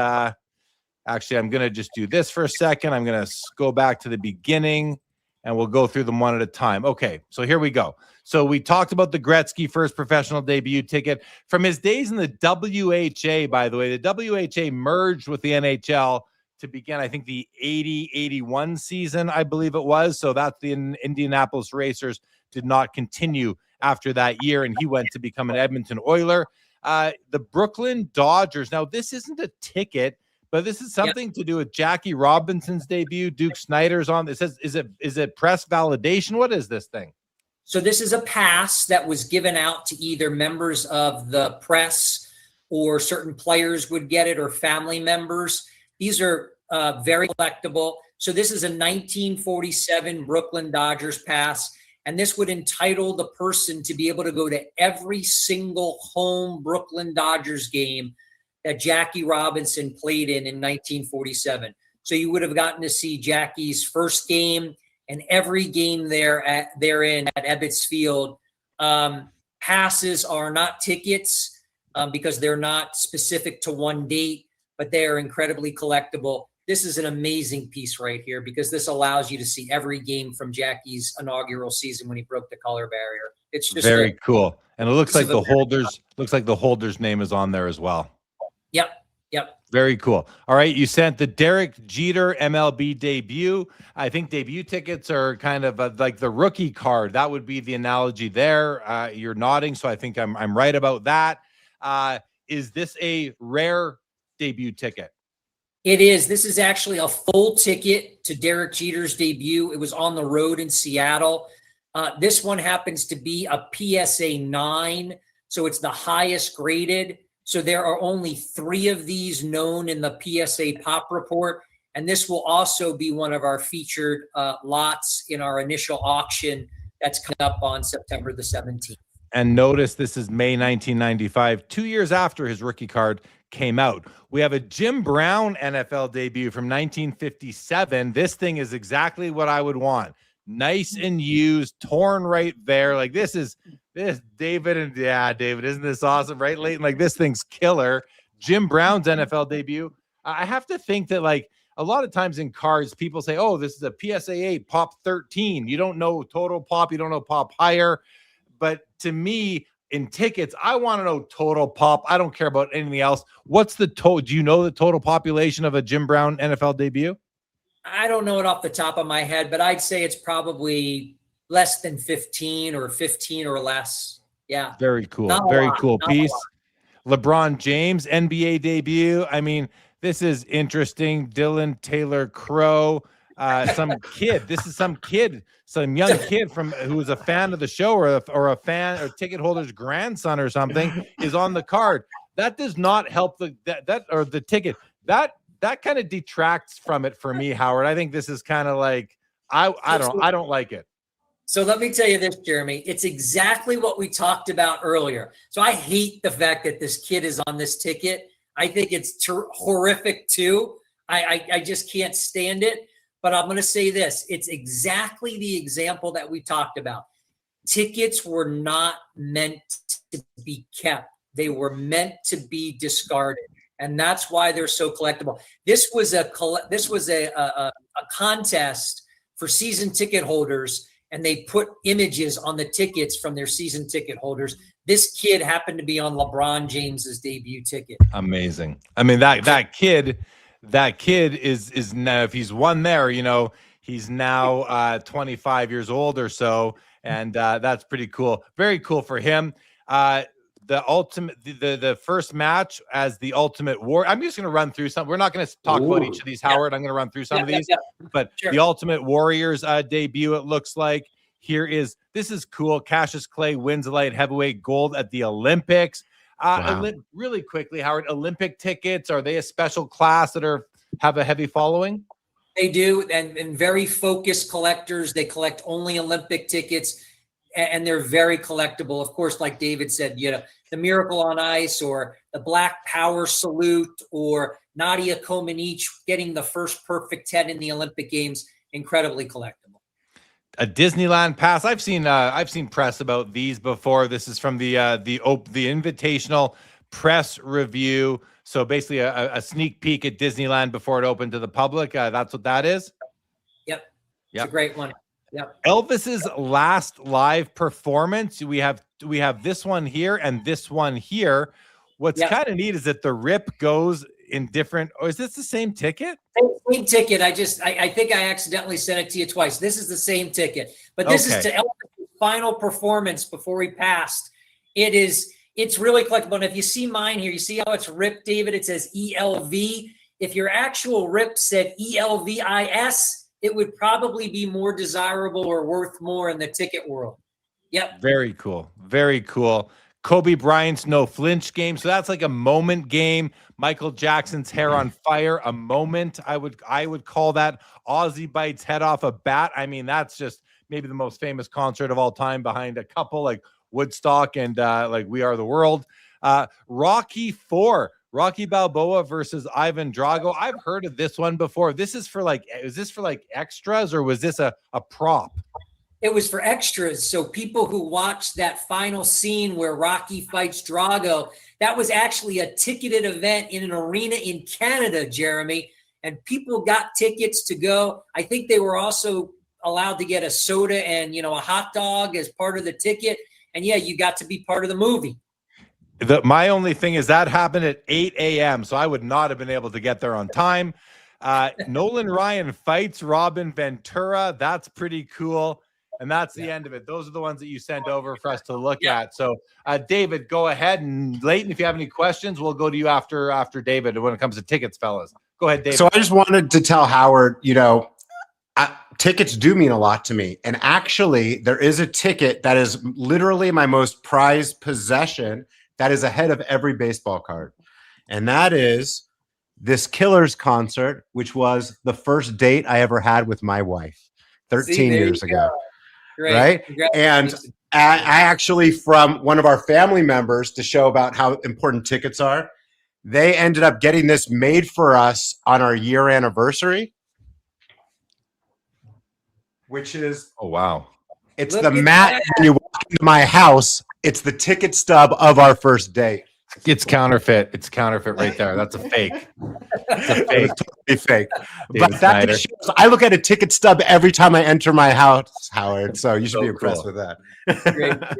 actually, I'm going to just do this for a second. I'm going to go back to the beginning, and we'll go through them one at a time. Okay, so here we go. So we talked about the Gretzky first professional debut ticket. From his days in the WHA, by the way, the WHA merged with the NHL to begin, I think, the 80-81 season, I believe it was. So that's the Indianapolis Racers did not continue after that year, and he went to become an Edmonton Oiler. The Brooklyn Dodgers. Now, this isn't a ticket, but this is something to do with Jackie Robinson's debut. Duke Snider's on. It says, is it press validation? What is this thing? So this is a pass that was given out to either members of the press, or certain players would get it, or family members. These are very collectible. So this is a 1947 Brooklyn Dodgers pass. And this would entitle the person to be able to go to every single home Brooklyn Dodgers game that Jackie Robinson played in 1947. So you would have gotten to see Jackie's first game and every game therein at Ebbets Field. Passes are not tickets because they're not specific to one date, but they are incredibly collectible. This is an amazing piece right here because this allows you to see every game from Jackie's inaugural season when he broke the color barrier. It's just very cool. And it looks like the holder's name is on there as well. Yep. Very cool. All right. You sent the Derek Jeter MLB debut. I think debut tickets are kind of like the rookie card. That would be the analogy there. You're nodding. So I think I'm right about that. Is this a rare debut ticket? It is. This is actually a full ticket to Derek Jeter's debut. It was on the road in Seattle. This one happens to be a PSA 9, so it's the highest graded. So there are only 3 of these known in the PSA Pop Report, and this will also be one of our featured lots in our initial auction that's coming up on September the 17th. And notice this is May 1995, 2 years after his rookie card came out. We have a Jim Brown NFL debut from 1957. This thing is exactly what I would want. Nice and used, torn right there. Like this, David, and David, isn't this awesome, right, Leighton? Like this thing's killer. Jim Brown's NFL debut. I have to think that like a lot of times in cards, people say, oh, this is a PSA 8 pop 13. You don't know total pop. You don't know pop higher. But to me, in tickets, I want to know total pop. I don't care about anything else. What's the total? Do you know the total population of a Jim Brown NFL debut? I don't know it off the top of my head, but I'd say it's probably less than 15 or 15 or less. Yeah. Very cool. Very cool piece. LeBron James, NBA debut. I mean, this is interesting. Dylan Taylor Crow, some kid. This is some kid, some young kid from who was a fan of the show or a fan or ticket holder's grandson or something is on the card. That does not help the ticket. That kind of detracts from it for me, Howard. I think this is kind of like I don't like it. So let me tell you this, Jeremy. It's exactly what we talked about earlier. So I hate the fact that this kid is on this ticket. I think it's horrific too. I just can't stand it. But I'm going to say this. It's exactly the example that we talked about. Tickets were not meant to be kept. They were meant to be discarded. And that's why they're so collectible. This was a contest for season ticket holders, and they put images on the tickets from their season ticket holders. This kid happened to be on LeBron James's debut ticket. Amazing. I mean, that kid is now, if he's one there, you know, he's now 25 years old or so, and that's pretty cool. Very cool for him. The first match as the Ultimate War. I'm just going to run through some. We're not going to talk about each of these, Howard. I'm going to run through some of these. But sure. The Ultimate Warriors debut, it looks like. This is cool. Cassius Clay wins the light heavyweight gold at the Olympics. Wow. Really quickly, Howard, Olympic tickets, are they a special class that have a heavy following? They do, and very focused collectors. They collect only Olympic tickets, and they're very collectible. Of course, like David said, you know, the Miracle on Ice or the Black Power Salute or Nadia Comaneci getting the first perfect 10 in the Olympic Games, incredibly collectible. A Disneyland pass. I've seen press about these before. This is from the Invitational press review. So basically a sneak peek at Disneyland before it opened to the public. That's what that is. Yep. It's a great one. Yep. Elvis's last live performance. We have this one here and this one here. What's kind of neat is that the rip goes in different. Or is this the same ticket? Same ticket. I think I accidentally sent it to you twice. This is the same ticket, but this is to Elvis's final performance before he passed. It's really collectible. And if you see mine here, you see how it's ripped, David. It says ELV. If your actual rip said ELVIS, it would probably be more desirable or worth more in the ticket world. Yep. Very cool. Very cool. Kobe Bryant's no flinch game. So that's like a moment game. Michael Jackson's Hair on Fire, a moment. I would call that. Ozzy bites head off a bat. I mean, that's just maybe the most famous concert of all time behind a couple like Woodstock and like We Are the World. Rocky IV. Rocky Balboa versus Ivan Drago. I've heard of this one before. Is this for like extras or was this a prop? It was for extras. So people who watched that final scene where Rocky fights Drago, that was actually a ticketed event in an arena in Canada, Jeremy. And people got tickets to go. I think they were also allowed to get a soda and, you know, a hot dog as part of the ticket. And yeah, you got to be part of the movie. My only thing is that happened at 8 a.m., so I would not have been able to get there on time. Nolan Ryan fights Robin Ventura. That's pretty cool. And that's the end of it. Those are the ones that you sent over for us to look at. So, David, go ahead. And Leighton, if you have any questions, we'll go to you after David when it comes to tickets, fellas. Go ahead, David. So I just wanted to tell Howard, you know, tickets do mean a lot to me. And actually, there is a ticket that is literally my most prized possession that is ahead of every baseball card. And that is this Killers concert, which was the first date I ever had with my wife 13 years ago. Great. Right? And I actually, from one of our family members to show about how important tickets are, they ended up getting this made for us on our year anniversary, which is, oh, wow. It's the mat when you walk into my house. It's the ticket stub of our first date. It's counterfeit. It's counterfeit right there. That's a fake. It's a fake. Totally fake. David But that Snyder. just shows, I look at a ticket stub every time I enter my house, Howard. So you should So be impressed cool. with that.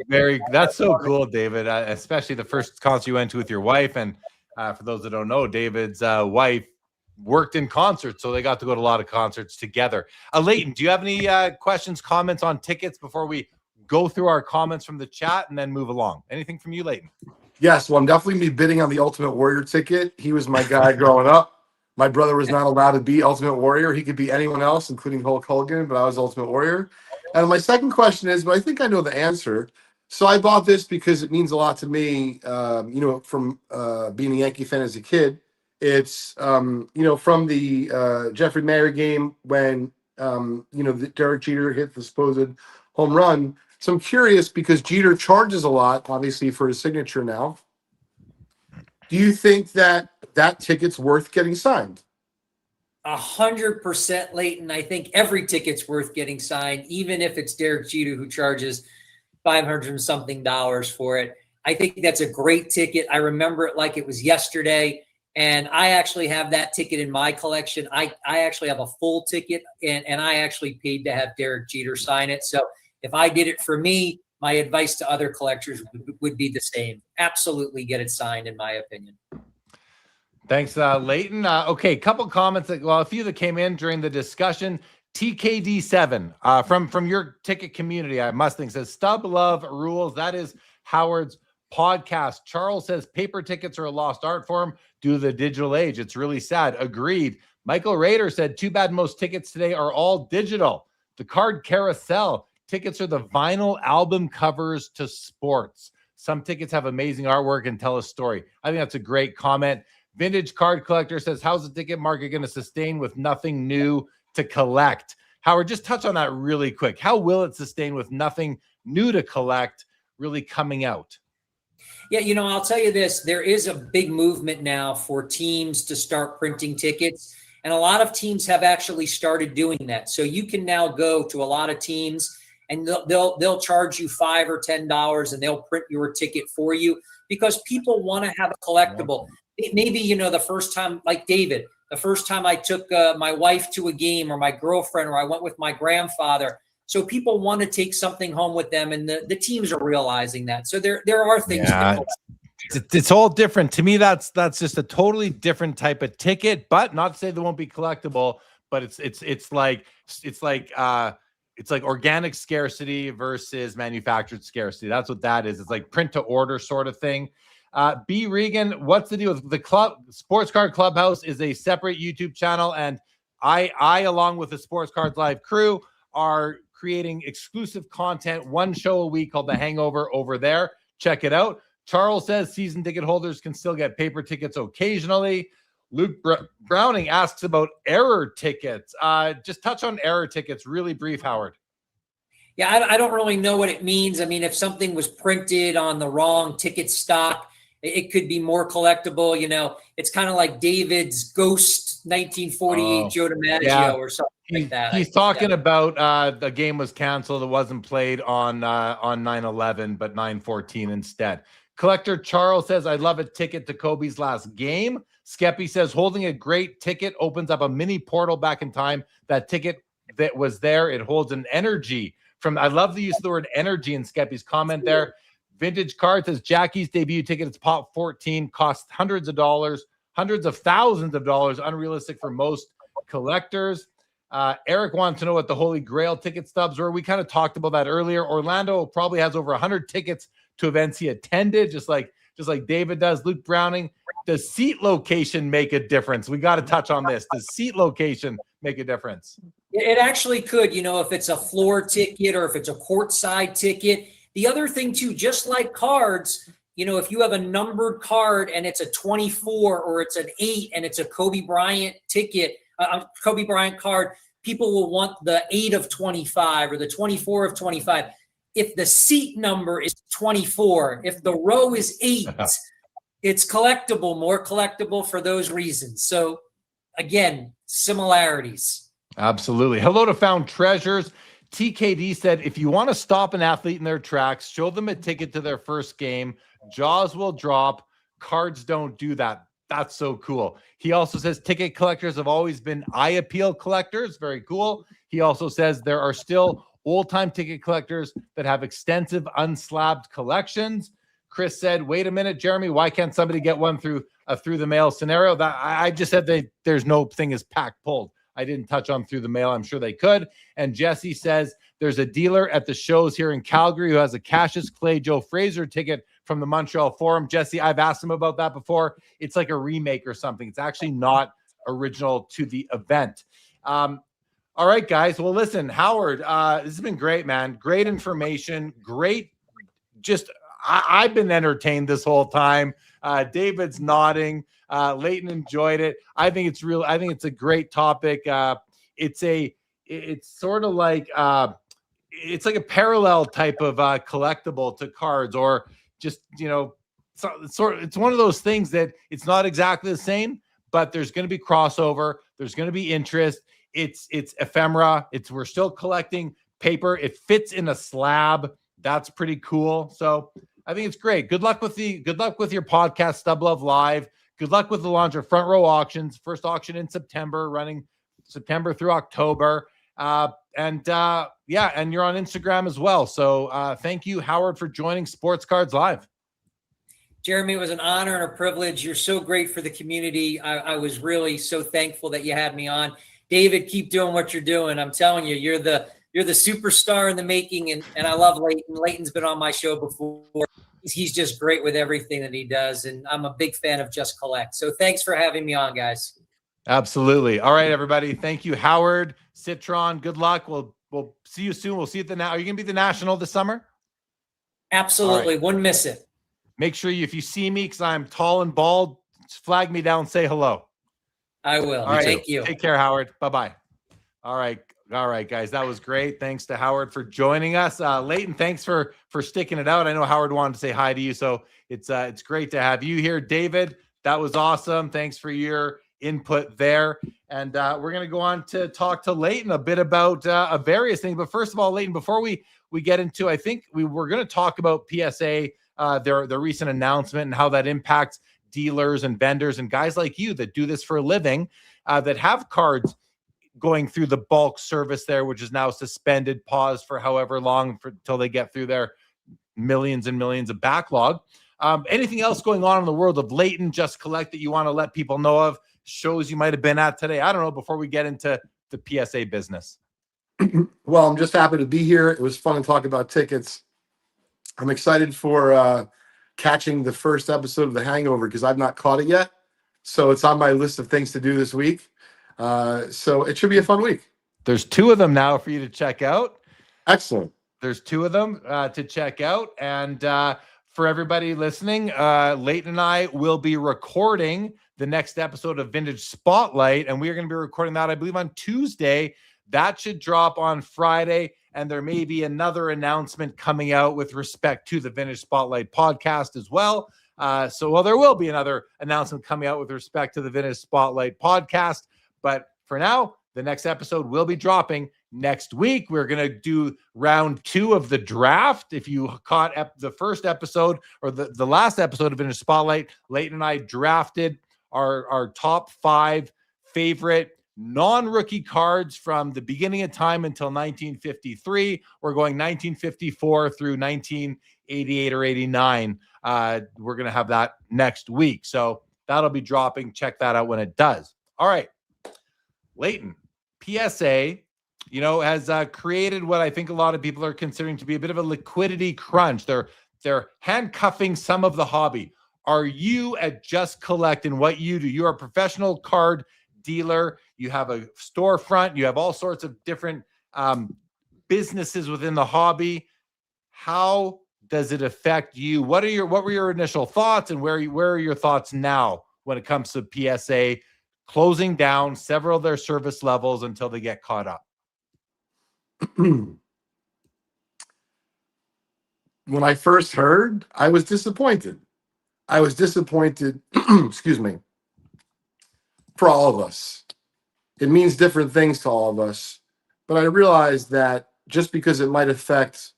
Great. That's so cool, David. Especially the first concert you went to with your wife. And for those that don't know, David's wife worked in concerts, so they got to go to a lot of concerts together. Leighton, do you have any questions, comments on tickets before we go through our comments from the chat and then move along? Anything from you, Leighton? Yes, well, I'm definitely be bidding on the Ultimate Warrior ticket. He was my guy growing up. My brother was not allowed to be Ultimate Warrior. He could be anyone else, including Hulk Hogan, but I was Ultimate Warrior. And my second question is, but I think I know the answer. So I bought this because it means a lot to me, from being a Yankee fan as a kid. It's, from the Jeffrey Mary game when, Derek Jeter hit the supposed home run. So I'm curious because Jeter charges a lot, obviously, for his signature now. Do you think that ticket's worth getting signed? 100%, Leighton. I think every ticket's worth getting signed, even if it's Derek Jeter who charges $500 and something for it. I think that's a great ticket. I remember it like it was yesterday. And I actually have that ticket in my collection. I actually have a full ticket, and I actually paid to have Derek Jeter sign it. So if I did it for me, my advice to other collectors would be the same. Absolutely get it signed, in my opinion. Thanks, Leighton. Okay, couple comments. A few that came in during the discussion. TKD7 from your ticket community, Mustang says, Stub Love rules. That is Howard's podcast. Charles says, paper tickets are a lost art form due to the digital age. It's really sad. Agreed. Michael Rader said, too bad most tickets today are all digital. The card carousel. Tickets are the vinyl album covers to sports. Some tickets have amazing artwork and tell a story. I think that's a great comment. Vintage Card Collector says, how's the ticket market going to sustain with nothing new to collect? Howard, just touch on that really quick. How will it sustain with nothing new to collect really coming out? Yeah, I'll tell you this. There is a big movement now for teams to start printing tickets. And a lot of teams have actually started doing that. So you can now go to a lot of teams and they'll charge you $5 or $10 and they'll print your ticket for you because people want to have a collectible. Maybe, the first time, like David, the first time I took my wife to a game or my girlfriend, or I went with my grandfather. So people want to take something home with them, and the teams are realizing that. So there are things. Yeah, it's all different. To me, that's just a totally different type of ticket, but not to say they won't be collectible, but it's like organic scarcity versus manufactured scarcity. That's what that is. It's like print to order sort of thing. B. Regan, what's the deal with the club? Sports Card Clubhouse is a separate YouTube channel, and I along with the Sports Cards Live crew are creating exclusive content, one show a week called The Hangover over there. Check it out. Charles says season ticket holders can still get paper tickets occasionally. Luke Browning asks about error tickets. Just touch on error tickets really brief, Howard. Yeah, I don't really know what it means. I mean, if something was printed on the wrong ticket stock, it could be more collectible. It's kind of like David's Ghost 1948 Joe DiMaggio or something like that. He's talking about the game was canceled. It wasn't played on 9/11, but 9/14 instead. Collector Charles says, I love a ticket to Kobe's last game. Skeppy says, holding a great ticket opens up a mini portal back in time. That ticket that was there, it holds an energy. I love the use of the word energy in Skeppy's comment there. Vintage Card says Jackie's debut ticket, it's pop 14, costs hundreds of thousands of dollars, unrealistic for most collectors. Eric wants to know what the Holy Grail ticket stubs were. We kind of talked about that earlier. Orlando probably has over 100 tickets to events he attended, just like David does. Luke Browning, does seat location make a difference? We got to touch on this. Does seat location make a difference? It actually could, if it's a floor ticket or if it's a courtside ticket. The other thing too, just like cards, if you have a numbered card and it's a 24 or it's an 8 and it's a Kobe Bryant ticket, Kobe Bryant card, people will want the 8 of 25 or the 24 of 25. If the seat number is 24, if the row is 8, it's collectible, more collectible for those reasons. So again, similarities. Absolutely. Hello to Found Treasures. TKD said, if you want to stop an athlete in their tracks, show them a ticket to their first game. Jaws will drop. Cards don't do that. That's so cool. He also says ticket collectors have always been eye appeal collectors. Very cool. He also says there are still old-time ticket collectors that have extensive unslabbed collections. Chris said, wait a minute, Jeremy, why can't somebody get one through the mail scenario? That I just said there's no thing as pack pulled. I didn't touch on through the mail. I'm sure they could. And Jesse says there's a dealer at the shows here in Calgary who has a Cassius Clay Joe Fraser ticket from the Montreal Forum. Jesse, I've asked him about that before. It's like a remake or something. It's actually not original to the event. All right, guys. Well, listen, Howard, this has been great, man. Great information. Great. I've been entertained this whole time. David's nodding. Leighton enjoyed it. I think it's a great topic. It's sort of like it's like a parallel type of collectible to cards, or just, it's one of those things that it's not exactly the same, but there's going to be crossover. There's going to be interest. It's ephemera. We're still collecting paper. It fits in a slab. That's pretty cool. So I think it's great. Good luck with your podcast, Stub Love Live. Good luck with the launch of Front Row Auctions. First auction in September, running September through October. And you're on Instagram as well. So thank you, Howard, for joining Sports Cards Live. Jeremy, it was an honor and a privilege. You're so great for the community. I was really so thankful that you had me on. David, keep doing what you're doing. I'm telling you, you're the superstar in the making, and I love Leighton. Leighton's been on my show before. He's just great with everything that he does, and I'm a big fan of Just Collect. So thanks for having me on, guys. Absolutely. All right, everybody. Thank you, Howard Citron. Good luck. We'll see you soon. We'll see you at Are you going to be at the National this summer? Absolutely. Right. Wouldn't miss it. Make sure if you see me, because I'm tall and bald, flag me down, say hello. I will. All right. Thank you. Take care, Howard. Bye-bye. All right, guys. That was great. Thanks to Howard for joining us. Leighton, thanks for sticking it out. I know Howard wanted to say hi to you, so it's great to have you here. David, that was awesome. Thanks for your input there. And we're going to go on to talk to Leighton a bit about various things. But first of all, Leighton, before we get into, I think we were going to talk about PSA, their recent announcement, and how that impacts dealers and vendors and guys like you that do this for a living, that have cards going through the bulk service there, which is now suspended, paused for however long until they get through their millions and millions of backlog. Anything else going on in the world of Leighton Just Collect that you want to let people know of? Shows you might have been at today? I don't know, before we get into the PSA business. Well, I'm just happy to be here. It was fun to talk about tickets. I'm excited for catching the first episode of The Hangover, because I've not caught it yet. So it's on my list of things to do this week. So it should be a fun week. There's 2 of them now for you to check out. Excellent. There's 2 of them to check out. And for everybody listening, Leighton and I will be recording the next episode of Vintage Spotlight, and we're going to be recording that, I believe, on Tuesday. That should drop on Friday, and there may be another announcement coming out with respect to the Vintage Spotlight podcast as well. There will be another announcement coming out with respect to the Vintage Spotlight podcast. But for now, the next episode will be dropping next week. We're going to do round 2 of the draft. If you caught the first episode or the last episode of Vintage Spotlight, Leighton and I drafted our top 5 favorite non-rookie cards from the beginning of time until 1953. We're going 1954 through 1988 or 89. We're going to have that next week. So that'll be dropping. Check that out when it does. All right. Leighton, PSA, has created what I think a lot of people are considering to be a bit of a liquidity crunch. They're handcuffing some of the hobby. Are you at Just Collect and what you do? You're a professional card dealer. You have a storefront. You have all sorts of different businesses within the hobby. How does it affect you? What were your initial thoughts, and where are your thoughts now when it comes to PSA closing down several of their service levels until they get caught up? When I first heard, I was disappointed. Excuse me, for all of us. It means different things to all of us. But I realized that just because it might affect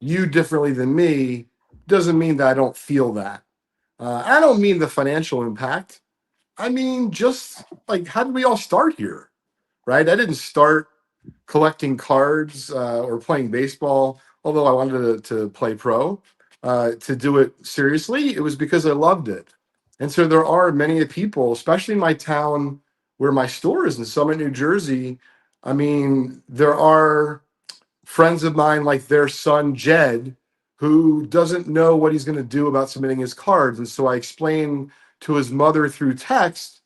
you differently than me doesn't mean that I don't feel that. I don't mean the financial impact. I mean, just like, how did we all start here? Right? I didn't start collecting cards or playing baseball, although I wanted to play pro, to do it seriously. It was because I loved it. And so there are many people, especially in my town where my store is in Summit, New Jersey. I mean, there are friends of mine, like their son, Jed, who doesn't know what he's going to do about submitting his cards. And so I explain to his mother through text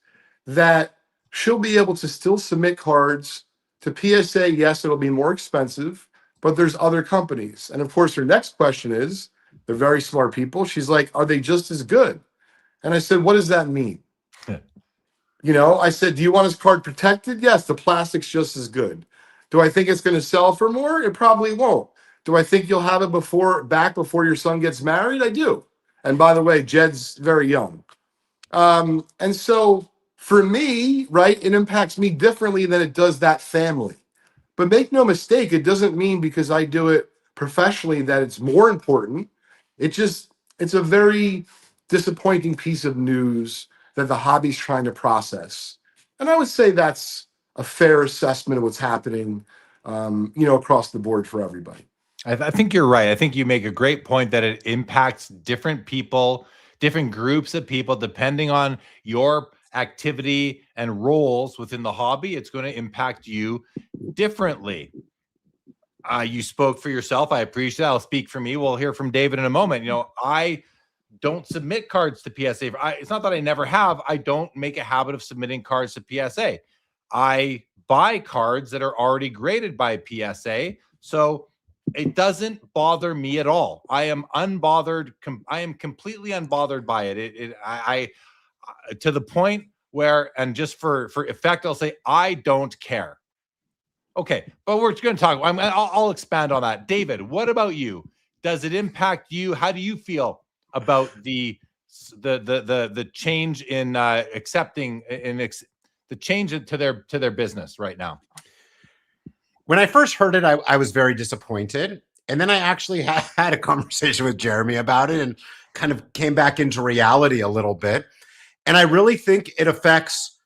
that she'll be able to still submit cards to PSA. Yes, it'll be more expensive, but there's other companies. And of course, her next question is, they're very smart people. She's like, are they just as good? And I said, what does that mean? I said, do you want his card protected? Yes, the plastic's just as good. Do I think it's going to sell for more? It probably won't. Do I think you'll have it back before your son gets married? I do. And by the way, Jed's very young. And so for me, right, it impacts me differently than it does that family. But make no mistake, it doesn't mean because I do it professionally that it's more important. It's a very disappointing piece of news that the hobby's trying to process. And I would say that's a fair assessment of what's happening, across the board for everybody. I think you're right. I think you make a great point that it impacts different people, different groups of people, depending on your activity and roles within the hobby. It's going to impact you differently. You spoke for yourself. I appreciate that. I'll speak for me. We'll hear from David in a moment. I don't submit cards to PSA. It's not that I never have. I don't make a habit of submitting cards to PSA. I buy cards that are already graded by PSA. So it doesn't bother me at all. I am unbothered. I am completely unbothered by it. I to the point where, and just for effect, I'll say I don't care. Okay, but we're going to talk. I'll expand on that. David, what about you? Does it impact you? How do you feel about the change in accepting the change to their business right now? When I first heard it, I was very disappointed. And then I actually had a conversation with Jeremy about it and kind of came back into reality a little bit. And I really think it affects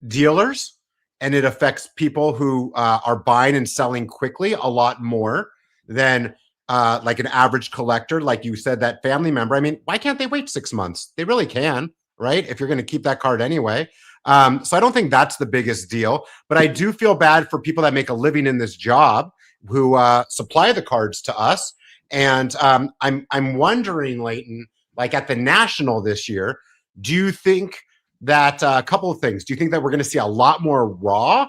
dealers, and it affects people who are buying and selling quickly a lot more than like an average collector. Like you said, that family member. I mean, why can't they wait 6 months? They really can, right? If you're going to keep that card anyway. So I don't think that's the biggest deal, but I do feel bad for people that make a living in this job who supply the cards to us. And I'm wondering, Leighton, like at the National this year, do you think that a couple of things? Do you think that we're going to see a lot more raw?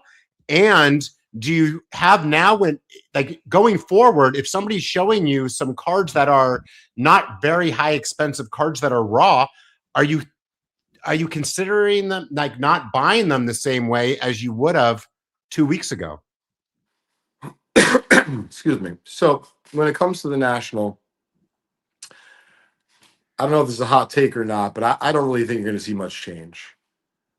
And do you have now, when like going forward, if somebody's showing you some cards that are not very high expensive cards that are raw, are you considering them, like not buying them the same way as you would have 2 weeks ago? Excuse me. So when it comes to the National, I don't know if this is a hot take or not, but I don't really think you're going to see much change.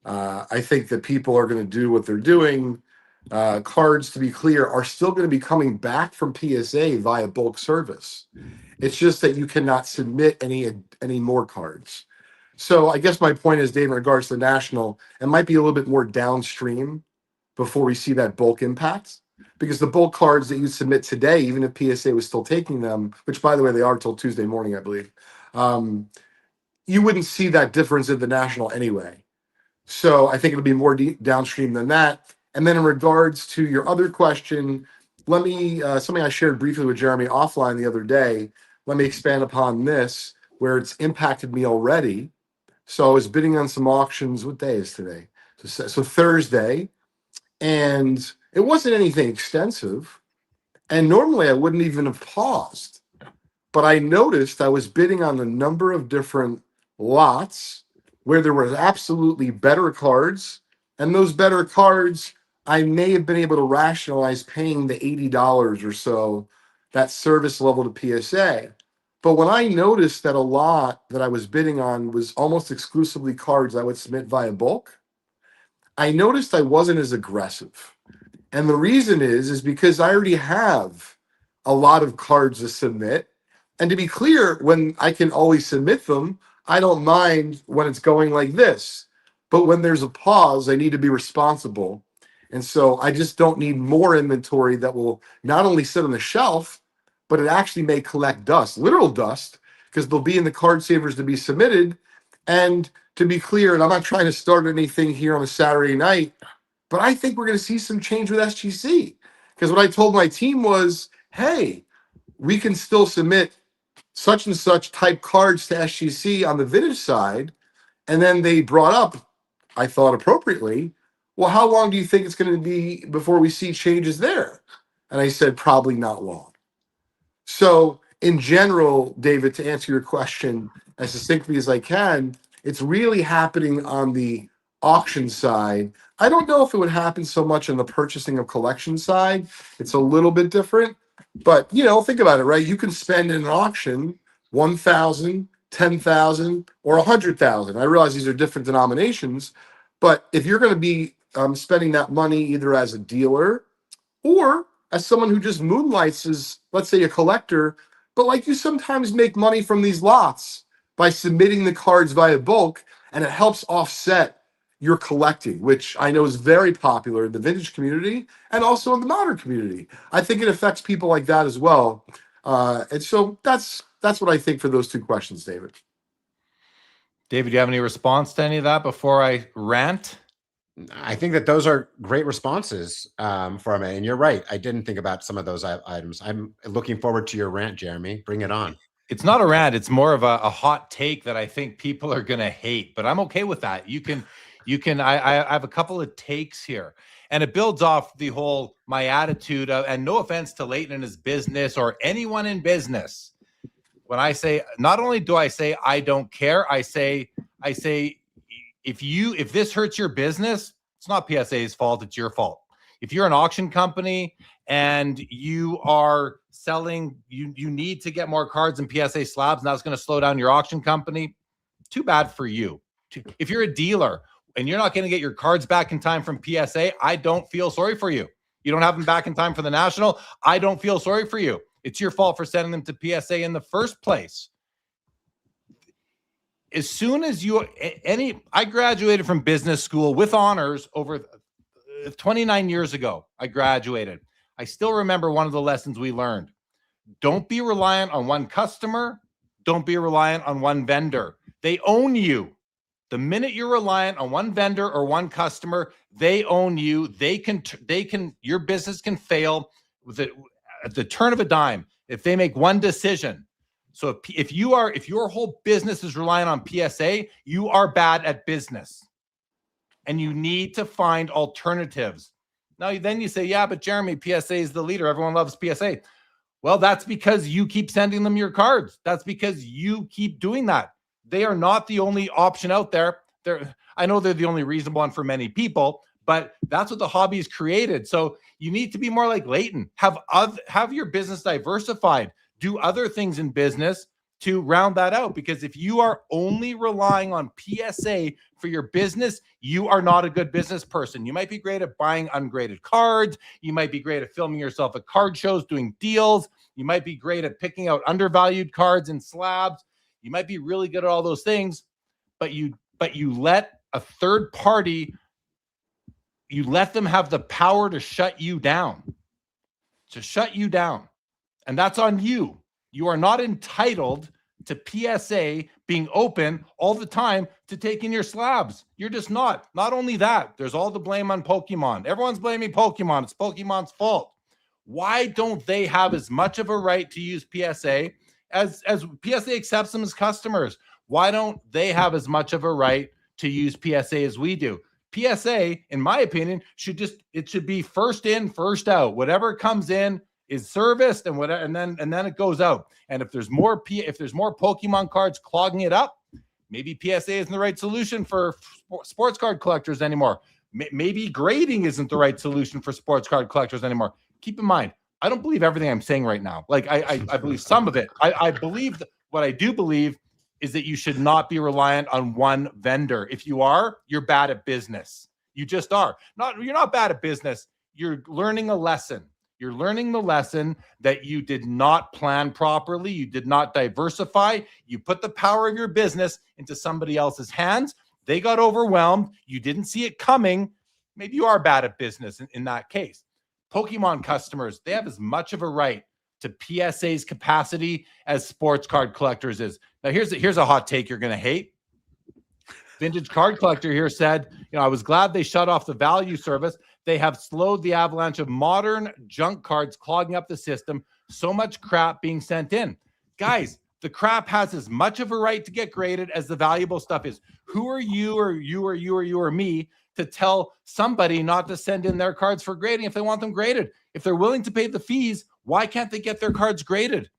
I think that people are going to do what they're doing. Cards, to be clear, are still going to be coming back from PSA via bulk service. It's just that you cannot submit any more cards. So I guess my point is, Dave, in regards to the National, it might be a little bit more downstream before we see that bulk impact. Because the bulk cards that you submit today, even if PSA was still taking them, which by the way, they are till Tuesday morning, I believe, you wouldn't see that difference in the National anyway. So I think it'll be more downstream than that. And then in regards to your other question, let me, something I shared briefly with Jeremy offline the other day, let me expand upon this, where it's impacted me already. So I was bidding on some auctions. What day is today? So Thursday. And it wasn't anything extensive. And normally I wouldn't even have paused. But I noticed I was bidding on a number of different lots where there were absolutely better cards. And those better cards, I may have been able to rationalize paying the $80 or so, that service level to PSA. But when I noticed that a lot that I was bidding on was almost exclusively cards I would submit via bulk, I noticed I wasn't as aggressive. And the reason is because I already have a lot of cards to submit. And to be clear, when I can always submit them, I don't mind when it's going like this. But when there's a pause, I need to be responsible. And so I just don't need more inventory that will not only sit on the shelf, but it actually may collect dust, literal dust, because they'll be in the card savers to be submitted. And to be clear, and I'm not trying to start anything here on a Saturday night, but I think we're going to see some change with SGC. Because what I told my team was, hey, we can still submit such and such type cards to SGC on the vintage side. And then they brought up, I thought appropriately, well, how long do you think it's going to be before we see changes there? And I said, probably not long. So in general, David, to answer your question as succinctly as I can, it's really happening on the auction side. I don't know if it would happen so much on the purchasing of collection side. It's a little bit different, but think about it, right? You can spend in an auction 1,000, 10,000, or 100,000. I realize these are different denominations, but if you're going to be spending that money either as a dealer or as someone who just moonlights as, let's say, a collector, but like you sometimes make money from these lots by submitting the cards via bulk, and it helps offset your collecting, which I know is very popular in the vintage community and also in the modern community. I think it affects people like that as well. And so that's what I think for those two questions, David. David, do you have any response to any of that before I rant? I think that those are great responses from it. And you're right. I didn't think about some of those items. I'm looking forward to your rant, Jeremy. Bring it on. It's not a rant. It's more of a hot take that I think people are going to hate, but I'm okay with that. I have a couple of takes here, and it builds off the whole, my attitude of, and no offense to Leighton and his business or anyone in business. When I say, not only do I say, I don't care, I say, if this hurts your business, it's not PSA's fault, it's your fault. If you're an auction company and you are selling, you need to get more cards in PSA slabs, and that's going to slow down your auction company, too bad for you. If you're a dealer and you're not going to get your cards back in time from PSA, I don't feel sorry for you. You don't have them back in time for the National, I don't feel sorry for you. It's your fault for sending them to PSA in the first place. As soon as I graduated from business school with honors over 29 years ago. I graduated. I still remember one of the lessons we learned. Don't be reliant on one customer. Don't be reliant on one vendor. They own you. The minute you're reliant on one vendor or one customer, they own you. Your business can fail at the turn of a dime if they make one decision. So if your whole business is relying on PSA, you are bad at business. And you need to find alternatives. Now, then you say, yeah, but Jeremy, PSA is the leader. Everyone loves PSA. Well, that's because you keep sending them your cards. That's because you keep doing that. They are not the only option out there. I know they're the only reasonable one for many people, but that's what the hobby is created. So you need to be more like Leighton. Have your business diversified. Do other things in business to round that out, because if you are only relying on PSA for your business, you are not a good business person. You might be great at buying ungraded cards. You might be great at filming yourself at card shows, doing deals. You might be great at picking out undervalued cards and slabs. You might be really good at all those things, but you let a third party, you let them have the power to shut you down. And that's on you. You are not entitled to PSA being open all the time to take in your slabs. You're just not. Not only that, there's all the blame on Pokemon. Everyone's blaming Pokemon. It's Pokemon's fault. Why don't they have as much of a right to use PSA as PSA accepts them as customers? Why don't they have as much of a right to use PSA as we do? PSA, in my opinion, should be first in, first out. Whatever comes in is serviced, and whatever, and then it goes out. And if there's more Pokemon cards clogging it up, maybe PSA isn't the right solution for sports card collectors anymore. Maybe grading isn't the right solution for sports card collectors anymore. Keep in mind, I don't believe everything I'm saying right now. Like I believe some of it. I believe what I do believe is that you should not be reliant on one vendor. If you are, you're bad at business. You just are. You're not bad at business. You're learning a lesson. You're learning the lesson that you did not plan properly. You did not diversify. You put the power of your business into somebody else's hands. They got overwhelmed. You didn't see it coming. Maybe you are bad at business in that case. Pokemon customers, they have as much of a right to PSA's capacity as sports card collectors is. Now, here's a hot take you're going to hate. Vintage card collector here said, I was glad they shut off the value service. They have slowed the avalanche of modern junk cards clogging up the system. So much crap being sent in. Guys, the crap has as much of a right to get graded as the valuable stuff is. Who are you or you or you or you or me to tell somebody not to send in their cards for grading if they want them graded? If they're willing to pay the fees, why can't they get their cards graded?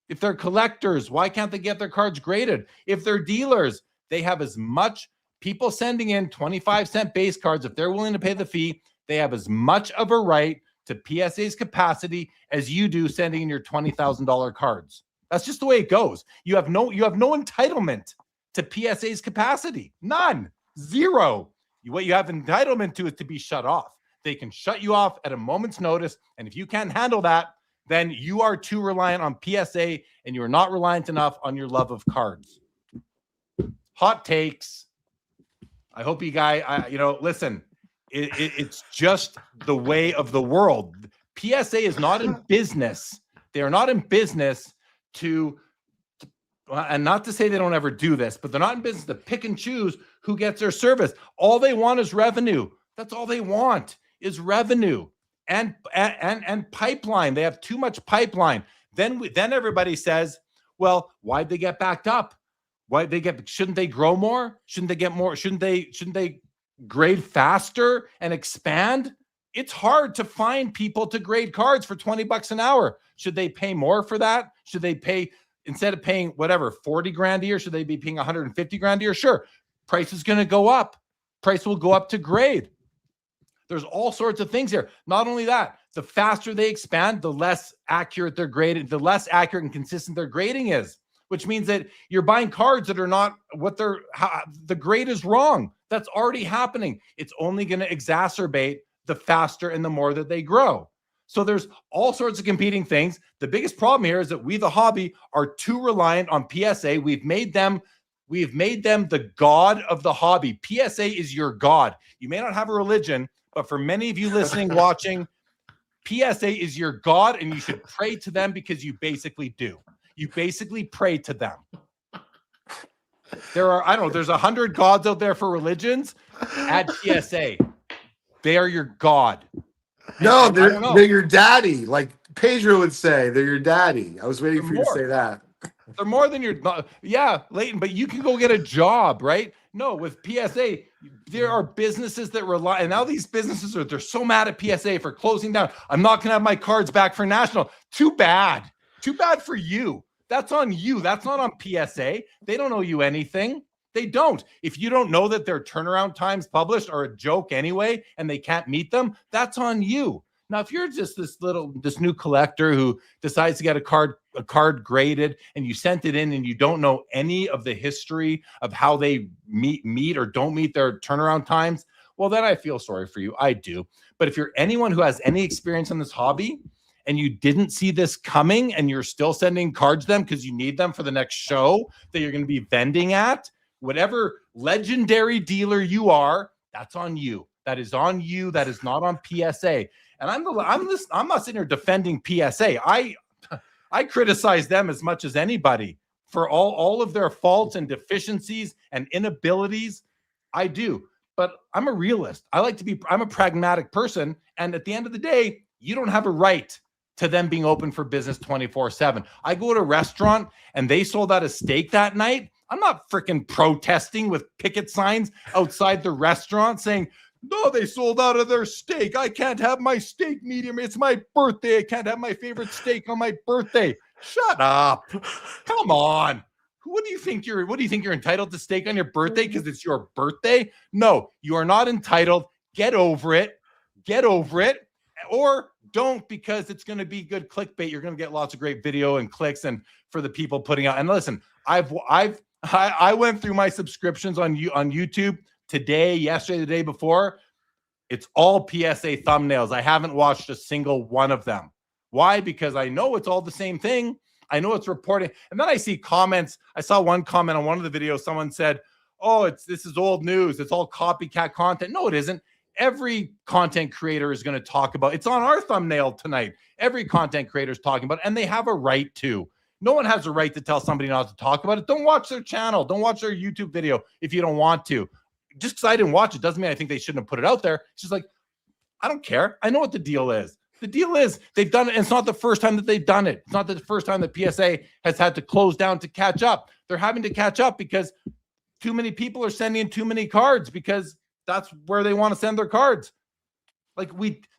If they're collectors, why can't they get their cards graded? If they're dealers, they have as much people sending in 25-cent base cards. If they're willing to pay the fee, they have as much of a right to PSA's capacity as you do sending in your $20,000 cards. That's just the way it goes. You have no entitlement to PSA's capacity. None. Zero. What you have entitlement to is to be shut off. They can shut you off at a moment's notice. And if you can't handle that, then you are too reliant on PSA and you are not reliant enough on your love of cards. Hot takes. I hope you guys, listen, it's just the way of the world. PSA is not in business. They are not in business to, and not to say they don't ever do this, but they're not in business to pick and choose who gets their service. All they want is revenue. That's all they want is revenue and pipeline. They have too much pipeline. Then everybody says, well, why'd they get backed up? Shouldn't they grow more? Shouldn't they get more? Shouldn't they grade faster and expand? It's hard to find people to grade cards for $20 an hour. Should they pay more for that? Should they pay, instead of paying whatever, 40 grand a year, should they be paying 150 grand a year? Sure. Price is going to go up. Price will go up to grade. There's all sorts of things here. Not only that, the faster they expand, the less accurate their grading, the less accurate and consistent their grading is, which means that you're buying cards that are not the grade is wrong. That's already happening. It's only going to exacerbate the faster and the more that they grow. So there's all sorts of competing things. The biggest problem here is that we, the hobby, are too reliant on PSA. We've made them the god of the hobby. PSA is your god. You may not have a religion, but for many of you listening, watching, PSA is your god, and you should pray to them because you basically do. You basically pray to them. There are, there's 100 gods out there for religions. Add PSA. They are your god. No, they're your daddy. Like Pedro would say, they're your daddy. I was waiting for you to say that. They're more than your, yeah, Leighton, but you can go get a job, right? No, with PSA, there are businesses that rely, and now these businesses they're so mad at PSA for closing down. I'm not going to have my cards back for national. Too bad. Too bad for you. That's on you. That's not on PSA. They don't owe you anything. They don't. If you don't know that their turnaround times published are a joke anyway, and they can't meet them, that's on you. Now, if you're just this new collector who decides to get a card graded, and you sent it in and you don't know any of the history of how they meet or don't meet their turnaround times, well, then I feel sorry for you. I do. But if you're anyone who has any experience in this hobby, and you didn't see this coming and you're still sending cards to them because you need them for the next show that you're going to be vending at, whatever legendary dealer you are, that's on you. That is on you. That is not on PSA. And I'm not sitting here defending PSA. I criticize them as much as anybody for all of their faults and deficiencies and inabilities. I do. But I'm a realist. I'm a pragmatic person. And at the end of the day, you don't have a right to them being open for business 24/7. I go to a restaurant and they sold out a steak that night. I'm not freaking protesting with picket signs outside the restaurant saying, no, they sold out of their steak. I can't have my steak medium. It's my birthday. I can't have my favorite steak on my birthday. Shut up. Come on. What do you think you're entitled to steak on your birthday because it's your birthday? No, you are not entitled. Get over it. Get over it. Or don't, because it's going to be good clickbait. You're going to get lots of great video and clicks and for the people putting out. And listen, I went through my subscriptions on YouTube today, yesterday, the day before. It's all PSA thumbnails. I haven't watched a single one of them. Why? Because I know it's all the same thing. I know it's reporting. And then I see comments. I saw one comment on one of the videos. Someone said, oh, this is old news. It's all copycat content. No, it isn't. Every content creator is going to talk about it's on our thumbnail tonight. Every content creator is talking about it, and they have a right to. No one has a right to tell somebody not to talk about it. Don't watch their channel. Don't watch their YouTube video if you don't want to. Just because I didn't watch it doesn't mean I think they shouldn't have put it out there. It's just like, I don't care. I know what the deal is. The deal is they've done it. And it's not the first time that they've done it. It's not the first time that PSA has had to close down to catch up. They're having to catch up because too many people are sending in too many cards because that's where they want to send their cards. Like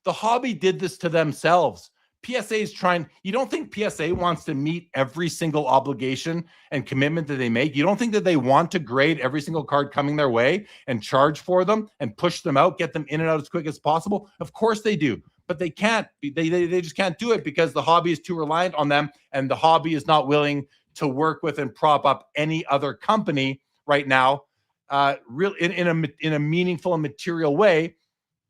the hobby did this to themselves. PSA is trying. You don't think PSA wants to meet every single obligation and commitment that they make? You don't think that they want to grade every single card coming their way and charge for them and push them out, get them in and out as quick as possible? Of course they do, but they can't. They just can't do it because the hobby is too reliant on them, and the hobby is not willing to work with and prop up any other company right now, in a meaningful and material way.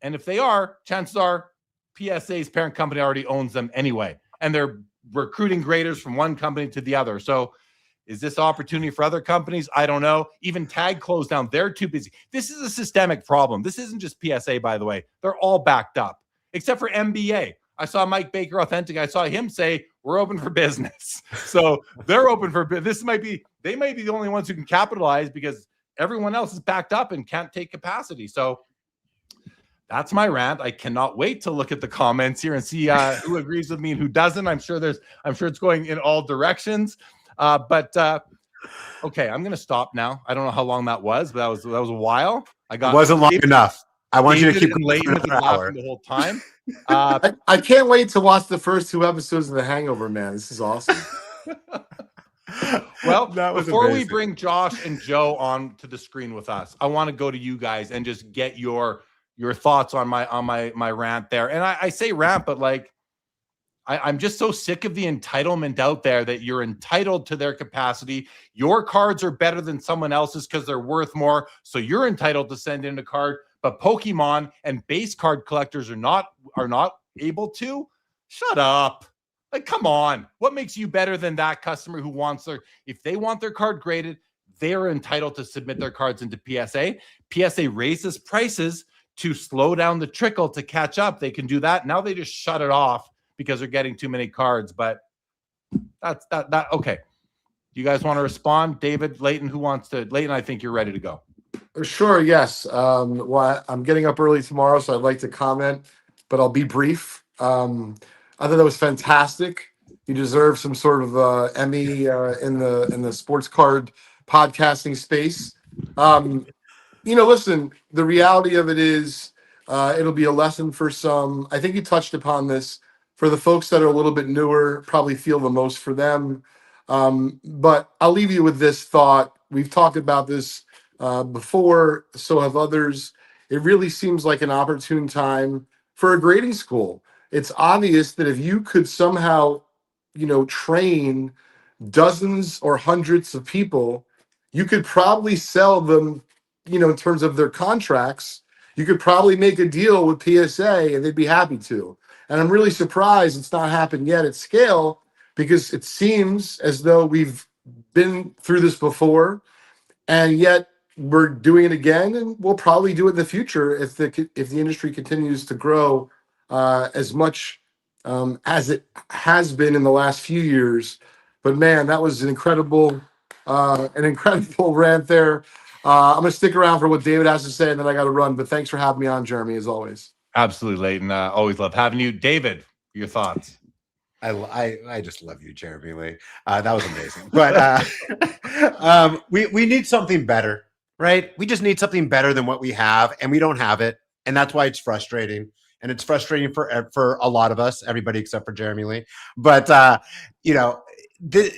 And if they are, chances are PSA's parent company already owns them anyway, and they're recruiting graders from one company to the other. So is this opportunity for other companies? I don't know. Even Tag closed down. They're too busy. This is a systemic problem. This isn't just PSA, by the way. They're all backed up, except for NBA. I saw Mike Baker Authentic. I saw him say, we're open for business. So they're open for business. They may be the only ones who can capitalize because everyone else is backed up and can't take capacity. So that's my rant. I cannot wait to look at the comments here and see who agrees with me and who doesn't. I'm sure it's going in all directions. Okay, I'm going to stop now. I don't know how long that was, but that was a while. It wasn't long enough. I want you to keep Leighton laughing the whole time. I can't wait to watch the first 2 episodes of The Hangover, man. This is awesome. Well, before we bring Josh and Joe on to the screen with us, I want to go to you guys and just get your thoughts on my rant there. And I say rant, but like I'm just so sick of the entitlement out there that you're entitled to their capacity. Your cards are better than someone else's because they're worth more, so you're entitled to send in a card. But Pokemon and base card collectors are not able to. Shut up. Like, come on. What makes you better than that customer who wants if they want their card graded, they're entitled to submit their cards into PSA. PSA raises prices to slow down the trickle to catch up. They can do that. Now they just shut it off because they're getting too many cards. But that's that. Okay. You guys want to respond? David, Leighton, who wants to? Leighton, I think you're ready to go. Sure, yes. Well, I'm getting up early tomorrow, so I'd like to comment, but I'll be brief. I thought that was fantastic. You deserve some sort of Emmy in the sports card podcasting space. Listen, the reality of it is it'll be a lesson for some. I think you touched upon this. For the folks that are a little bit newer, probably feel the most for them. But I'll leave you with this thought. We've talked about this before, so have others. It really seems like an opportune time for a grading school. It's obvious that if you could somehow, train dozens or hundreds of people, you could probably sell them, in terms of their contracts. You could probably make a deal with PSA and they'd be happy to. And I'm really surprised it's not happened yet at scale, because it seems as though we've been through this before, and yet we're doing it again, and we'll probably do it in the future if the industry continues to grow as much as it has been in the last few years. But man, that was an incredible rant there. I'm gonna stick around for what David has to say, and then I got to run. But thanks for having me on, Jeremy, as always. Absolutely, Leighton. Always love having you. David, your thoughts? I just love you, Jeremy Lee. That was amazing. But we need something better, right? We just need something better than what we have, and we don't have it, and that's why it's frustrating. And it's frustrating for a lot of us, everybody except for Jeremy Lee. But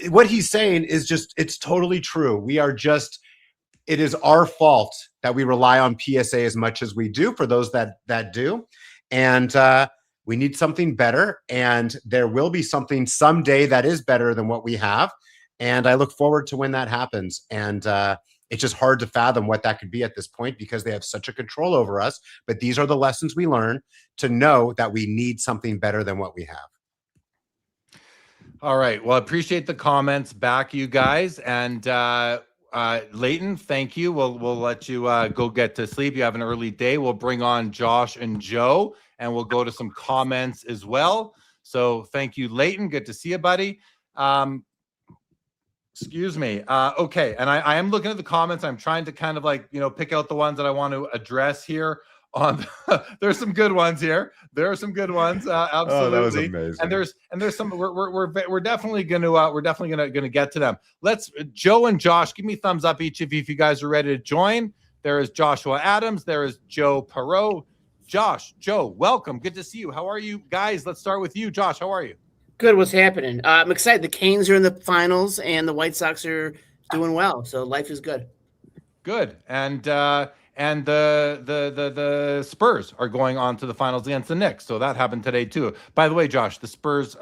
what he's saying is it's totally true. It is our fault that we rely on PSA as much as we do, for those that do. And we need something better, and there will be something someday that is better than what we have. And I look forward to when that happens. And it's just hard to fathom what that could be at this point, because they have such a control over us. But these are the lessons we learn to know that we need something better than what we have. All right. Well, I appreciate the comments back, you guys. And Leighton, thank you. We'll let you go get to sleep. You have an early day. We'll bring on Josh and Joe, and we'll go to some comments as well. So thank you, Leighton. Good to see you, buddy. Excuse me. Okay. And I am looking at the comments. I'm trying to kind of pick out the ones that I want to address here. There's some good ones here. There are some good ones. Absolutely. Oh, that was amazing. And there's some we're definitely gonna get to them. Let's Joe and Josh, give me thumbs up each of you if you guys are ready to join. There is Joshua Adams. There is Joe Perot. Josh, Joe, welcome. Good to see you. How are you guys? Let's start with you, Josh. How are you? Good. What's happening? I'm excited. The Canes are in the finals, and the White Sox are doing well. So life is good. Good. And the Spurs are going on to the finals against the Knicks. So that happened today too. By the way, Josh, the Spurs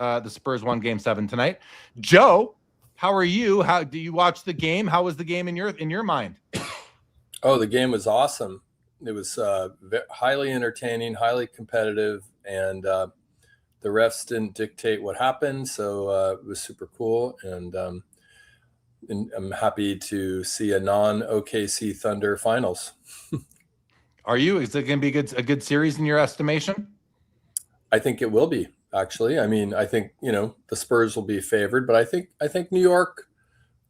won Game 7 tonight. Joe, how are you? How do you watch the game? How was the game in your mind? Oh, the game was awesome. It was highly entertaining, highly competitive, and the refs didn't dictate what happened, so it was super cool. And I'm happy to see a non-OKC Thunder finals. Are you? Is it going to be a good series in your estimation? I think it will be, actually. I mean, I think the Spurs will be favored, but I think New York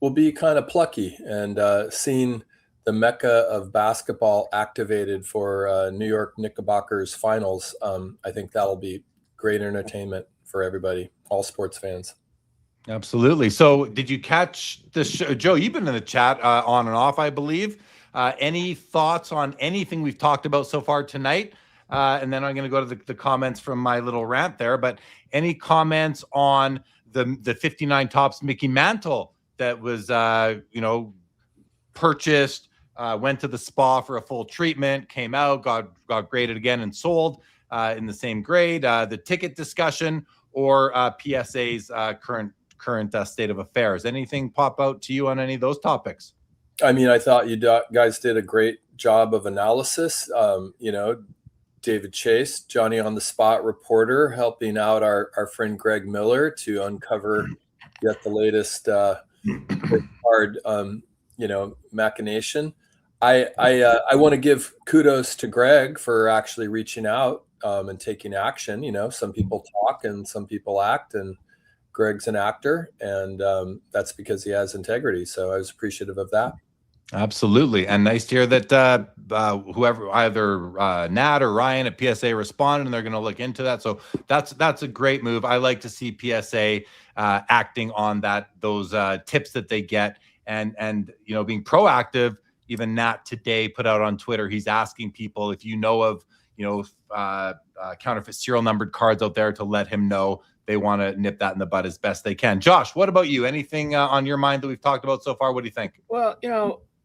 will be kind of plucky, and seeing the mecca of basketball activated for New York Knickerbockers finals, I think that'll be great entertainment for everybody, all sports fans. Absolutely. So did you catch the show? Joe, you've been in the chat on and off, I believe. Any thoughts on anything we've talked about so far tonight? And then I'm going to go to the comments from my little rant there. But any comments on the 59 Topps Mickey Mantle that was, purchased, went to the spa for a full treatment, came out, got graded again and sold in the same grade, the ticket discussion, or PSA's current state of affairs. Anything pop out to you on any of those topics? I mean, I thought you guys did a great job of analysis. David Chase, Johnny on the spot reporter, helping out our friend Greg Miller to uncover yet the latest card, machination. I want to give kudos to Greg for actually reaching out and taking action. Some people talk and some people act, and Greg's an actor, and that's because he has integrity. So I was appreciative of that. Absolutely. And nice to hear that whoever, either Nat or Ryan at PSA responded, and they're going to look into that. So that's a great move. I like to see PSA acting on those tips that they get and being proactive. Even Nat today put out on Twitter, he's asking people if you know of counterfeit serial numbered cards out there to let him know. They want to nip that in the bud as best they can. Josh, what about you? Anything on your mind that we've talked about so far? What do you think? Well,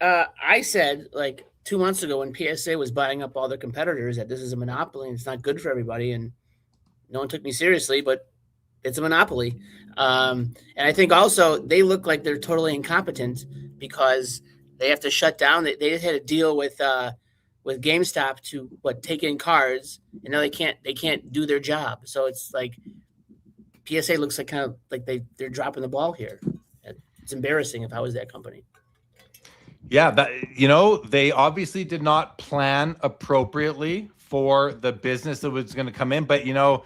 I said like 2 months ago when PSA was buying up all their competitors that this is a monopoly and it's not good for everybody. And no one took me seriously, but it's a monopoly. And I think also they look like they're totally incompetent because they have to shut down. They had a deal with GameStop to take in cards, and now they can't do their job. So it's like PSA looks like kind of like they're dropping the ball here. It's embarrassing if I was that company. Yeah, they obviously did not plan appropriately for the business that was going to come in. But in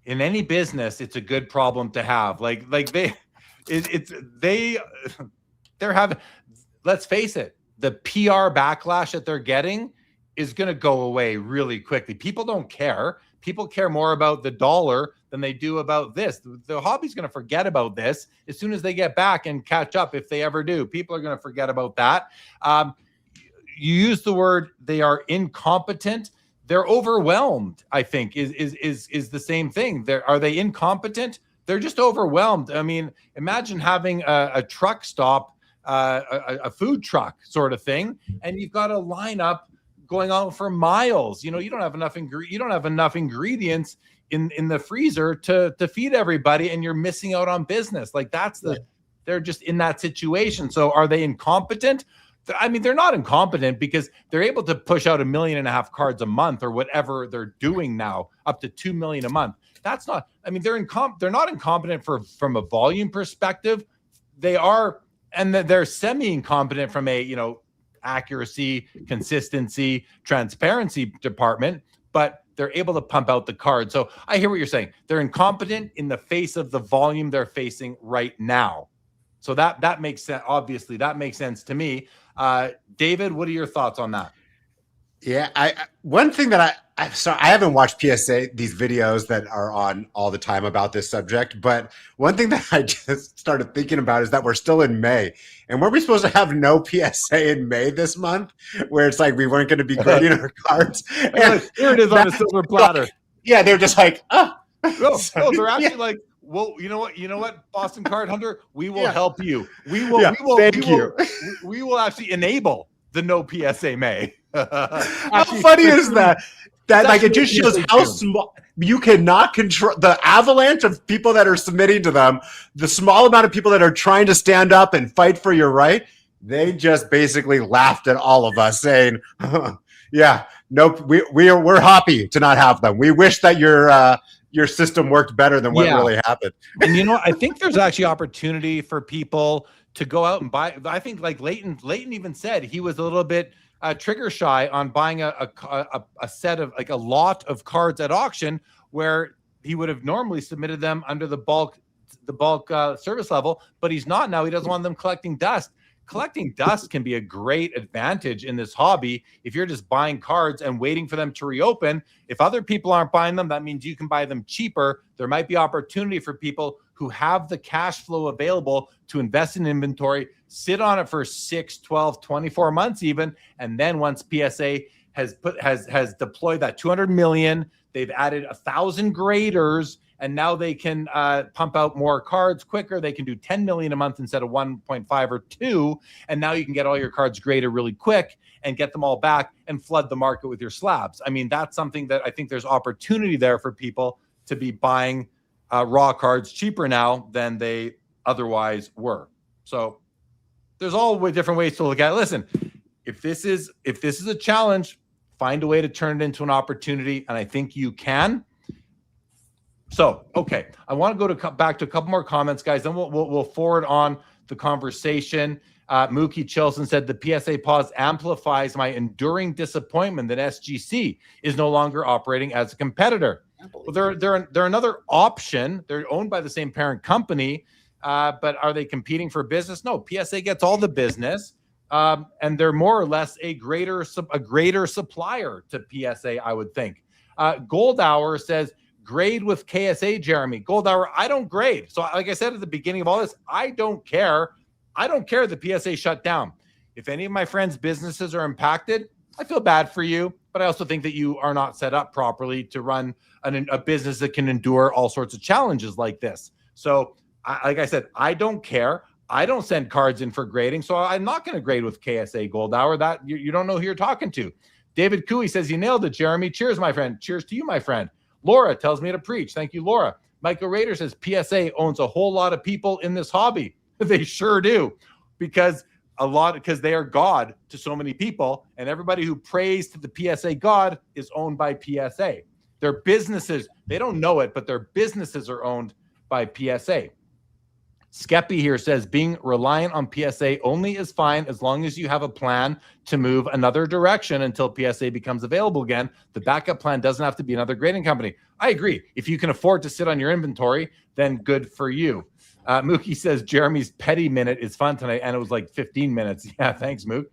any business, it's a good problem to have. They're having. Let's face it, the PR backlash that they're getting is going to go away really quickly. People don't care. People care more about the dollar than they do about this. The hobby's going to forget about this as soon as they get back and catch up, if they ever do. People are going to forget about that. You use the word they are incompetent. They're overwhelmed, I think, is the same thing. Are they incompetent? They're just overwhelmed. I mean, imagine having a truck stop, a food truck sort of thing, and you've got a lineup going on for miles. You don't have enough ingredients in the freezer to feed everybody, and you're missing out on business. They're just in that situation. So are they incompetent? I mean, they're not incompetent because they're able to push out 1.5 million cards a month or whatever they're doing now, up to 2 million a month. That's not. I mean, they're not incompetent from a volume perspective. They are, and they're semi-incompetent from a accuracy, consistency, transparency department. But they're able to pump out the card. So I hear what you're saying. They're incompetent in the face of the volume they're facing right now. So that makes sense. Obviously, that makes sense to me. David, what are your thoughts on that? Yeah, one thing that I haven't watched PSA, these videos that are on all the time about this subject, but one thing that I just started thinking about is that we're still in May. And weren't we supposed to have no PSA in May this month, where it's like we weren't going to be grading our cards? And here it is on a silver platter. Yeah, they're just like, no, they're actually like, well, you know what, Boston Card Hunter, we will help you. We will actually enable the no PSA May. How funny is that? That like it just shows how small you cannot control the avalanche of people that are submitting to them. The small amount of people that are trying to stand up and fight for your right. They just basically laughed at all of us, saying, "Yeah, nope, we're happy to not have them. We wish that your system worked better than what really happened." And I think there's actually opportunity for people to go out and buy. I think like Leighton even said he was a little bit trigger shy on buying a set of like a lot of cards at auction, where he would have normally submitted them under the bulk service level, but he's not now. He doesn't want them collecting dust. Collecting dust can be a great advantage in this hobby if you're just buying cards and waiting for them to reopen. If other people aren't buying them, that means you can buy them cheaper. There might be opportunity for people who have the cash flow available to invest in inventory, sit on it for 6, 12, 24 months even, and then once PSA has deployed that 200 million, they've added 1,000 graders, and now they can pump out more cards quicker. They can do 10 million a month instead of 1.5 or 2, and now you can get all your cards graded really quick and get them all back and flood the market with your slabs. I mean, that's something that I think there's opportunity there for people to be buying raw cards cheaper now than they otherwise were. So there's all different ways to look at it. Listen, if this is a challenge, find a way to turn it into an opportunity, and I think you can. So, okay, I want to go back to a couple more comments, guys. Then we'll forward on the conversation. Mookie Chilson said the PSA pause amplifies my enduring disappointment that SGC is no longer operating as a competitor. Well, they're another option. They're owned by the same parent company, but are they competing for business? No, PSA gets all the business, and they're more or less a greater supplier to PSA, I would think. Gold Hour says, grade with KSA, Jeremy. Gold Hour, I don't grade. So like I said at the beginning of all this, I don't care. I don't care the PSA shut down. If any of my friends' businesses are impacted, I feel bad for you, but I also think that you are not set up properly to run a business that can endure all sorts of challenges like this. So like I said, I don't care. I don't send cards in for grading, so I'm not going to grade with KSA Gold Hour. That you don't know who you're talking to. David Cooey says, you nailed it, Jeremy. Cheers, my friend. Cheers to you, my friend. Laura tells me to preach. Thank you, Laura. Michael Rader says PSA owns a whole lot of people in this hobby. They sure do, because they are God to so many people, and everybody who prays to the PSA God is owned by PSA. Their businesses, they don't know it, but their businesses are owned by PSA. Skeppy here says being reliant on PSA only is fine as long as you have a plan to move another direction until PSA becomes available again. The backup plan doesn't have to be another grading company. I agree. If you can afford to sit on your inventory, then good for you. Mookie says Jeremy's petty minute is fun tonight, and it was like 15 minutes. Yeah, thanks, Mook.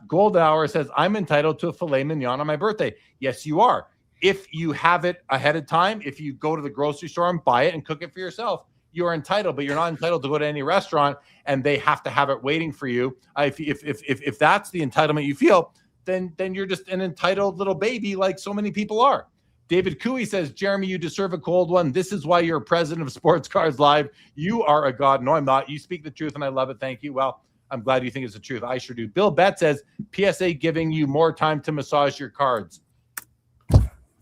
Gold Hour says, I'm entitled to a filet mignon on my birthday. Yes, you are. If you have it ahead of time, if you go to the grocery store and buy it and cook it for yourself, you are entitled, but you're not entitled to go to any restaurant and they have to have it waiting for you. If that's the entitlement you feel, then you're just an entitled little baby like so many people are. David Cooey says, Jeremy, you deserve a cold one. This is why you're president of Sports Cards Live. You are a god. No, I'm not. You speak the truth and I love it. Thank you. Well, I'm glad you think it's the truth. I sure do. Bill Bett says, PSA giving you more time to massage your cards.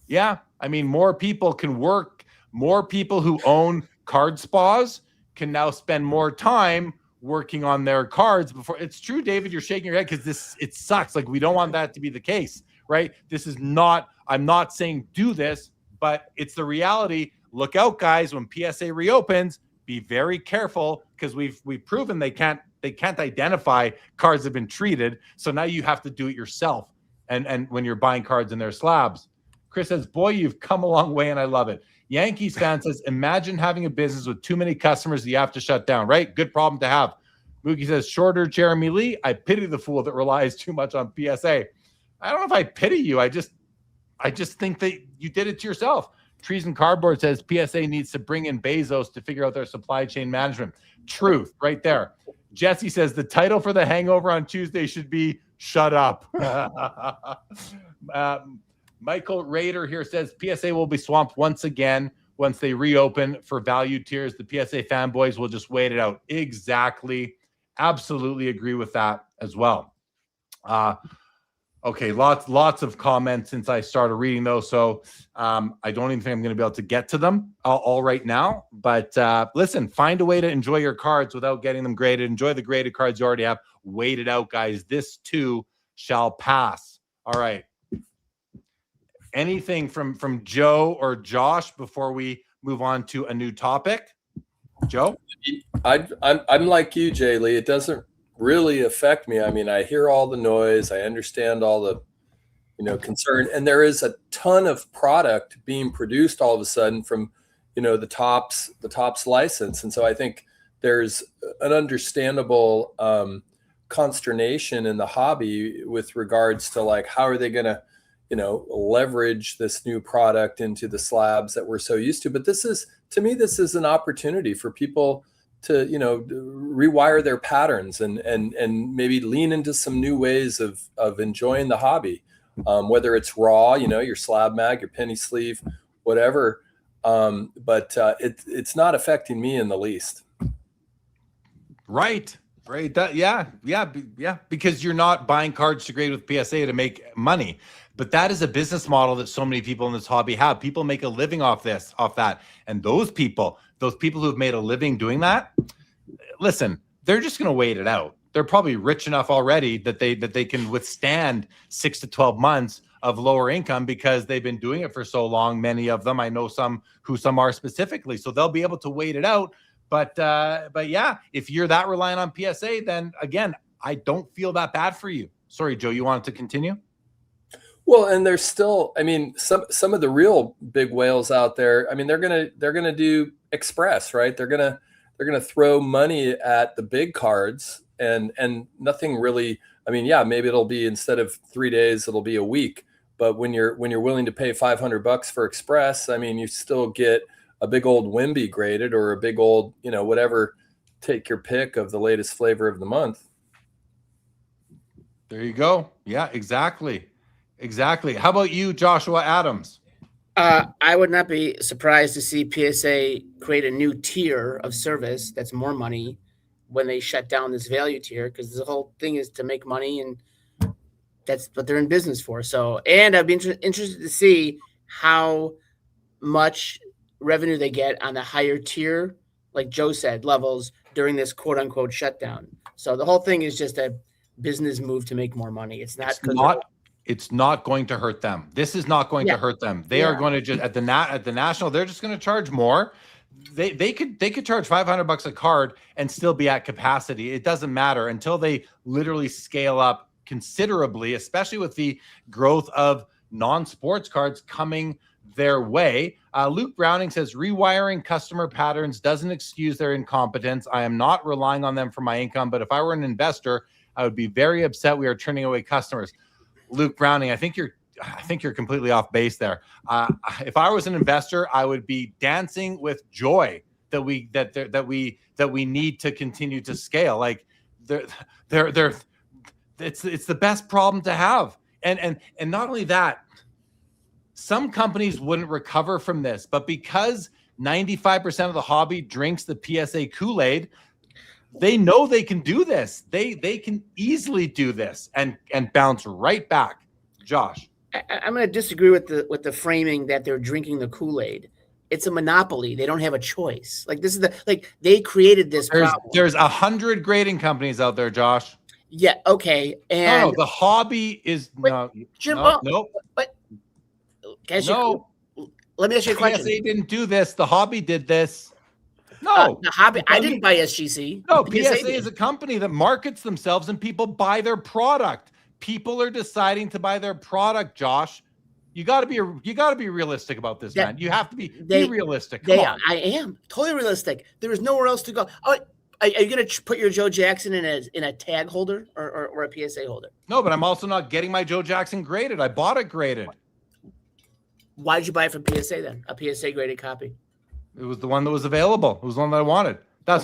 Yeah, I mean, more people can work. More people who own card spas can now spend more time working on their cards before. It's true, David, you're shaking your head because it sucks. Like, we don't want that to be the case, right? This is not, I'm not saying do this, but it's the reality. look out, guys, when PSA reopens, be very careful, because we've proven they can't identify cards that have been treated. So now you have to do it yourself. And when you're buying cards in their slabs. Chris says, boy, you've come a long way, and I love it. Yankees fan says, imagine having a business with too many customers that you have to shut down, right? Good problem to have. Mookie says, shorter Jeremy Lee. I pity the fool that relies too much on PSA. I don't know if I pity you. I just think that you did it to yourself. Trees and Cardboard says PSA needs to bring in Bezos to figure out their supply chain management. Truth, right there. Jesse says the title for the hangover on Tuesday should be Shut Up. Michael Rader here says PSA will be swamped once again once they reopen for value tiers. The PSA fanboys will just wait it out. Exactly. Absolutely agree with that as well. Okay, lots of comments since I started reading those, so I don't even think I'm going to be able to get to them all right now. But listen, find a way to enjoy your cards without getting them graded. Enjoy the graded cards you already have. Wait it out, guys. This too shall pass. All right. Anything from Joe or Josh before we move on to a new topic? Joe? I'm like you, Jay Lee. It doesn't really affect me. I mean, I hear all the noise. I understand all the, concern. And there is a ton of product being produced all of a sudden from, the Topps license. And so I think there's an understandable consternation in the hobby with regards to like, how are they going to, leverage this new product into the slabs that we're so used to. But to me, this is an opportunity for people to, rewire their patterns and maybe lean into some new ways of enjoying the hobby, whether it's raw, your slab mag, your penny sleeve, whatever. But it's not affecting me in the least. Right. Yeah. Because you're not buying cards to grade with PSA to make money. But that is a business model that so many people in this hobby have. People make a living off that. And those people who've made a living doing that, listen, they're just going to wait it out. They're probably rich enough already that they can withstand 6 to 12 months of lower income because they've been doing it for so long. Many of them, I know some are specifically, so they'll be able to wait it out. But yeah, if you're that reliant on PSA, then again, I don't feel that bad for you. Sorry, Joe, you wanted to continue? Well, and there's still, I mean, some of the real big whales out there. I mean, they're gonna do express, right? They're gonna throw money at the big cards, and nothing really. I mean, yeah, maybe it'll be, instead of 3 days, it'll be a week. But when you're willing to pay $500 for express, I mean, you still get a big old Wimby graded, or a big old, whatever. Take your pick of the latest flavor of the month. There you go. Yeah, exactly. How about you, Joshua Adams? I would not be surprised to see PSA create a new tier of service that's more money when they shut down this value tier, because the whole thing is to make money, and that's what they're in business for. So, and I'd be interested to see how much revenue they get on the higher tier, like Joe said, levels during this quote unquote shutdown. So the whole thing is just a business move to make more money. It's not going to hurt them. This is not going to hurt them. They are going to just at the national, they're just going to charge more. They could charge $500 a card and still be at capacity. It doesn't matter until they literally scale up considerably, especially with the growth of non-sports cards coming their way. Luke Browning says, rewiring customer patterns doesn't excuse their incompetence. I am not relying on them for my income, but if I were an investor, I would be very upset we are turning away customers. Luke Browning, I think you're completely off base there. If I was an investor, I would be dancing with joy that we need to continue to scale. Like it's the best problem to have. And not only that, some companies wouldn't recover from this, but because 95% of the hobby drinks the PSA Kool-Aid, they know they can do this. They can easily do this and bounce right back. Josh, I'm going to disagree with the framing that they're drinking the Kool-Aid. It's a monopoly. They don't have a choice. Like this is they created this. There's 100 grading companies out there, Josh. Yeah. Okay. And no, the hobby is Jim, no. But guys, Let me ask you a question. PSA didn't do this. The hobby did this. No, the hobby. I didn't buy SGC. No, PSA PSA is a company that markets themselves and people buy their product. People are deciding to buy their product, Josh. You got to be realistic about this, man. You have to be realistic. Come on. I am totally realistic. There is nowhere else to go. Oh, are you going to put your Joe Jackson in a tag holder or a PSA holder? No, but I'm also not getting my Joe Jackson graded. I bought it graded. Why did you buy it from PSA then? A PSA graded copy? It was the one that was available. It was the one that I wanted. That is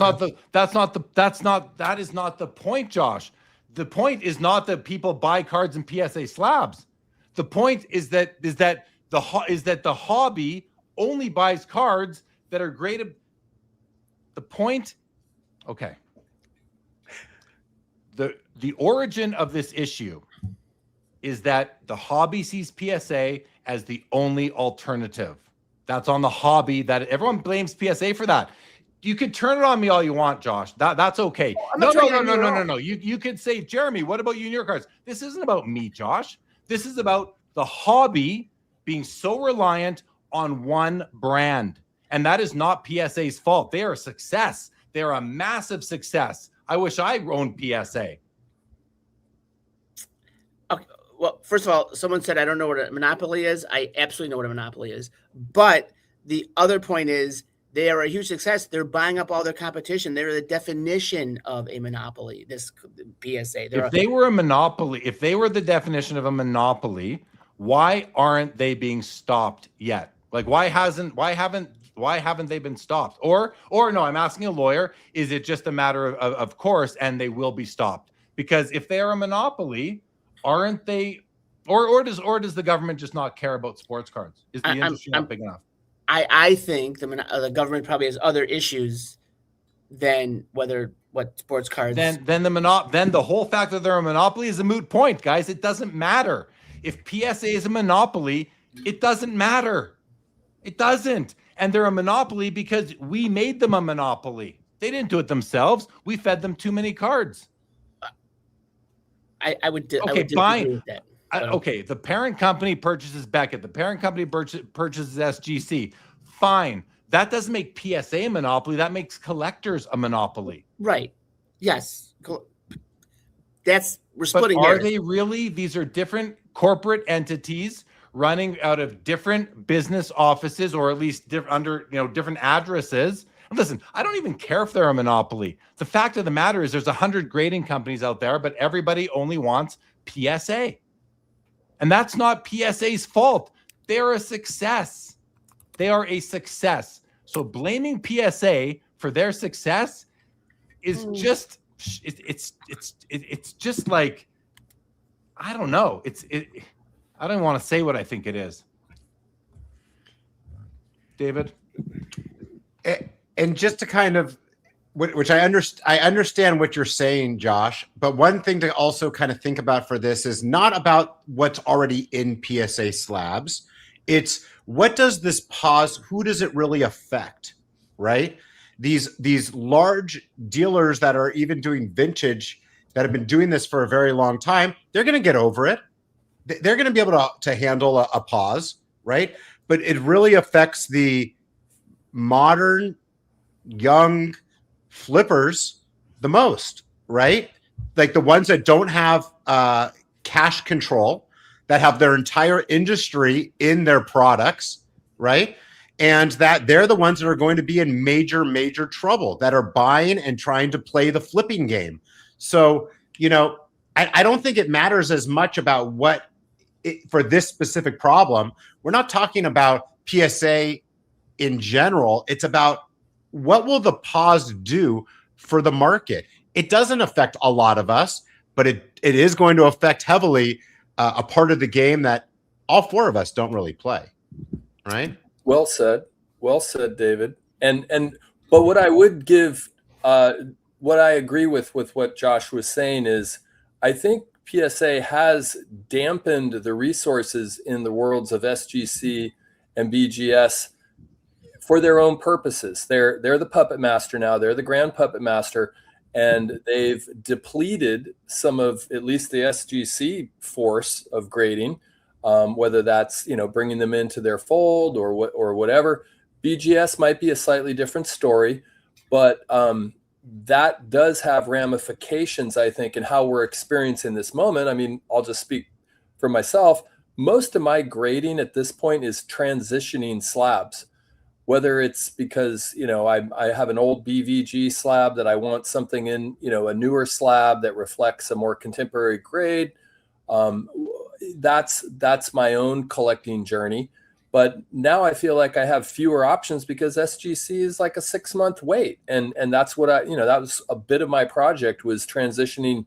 not the point, Josh. The point is not that people buy cards in PSA slabs. The point is that the hobby only buys cards that are graded. The point, okay. The origin of this issue is that the hobby sees PSA as the only alternative. That's on the hobby. That everyone blames PSA for that. You could turn it on me all you want, Josh. That's okay. No. You could say, Jeremy, what about you and your cards? This isn't about me, Josh. This is about the hobby being so reliant on one brand. And that is not PSA's fault. They are a success. They are a massive success. I wish I owned PSA. Okay. Well, first of all, someone said, I don't know what a monopoly is. I absolutely know what a monopoly is. But the other point is they are a huge success. They're buying up all their competition. They're the definition of a monopoly, this PSA. If they were a monopoly, if they were the definition of a monopoly, why aren't they being stopped yet? Like, why haven't they been stopped? Or no, I'm asking a lawyer, is it just a matter of course, and they will be stopped? Because if they are a monopoly, aren't they, or does the government just not care about sports cards? Is the industry not big enough? I think the government probably has other issues than what sports cards. Then the whole fact that they're a monopoly is a moot point, guys. It doesn't matter. If PSA is a monopoly, it doesn't matter. It doesn't. And they're a monopoly because we made them a monopoly. They didn't do it themselves. We fed them too many cards. I would fine. agree with that. Okay, the parent company purchases Beckett. The parent company purchases SGC. Fine. That doesn't make PSA a monopoly. That makes collectors a monopoly. Right. Yes. We're splitting. But are they really? These are different corporate entities running out of different business offices, or at least under different addresses. And listen, I don't even care if they're a monopoly. The fact of the matter is there's 100 grading companies out there, but everybody only wants PSA. And that's not PSA's fault. They're a success. They are a success. So blaming PSA for their success is just it's just like, I don't know. I don't want to say what I think it is. David? And just to kind of, which I understand what you're saying, Josh, but one thing to also kind of think about for this is not about what's already in PSA slabs. It's what does this pause, who does it really affect, right? These large dealers that are even doing vintage, that have been doing this for a very long time, they're going to get over it. They're going to be able to handle a pause, right? But it really affects the modern young flippers the most, right? Like the ones that don't have cash control, that have their entire industry in their products, right? And that they're the ones that are going to be in major, major trouble, that are buying and trying to play the flipping game. So, I don't think it matters as much about for this specific problem. We're not talking about PSA in general. It's about what will the pause do for the market. It doesn't affect a lot of us, but it is going to affect heavily a part of the game that all four of us don't really play, right? Well said, David. But what I would give, what I agree with what Josh was saying is, I think PSA has dampened the resources in the worlds of SGC and BGS for their own purposes. They're the puppet master now. They're the grand puppet master, and they've depleted some of at least the SGC force of grading whether that's, bringing them into their fold or whatever. BGS might be a slightly different story, but that does have ramifications, I think, in how we're experiencing this moment. I mean, I'll just speak for myself. Most of my grading at this point is transitioning slabs, whether it's because, I have an old BVG slab that I want something in, a newer slab that reflects a more contemporary grade. That's my own collecting journey. But now I feel like I have fewer options because SGC is like a 6-month wait. And that's what that was a bit of my project, was transitioning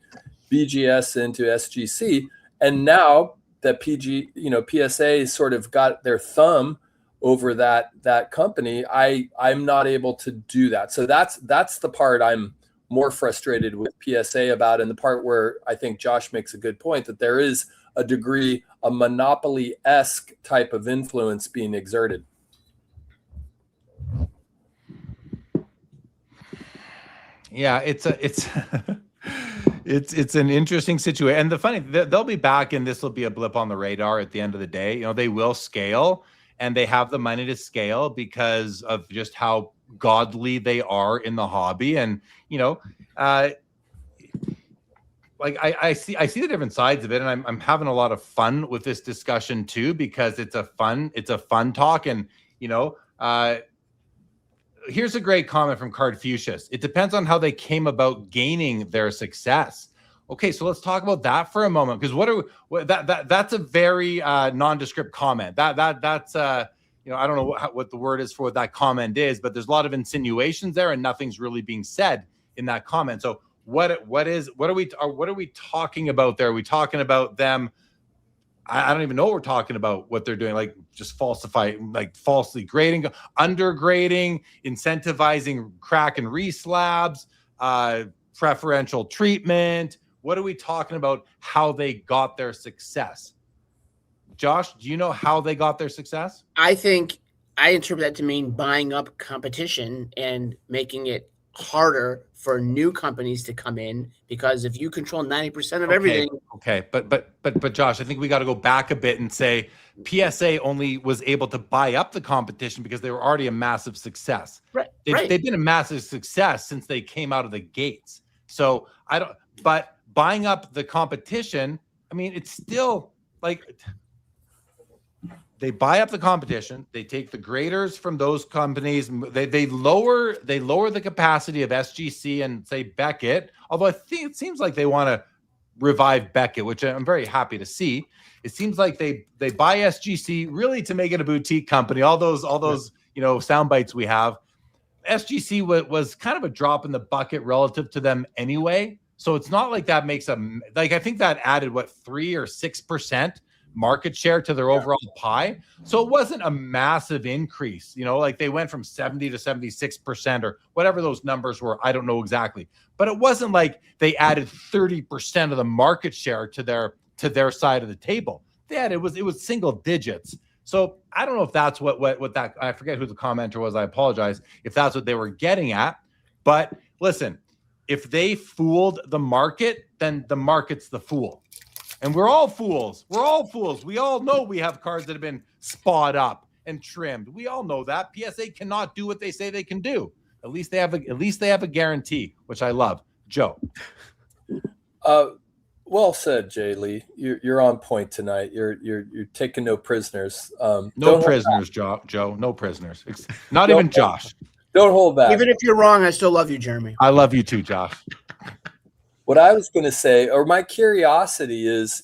BGS into SGC. And now that PSA sort of got their thumb over that company, I'm not able to do that. So that's the part I'm more frustrated with PSA about, and the part where I think Josh makes a good point, that there is a degree, a monopoly-esque type of influence being exerted. Yeah, it's it's an interesting situation. And the funny, they'll be back, and this will be a blip on the radar at the end of the day. They will scale, and they have the money to scale because of just how godly they are in the hobby. And I see the different sides of it, and I'm having a lot of fun with this discussion too, because it's a fun talk. And here's a great comment from Cardfucius. It depends on how they came about gaining their success. Okay, so let's talk about that for a moment, because that's a very nondescript comment. That's I don't know what the word is for what that comment is, but there's a lot of insinuations there, and nothing's really being said in that comment. So what are we talking about there? Are we talking about them? I don't even know what we're talking about, what they're doing, like just falsely grading, undergrading, incentivizing crack and reslabs, preferential treatment. What are we talking about? How they got their success? Josh, do you know how they got their success? I think I interpret that to mean buying up competition and making it harder for new companies to come in, because if you control 90% of everything. Okay, but Josh, I think we got to go back a bit and say PSA only was able to buy up the competition because they were already a massive success. Right. They've been a massive success since they came out of the gates. So but buying up the competition, I mean, it's still like, they buy up the competition. They take the graders from those companies. They lower the capacity of SGC and say Beckett. Although I think it seems like they want to revive Beckett, which I'm very happy to see. It seems like they buy SGC really to make it a boutique company. All those sound bites we have. SGC was kind of a drop in the bucket relative to them anyway. So it's not like that makes them, like, I think that added 3 or 6% market share to their overall pie. So it wasn't a massive increase, like they went from 70 to 76% or whatever those numbers were. I don't know exactly, but it wasn't like they added 30% of the market share to their side of the table. It was single digits. So I don't know if that's what that, I forget who the commenter was. I apologize if that's what they were getting at. But listen, if they fooled the market, then the market's the fool. And we're all fools. We're all fools. We all know we have cards that have been spot up and trimmed. We all know that. PSA cannot do what they say they can do. At least they have a guarantee, which I love. Joe. Well said, Jay Lee. You're on point tonight. You're taking no prisoners. No prisoners, Joe. No prisoners. Not even Josh. Don't hold back. Even if you're wrong, I still love you, Jeremy. I love you too, Josh. What I was going to say, or my curiosity is,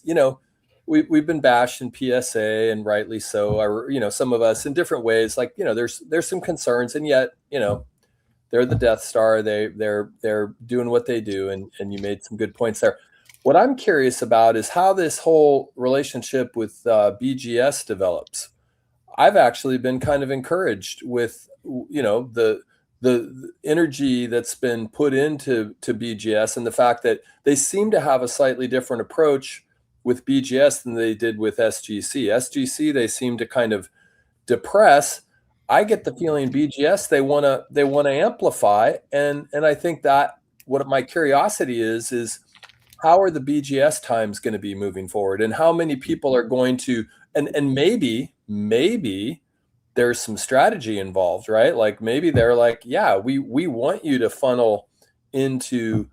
we've been bashing PSA, and rightly so. Or, some of us in different ways. Like, there's some concerns, and yet, they're the Death Star. They're doing what they do, and you made some good points there. What I'm curious about is how this whole relationship with BGS develops. I've actually been kind of encouraged with, the energy that's been put into BGS, and the fact that they seem to have a slightly different approach with BGS than they did with SGC. SGC, they seem to kind of depress. I get the feeling BGS, they want to amplify. And I think that what my curiosity is how are the BGS times going to be moving forward, and how many people are going to and maybe there's some strategy involved, right? Like maybe they're like, yeah, we want you to funnel into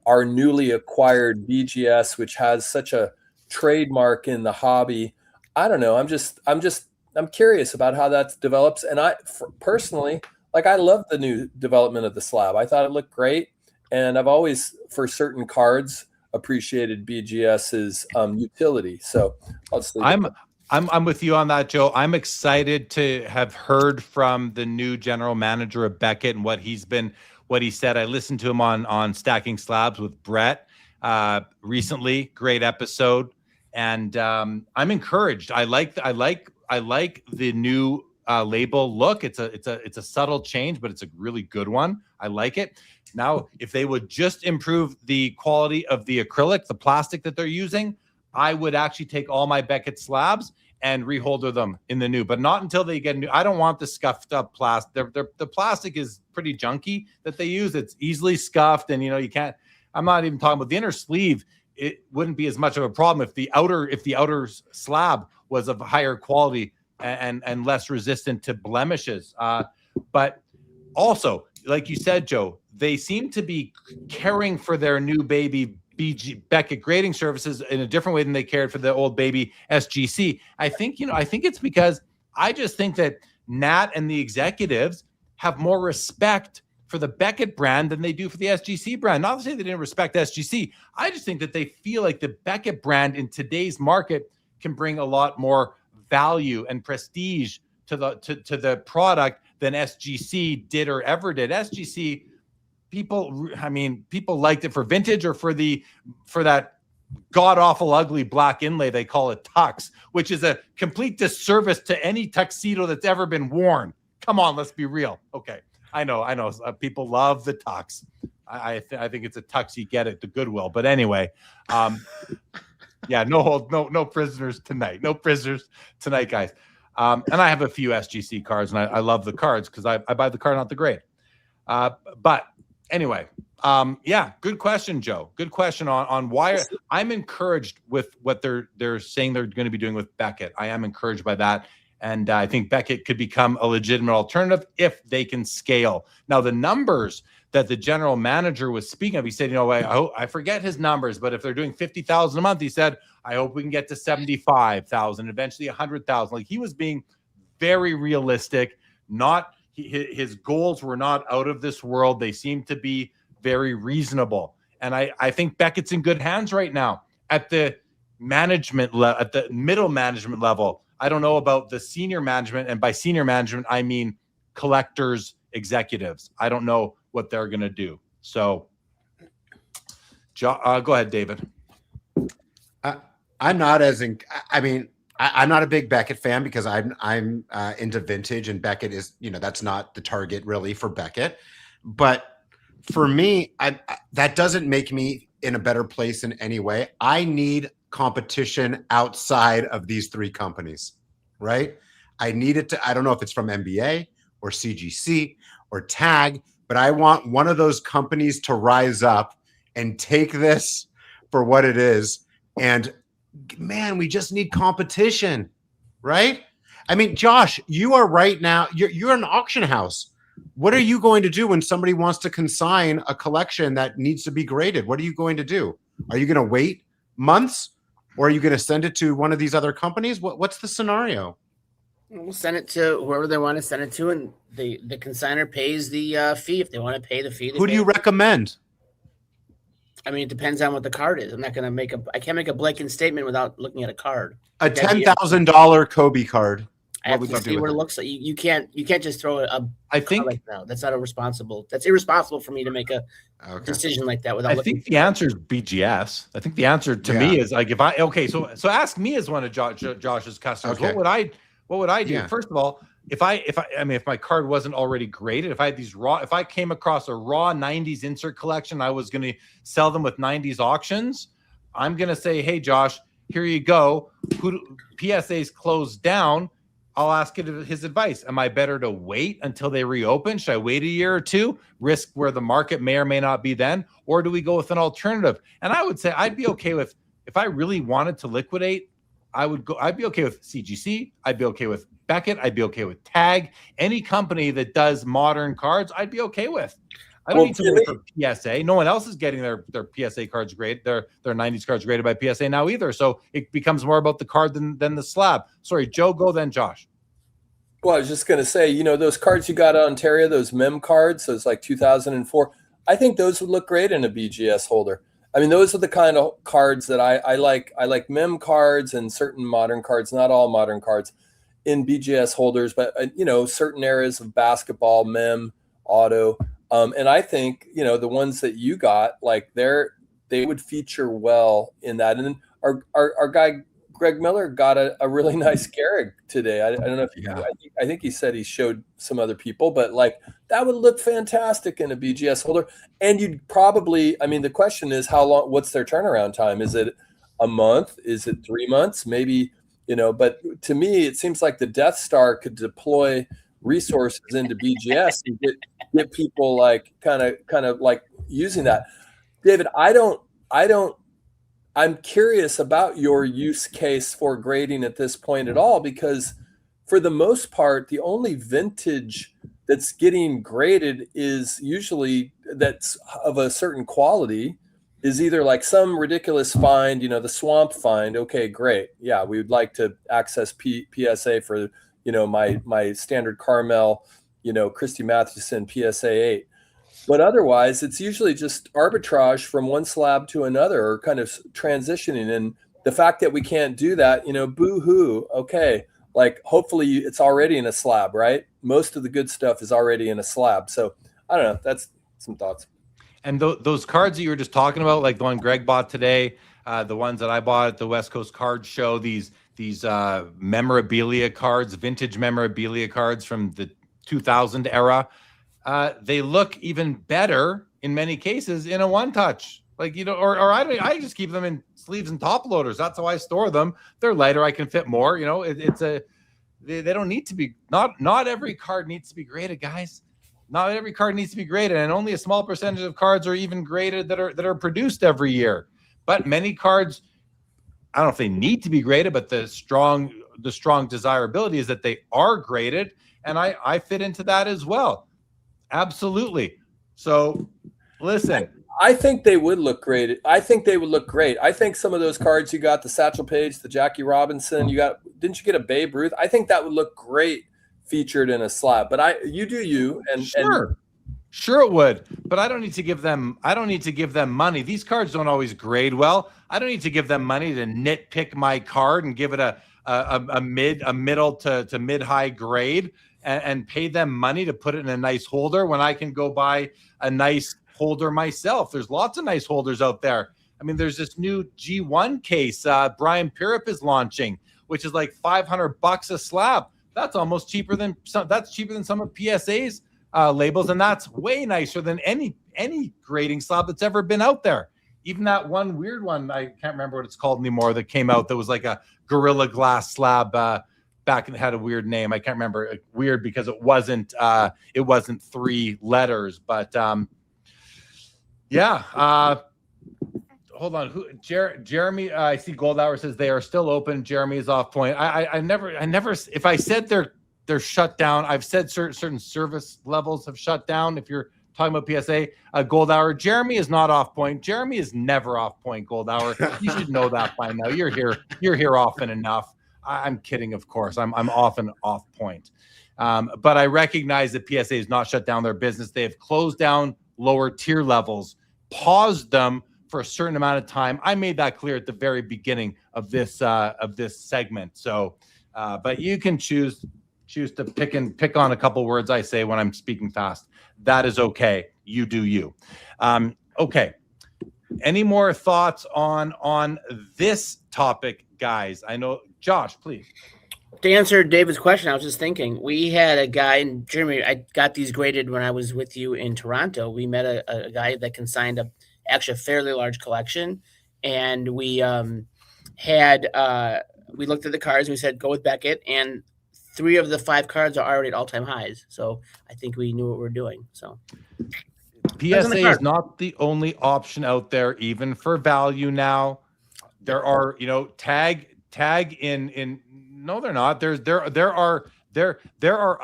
our newly acquired BGS, which has such a trademark in the hobby. I don't know. I'm curious about how that develops. And personally, like, I love the new development of the slab. I thought it looked great. And I've always, for certain cards, appreciated BGS's utility. So I'll just leave it. I'm with you on that, Joe. I'm excited to have heard from the new general manager of Beckett and what he said. I listened to him on Stacking Slabs with Brett recently. Great episode, and I'm encouraged. I like the new label look. It's a subtle change, but it's a really good one. I like it. Now, if they would just improve the quality of the acrylic, the plastic that they're using, I would actually take all my Beckett slabs and reholder them in the new, but not until they get new. I don't want the scuffed up plastic. The plastic is pretty junky that they use. It's easily scuffed, and you can't. I'm not even talking about the inner sleeve. It wouldn't be as much of a problem if the outer slab was of higher quality and less resistant to blemishes. But also, like you said, Joe, they seem to be caring for their new baby Beckett grading services in a different way than they cared for the old baby SGC. I think it's because I just think that Nat and the executives have more respect for the Beckett brand than they do for the SGC brand. Not to say they didn't respect SGC. I just think that they feel like the Beckett brand in today's market can bring a lot more value and prestige to the product than SGC did or ever did. SGC, people liked it for vintage or for that god-awful ugly black inlay they call it tux, which is a complete disservice to any tuxedo that's ever been worn. Come on, let's be real. Okay, I know. People love the tux. I think it's a tux you get at the Goodwill. But anyway, yeah, no prisoners tonight. No prisoners tonight, guys. And I have a few SGC cards, and I love the cards because I buy the card, not the grade. But anyway, yeah, good question, Joe. Good question on why I'm encouraged with what they're saying they're going to be doing with Beckett. I am encouraged by that. And I think Beckett could become a legitimate alternative if they can scale. Now, the numbers that the general manager was speaking of, he said, I forget his numbers, but if they're doing 50,000 a month, he said, I hope we can get to 75,000, eventually 100,000. Like, he was being very realistic. His goals were not out of this world. They seem to be very reasonable. And I think Beckett's in good hands right now at the management at the middle management level. I don't know about the senior management, and by senior management, I mean collectors, executives. I don't know what they're going to do. So go ahead, David. I'm not I'm not a big Beckett fan because I'm into vintage, and Beckett is, that's not the target really for Beckett. But for me, that doesn't make me in a better place in any way. I need competition outside of these three companies, right? I need it to, I don't know if it's from NBA or CGC or TAG, but I want one of those companies to rise up and take this for what it is. And man, we just need competition, right? I mean, Josh, you are right now, you're an auction house. What are you going to do when somebody wants to consign a collection that needs to be graded? What are you going to do? Are you going to wait months, or are you going to send it to one of these other companies? What's the scenario? We'll send it to whoever they want to send it to, and the consignor pays the fee if they want to pay the fee. Who do you recommend? I mean, it depends on what the card is. I'm not going to I can't make a blanket statement without looking at a card. A $10,000 Kobe card. I have to see what it looks like. You can't just throw I think like that. That's not irresponsible. That's irresponsible for me to make a decision like that without. I think the answer is BGS. I think the answer to me is like, so ask me as one of Josh's customers. Okay. What would I do? Yeah. First of all, if my card wasn't already graded, if I came across a raw 90s insert collection, I was going to sell them with 90s auctions. I'm going to say, hey, Josh, here you go. PSA's closed down. I'll ask his advice. Am I better to wait until they reopen? Should I wait a year or two, risk where the market may or may not be then? Or do we go with an alternative? And I would say I'd be okay with, if I really wanted to liquidate I'd be okay with CGC. I'd be okay with Beckett. I'd be okay with Tag. Any company that does modern cards, I'd be okay with. I don't need to wait for PSA. No one else is getting their PSA cards graded, their 90s cards graded by PSA now either. So it becomes more about the card than the slab. Sorry, Joe, go then Josh. Well, I was just going to say, you know, those cards you got on Ontario, those MEM cards, those like 2004, I think those would look great in a BGS holder. I mean, those are the kind of cards that I like. I like MEM cards and certain modern cards, not all modern cards in BGS holders, but, you know, certain areas of basketball, MEM, auto. And I think, you know, the ones that you got, like they would feature well in that. And then our guy, Greg Miller, got a really nice Gehrig today. I don't know if I think he said he showed some other people, but like that would look fantastic in a BGS holder. And you'd probably, I mean, the question is how long, what's their turnaround time? Is it a month? Is it 3 months? Maybe, you know, but to me, it seems like the Death Star could deploy resources into BGS and get people like kind of like using that. David, I'm curious about your use case for grading at this point at all, because for the most part, the only vintage that's getting graded is usually that's of a certain quality is either like some ridiculous find, you know, the swamp find. Okay, great. Yeah, we would like to access PSA for, you know, my standard Carmel, you know, Christy Mathewson PSA 8. But otherwise, it's usually just arbitrage from one slab to another or kind of transitioning. And the fact that we can't do that, you know, boo-hoo. Okay, like hopefully it's already in a slab, right? Most of the good stuff is already in a slab. So I don't know. That's some thoughts. And those cards that you were just talking about, like the one Greg bought today, the ones that I bought at the West Coast Card Show, these memorabilia cards, vintage memorabilia cards from the 2000 era, they look even better in many cases in a one touch, like, you know, or I just keep them in sleeves and top loaders. That's how I store them. They're lighter. I can fit more, you know, they don't need to be, not every card needs to be graded, guys. Not every card needs to be graded, and only a small percentage of cards are even graded that are produced every year. But many cards, I don't know if they need to be graded, but the strong desirability is that they are graded, and I fit into that as well. Absolutely. So listen, I think they would look great. I think they would look great. I think some of those cards you got, the Satchel Paige, the Jackie Robinson, didn't you get a Babe Ruth? I think that would look great featured in a slab. But you do you, and sure it would. But I don't need to give them money. These cards don't always grade well. I don't need to give them money to nitpick my card and give it a middle to mid-high grade and pay them money to put it in a nice holder when I can go buy a nice holder myself. There's lots of nice holders out there. I mean, there's this new G1 case Brian Pirup is launching, which is like $500 a slab. That's almost cheaper than some of PSA's labels, and that's way nicer than any grading slab that's ever been out there. Even that one weird one, I can't remember what it's called anymore, that came out that was like a Gorilla Glass slab back and had a weird name. I can't remember. Weird because it wasn't 3 letters, but hold on. Jeremy, I see Gold Hour says they are still open. Jeremy is off point. I never, if I said they're shut down, I've said certain service levels have shut down. If you're talking about PSA, Gold Hour, Jeremy is not off point. Jeremy is never off point, Gold Hour. You should know that by now. You're here often enough. I'm kidding, of course. I'm often off point. But I recognize that PSA has not shut down their business. They have closed down lower tier levels, paused them for a certain amount of time. I made that clear at the very beginning of this segment. So, but you can choose to pick on a couple words I say when I'm speaking fast. That is okay. You do you. Okay. Any more thoughts on this topic, guys? I know, Josh, please. To answer David's question, I was just thinking, we had a guy in Germany. I got these graded when I was with you in Toronto. We met a guy that consigned actually a fairly large collection, and we we looked at the cards and we said, go with Beckett, and 3 of the 5 cards are already at all-time highs. So I think we knew what we were doing. So PSA is not the only option out there, even for value now. There are, Tag Tag in no, they're not. There are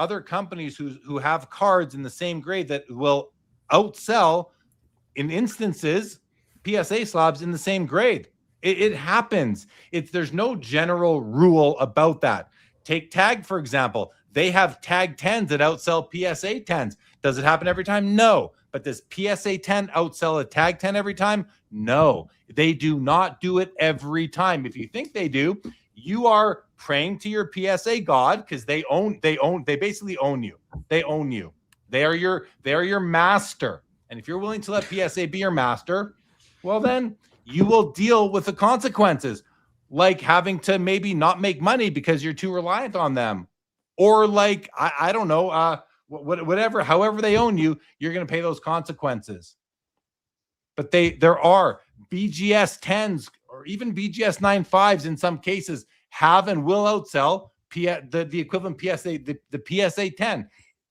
other companies who have cards in the same grade that will outsell in instances PSA slabs in the same grade. It happens. There's no general rule about that. Take Tag, for example. They have Tag 10s that outsell PSA 10s. Does it happen every time? No. But does PSA 10 outsell a Tag 10 every time? No. They do not do it every time. If you think they do, you are praying to your PSA god, because they basically own you. They own you. They are your master. And if you're willing to let PSA be your master, well, then you will deal with the consequences, like having to maybe not make money because you're too reliant on them, or like I don't know, whatever, however they own you, you're going to pay those consequences. But there are BGS 10s or even BGS 95s in some cases have and will outsell the equivalent PSA, the PSA 10.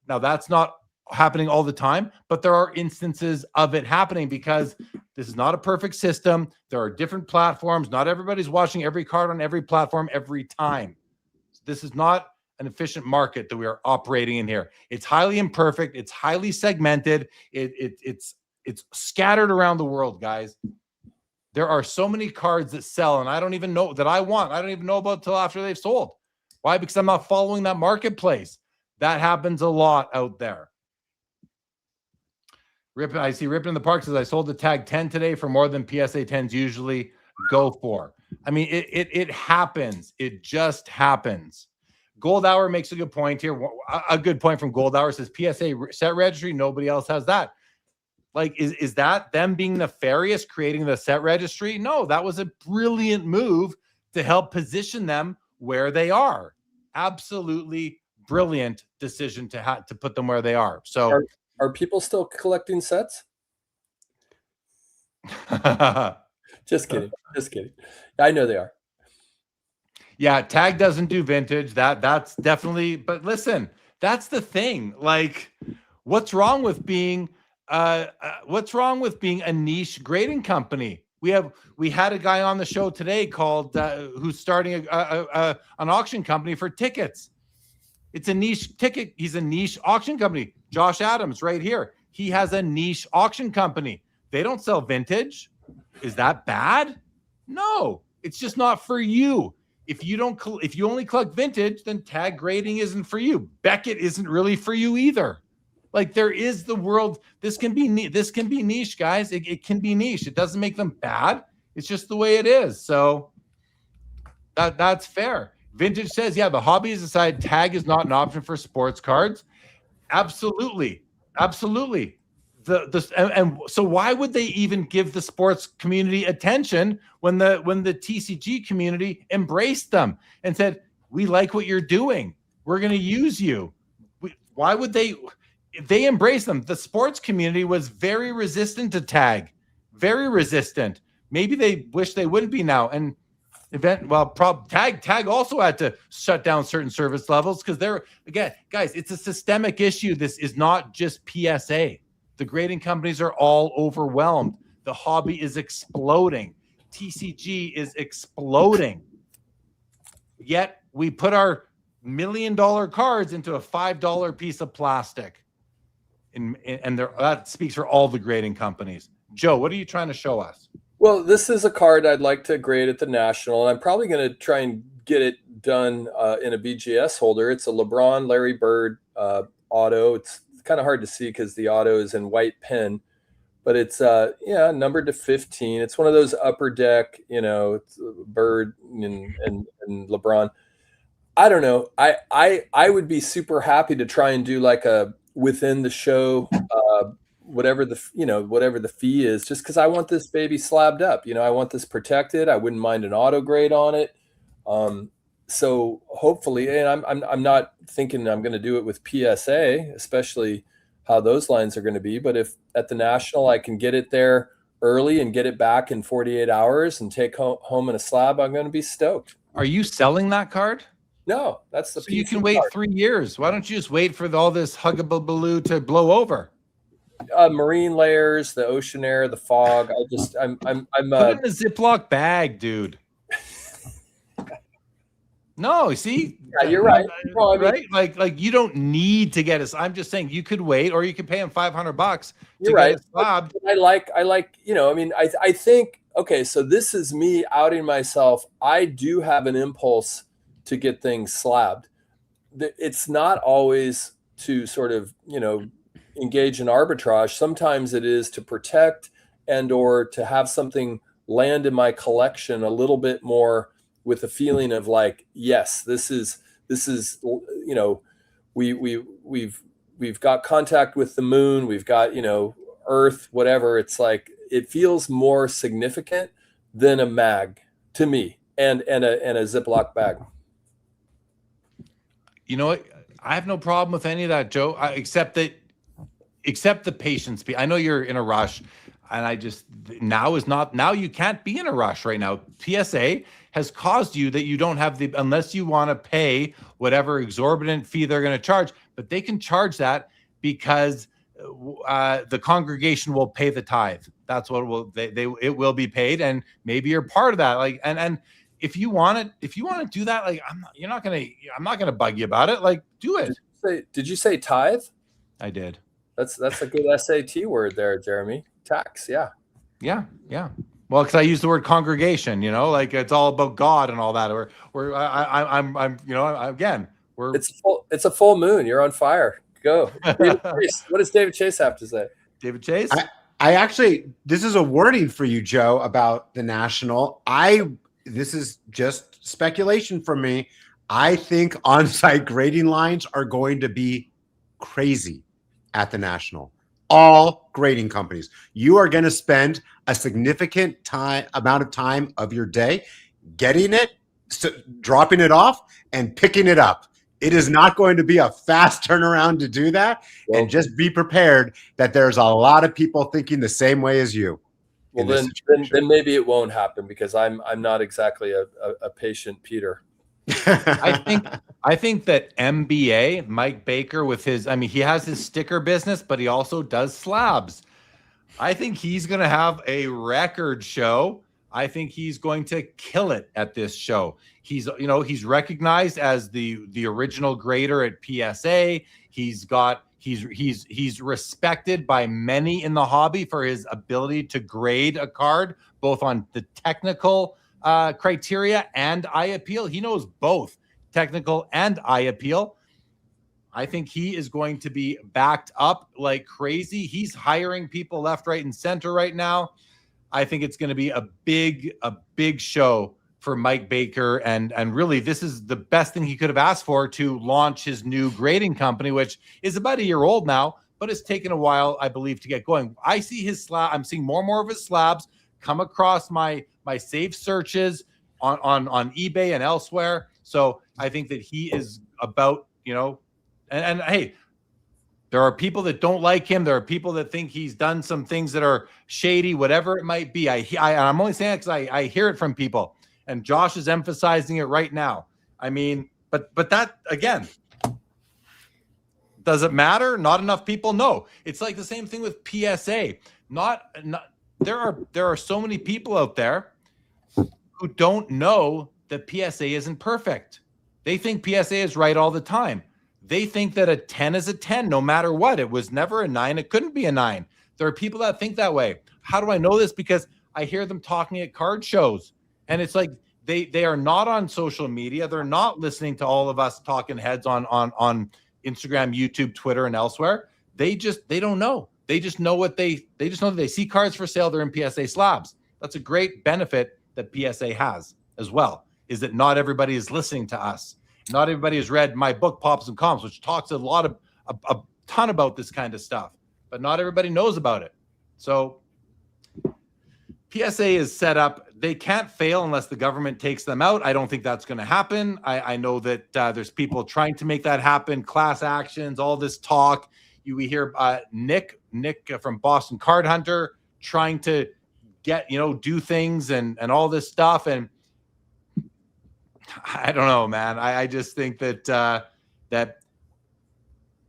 Now, that's not happening all the time, but there are instances of it happening because this is not a perfect system. There are different platforms. Not everybody's watching every card on every platform every time. This is not an efficient market that we are operating in here. It's highly imperfect. It's highly segmented. It's scattered around the world, guys. There are so many cards that sell, and I don't even know that I don't even know about till after they've sold. Why? Because I'm not following that marketplace. That happens a lot out there. I see Rippin in the Park says, I sold the Tag 10 today for more than PSA 10s usually go for. I mean, it happens. It just happens. Gold Hour makes a good point here. A good point from Gold Hour says PSA set registry. Nobody else has that. Like, is that them being nefarious, creating the set registry? No, that was a brilliant move to help position them where they are. Absolutely brilliant decision to put them where they are. So are people still collecting sets? Just kidding. Just kidding. I know they are. Yeah, Tag doesn't do vintage. That's definitely, but listen, that's the thing. Like, what's wrong with being a niche grading company? We had a guy on the show today called who's starting an auction company for tickets. It's a niche ticket. He's a niche auction company. Josh Adams right here. He has a niche auction company. They don't sell vintage. Is that bad? No, it's just not for you. If you only collect vintage, then Tag grading isn't for you. Beckett isn't really for you either. Like, there is the world. This can be niche, guys. It can be niche. It doesn't make them bad. It's just the way it is. So that's fair. Vintage says, yeah, the hobby has decided Tag is not an option for sports cards. Absolutely. Absolutely. And so why would they even give the sports community attention when the TCG community embraced them and said, we like what you're doing, we're going to use you? Why would they? If they embraced them, the sports community was very resistant to Tag, very resistant. Maybe they wish they wouldn't be now. And Tag also had to shut down certain service levels because again, guys, it's a systemic issue. This is not just PSA. The grading companies are all overwhelmed. The hobby is exploding. TCG is exploding. Yet we put our $1 million cards into a $5 piece of plastic. And that speaks for all the grading companies. Joe, what are you trying to show us? Well, this is a card I'd like to grade at the National, and I'm probably going to try and get it done in a BGS holder. It's a LeBron Larry Bird auto. It's kind of hard to see because the auto is in white pen, but it's numbered to 15. It's one of those upper deck, it's Bird and LeBron. I don't know. I would be super happy to try and do like a within the show, whatever the fee is, just because I want this baby slabbed up. I want this protected. I wouldn't mind an auto grade on it. So hopefully, and I'm not thinking I'm going to do it with PSA, especially how those lines are going to be. But if at the National I can get it there early and get it back in 48 hours and take home in a slab, I'm going to be stoked. Are you selling that card? No, that's the. So you can wait 3 years. Why don't you just wait for all this huggable to blow over? Marine layers, the ocean air, the fog. I'm put it in a Ziploc bag, dude. No, see, Yeah, you're right. No, I mean, right? Like you don't need to get us. I'm just saying you could wait, or you could pay him $500 to you're get right. it slabbed. I like, I mean, I think, okay, so this is me outing myself. I do have an impulse to get things slabbed. It's not always to sort of, engage in arbitrage. Sometimes it is to protect and or to have something land in my collection a little bit more with a feeling of like, yes, this is, we've got contact with the moon, we've got, Earth, whatever. It's like, it feels more significant than a mag to me and a Ziploc bag. You know what? I have no problem with any of that, Joe, except the patience. I know you're in a rush, and now you can't be in a rush right now. PSA has caused you that you don't have unless you want to pay whatever exorbitant fee they're going to charge, but they can charge that because the congregation will pay the tithe. That's what it will be paid, and maybe you're part of that. Like, and if you want to do that, like, I'm not gonna bug you about it. Like, do it. Did you say tithe? I did. That's a good SAT word there, Jeremy. Tax, yeah. Yeah. Well, because I use the word congregation, like it's all about God and all that. It's a full moon. You're on fire. Go. David Chase. What does David Chase have to say? David Chase? I actually, this is a wording for you, Joe, about the National. This is just speculation from me. I think on-site grading lines are going to be crazy at the National. All grading companies. You are going to spend a significant amount of time of your day getting it, dropping it off, and picking it up. It is not going to be a fast turnaround to do that. Well, and just be prepared that there's a lot of people thinking the same way as you. Well, then maybe it won't happen because I'm not exactly a patient Peter. I think that MBA, Mike Baker, he has his sticker business, but he also does slabs. I think he's going to have a record show. I think he's going to kill it at this show. He's recognized as the original grader at PSA. He's respected by many in the hobby for his ability to grade a card, both on the technical criteria and eye appeal. He knows both technical and eye appeal. I think he is going to be backed up like crazy. He's hiring people left, right, and center right now. I think it's going to be a big show for Mike Baker. And really, this is the best thing he could have asked for to launch his new grading company, which is about a year old now, but it's taken a while, I believe, to get going. I see his slab. I'm seeing more and more of his slabs come across my saved searches on eBay and elsewhere. So I think that he is about, and hey, there are people that don't like him. There are people that think he's done some things that are shady, whatever it might be. I'm only saying it because I hear it from people, and Josh is emphasizing it right now. I mean, but that, again, does it matter? Not enough people know. It's like the same thing with PSA. There are so many people out there who don't know that PSA isn't perfect. They think PSA is right all the time. They think that a 10 is a 10 no matter what. It was never a 9. It couldn't be a 9. There are people that think that way. How do I know this? Because I hear them talking at card shows. And it's like they are not on social media. They're not listening to all of us talking heads on Instagram, YouTube, Twitter, and elsewhere. They don't know. They just know that they see cards for sale. They're in PSA slabs. That's a great benefit that PSA has as well, is that not everybody is listening to us. Not everybody has read my book, Pops and Comps, which talks a ton about this kind of stuff, but not everybody knows about it. So PSA is set up. They can't fail unless the government takes them out. I don't think that's going to happen. I know that there's people trying to make that happen, class actions, all this talk. We hear Nick from Boston Card Hunter trying to get, do things and all this stuff. And I don't know, man. I just think that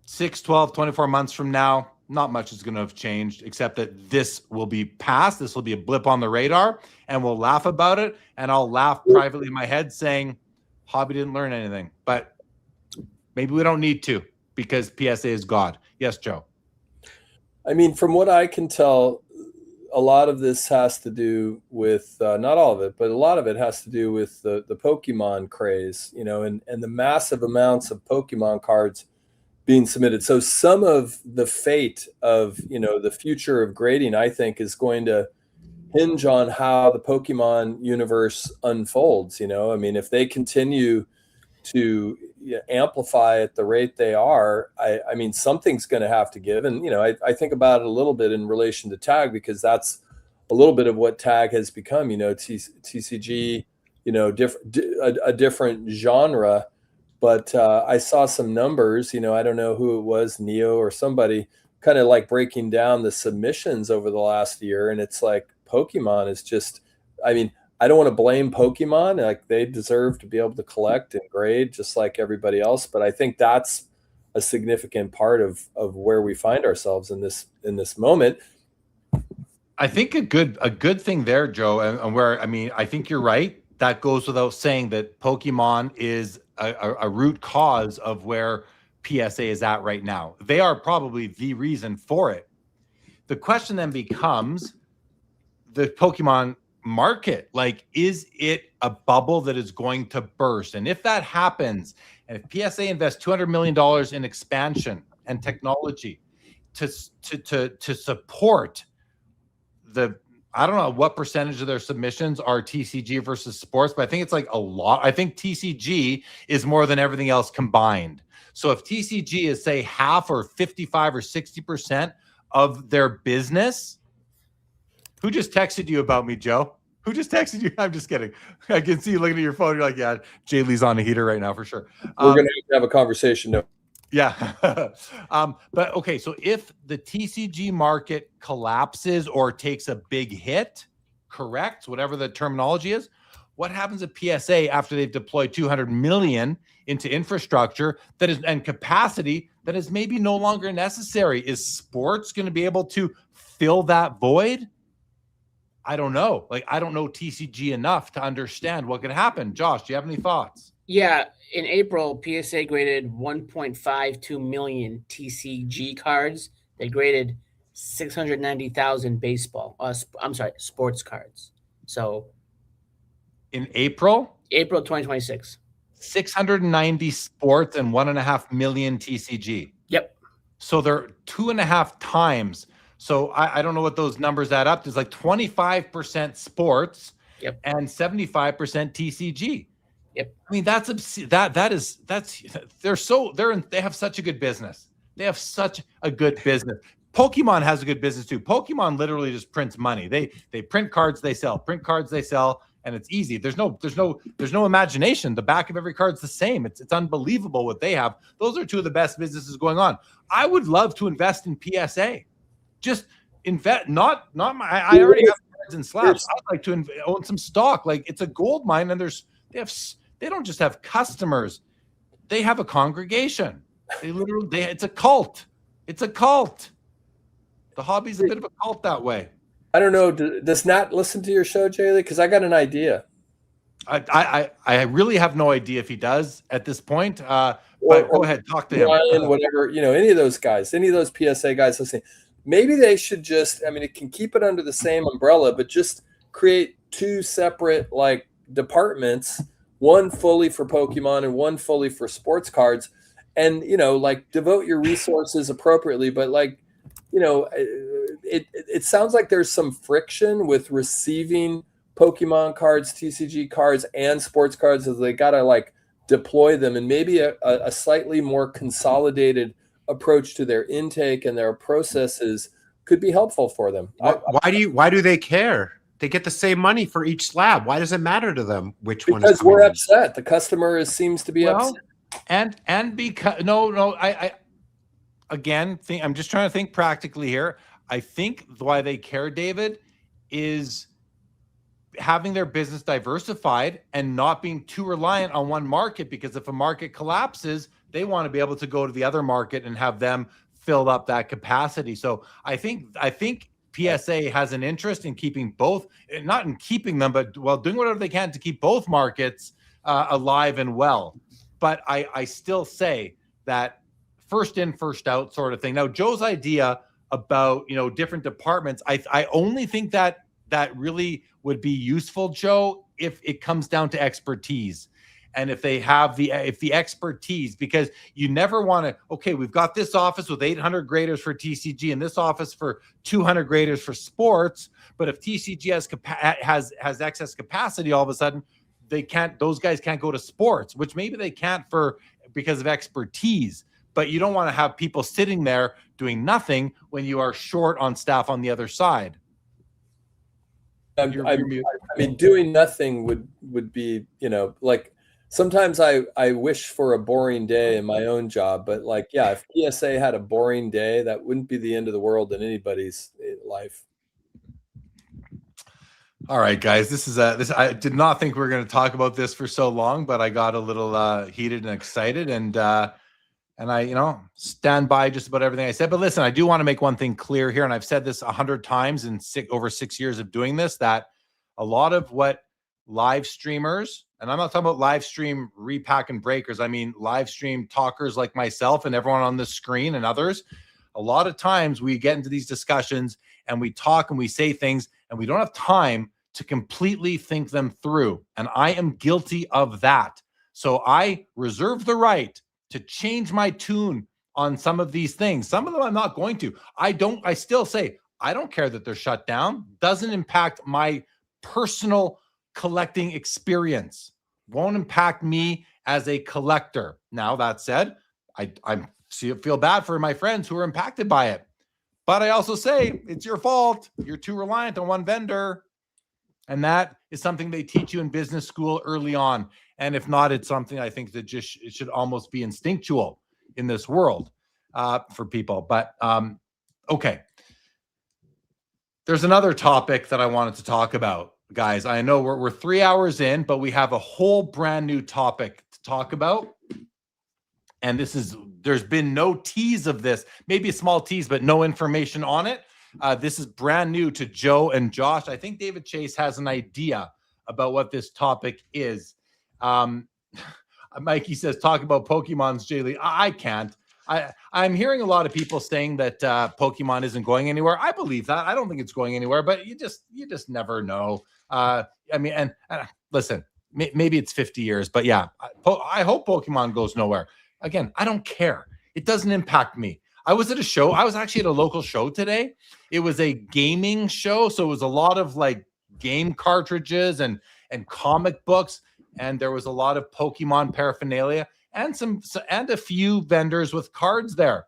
6, 12, 24 months from now, not much is going to have changed, except that this will be past. This will be a blip on the radar, and we'll laugh about it. And I'll laugh privately in my head saying, Hobby didn't learn anything, but maybe we don't need to because PSA is God. Yes, Joe. I mean, from what I can tell, a lot of this has to do with not all of it, but a lot of it has to do with the Pokemon craze, and the massive amounts of Pokemon cards being submitted. So some of the fate of, the future of grading, I think, is going to hinge on how the Pokemon universe unfolds. I mean, if they continue to amplify at the rate they are, I mean, something's going to have to give. And, I think about it a little bit in relation to tag, because that's a little bit of what tag has become, TCG, a different genre. But I saw some numbers, I don't know who it was, Neo or somebody, kind of like breaking down the submissions over the last year. And it's like Pokemon is just, I mean, I don't want to blame Pokemon. Like, they deserve to be able to collect and grade just like everybody else. But I think that's a significant part of where we find ourselves in this moment. I think a good thing there, Joe, and where, I mean, I think you're right. That goes without saying that Pokemon is a root cause of where PSA is at right now. They are probably the reason for it. The question then becomes the Pokemon market. Like, is it a bubble that is going to burst? And if that happens, and if PSA invests $200 million in expansion and technology to support I don't know what percentage of their submissions are TCG versus sports, but I think it's like a lot. I think TCG is more than everything else combined. So if TCG is, say, half or 55 or 60% of their business, who just texted you about me, Joe? Who just texted you? I'm just kidding. I can see you looking at your phone. You're like, yeah, Jay Lee's on a heater right now for sure. We're going to have a conversation now. Yeah. But okay, so if the TCG market collapses or takes a big hit, correct, whatever the terminology is, what happens at PSA after they've deployed $200 million into infrastructure that is and capacity that is maybe no longer necessary? Is sports going to be able to fill that void? I don't know. Like, I don't know TCG enough to understand what could happen. Josh, do you have any thoughts? Yeah, in April, PSA graded 1.52 million TCG cards. They graded 690,000 sports cards. So in April 2026, 690 sports and 1.5 million TCG. Yep. So they're 2.5 times. So I don't know what those numbers add up to. It's like 25% sports, yep, and 75% TCG. Yep. I mean, they have such a good business. They have such a good business. Pokemon has a good business too. Pokemon literally just prints money. They print cards, they sell, print cards, they sell, and it's easy. There's no imagination. The back of every card's the same. It's unbelievable what they have. Those are two of the best businesses going on. I would love to invest in PSA. Just invest, not my. I already have cards and slabs. I'd like to own some stock. Like, it's a gold mine, and they don't just have customers; they have a congregation. It's a cult. It's a cult. The hobby's a bit of a cult that way. I don't know. Does Nat listen to your show, Jaylee? Because I got an idea. I really have no idea if he does at this point. But go ahead, talk to him. Ryan, whatever, any of those guys, any of those PSA guys listening. Maybe they should just, I mean, it can keep it under the same umbrella, but just create two separate like departments, one fully for Pokemon and one fully for sports cards, and like devote your resources appropriately. But like, it sounds like there's some friction with receiving Pokemon cards, TCG cards, and sports cards, as they gotta like deploy them, and maybe a slightly more consolidated approach to their intake and their processes could be helpful for them. Why do they care? They get the same money for each slab. Why does it matter to them which one? Because we're upset. The customer seems to be upset. And because I again think I'm just trying to think practically here. I think why they care, David, is having their business diversified and not being too reliant on one market, because if a market collapses, they want to be able to go to the other market and have them fill up that capacity. So I think PSA has an interest in keeping both, not in keeping them, but doing whatever they can to keep both markets alive and well. But I still say that first in, first out sort of thing. Now, Joe's idea about, different departments, I only think that really would be useful, Joe, if it comes down to expertise. And if they have the expertise, because you never want to, okay, we've got this office with 800 graders for TCG and this office for 200 graders for sports. But if TCG has excess capacity, all of a sudden those guys can't go to sports, which maybe they can't because of expertise. But you don't want to have people sitting there doing nothing when you are short on staff on the other side. I mean, doing nothing would be, like, sometimes I wish for a boring day in my own job, but if PSA had a boring day, that wouldn't be the end of the world in anybody's life. All right, guys, this I did not think we were going to talk about this for so long, but I got a little heated and excited, and I, stand by just about everything I said. But listen, I do want to make one thing clear here, and I've said this 100 times in over 6 years of doing this, that a lot of what live streamers, and I'm not talking about live stream repack and breakers, I mean live stream talkers like myself and everyone on the screen and others, a lot of times we get into these discussions and we talk and we say things and we don't have time to completely think them through. And I am guilty of that. So I reserve the right to change my tune on some of these things. Some of them I'm not going to. I still say, I don't care that they're shut down. Doesn't impact my personal collecting experience. Won't impact me as a collector. Now, that said, I feel bad for my friends who are impacted by it. But I also say, it's your fault. You're too reliant on one vendor. And that is something they teach you in business school early on. And if not, it's something I think that it should almost be instinctual in this world for people. But okay. There's another topic that I wanted to talk about, guys. I know we're 3 hours in, but we have a whole brand new topic to talk about. And there's been no tease of this, maybe a small tease, but no information on it. This is brand new to Joe and Josh. I think David Chase has an idea about what this topic is. Mikey says, talk about Pokemon's J-League. I can't. I'm hearing a lot of people saying that Pokemon isn't going anywhere. I believe that. I don't think it's going anywhere, but you just never know. Listen, maybe it's 50 years, but yeah, I hope Pokemon goes nowhere. Again, I don't care. It doesn't impact me. I was at a show. I was actually at a local show today. It was a gaming show. So it was a lot of game cartridges and comic books. And there was a lot of Pokemon paraphernalia and a few vendors with cards there.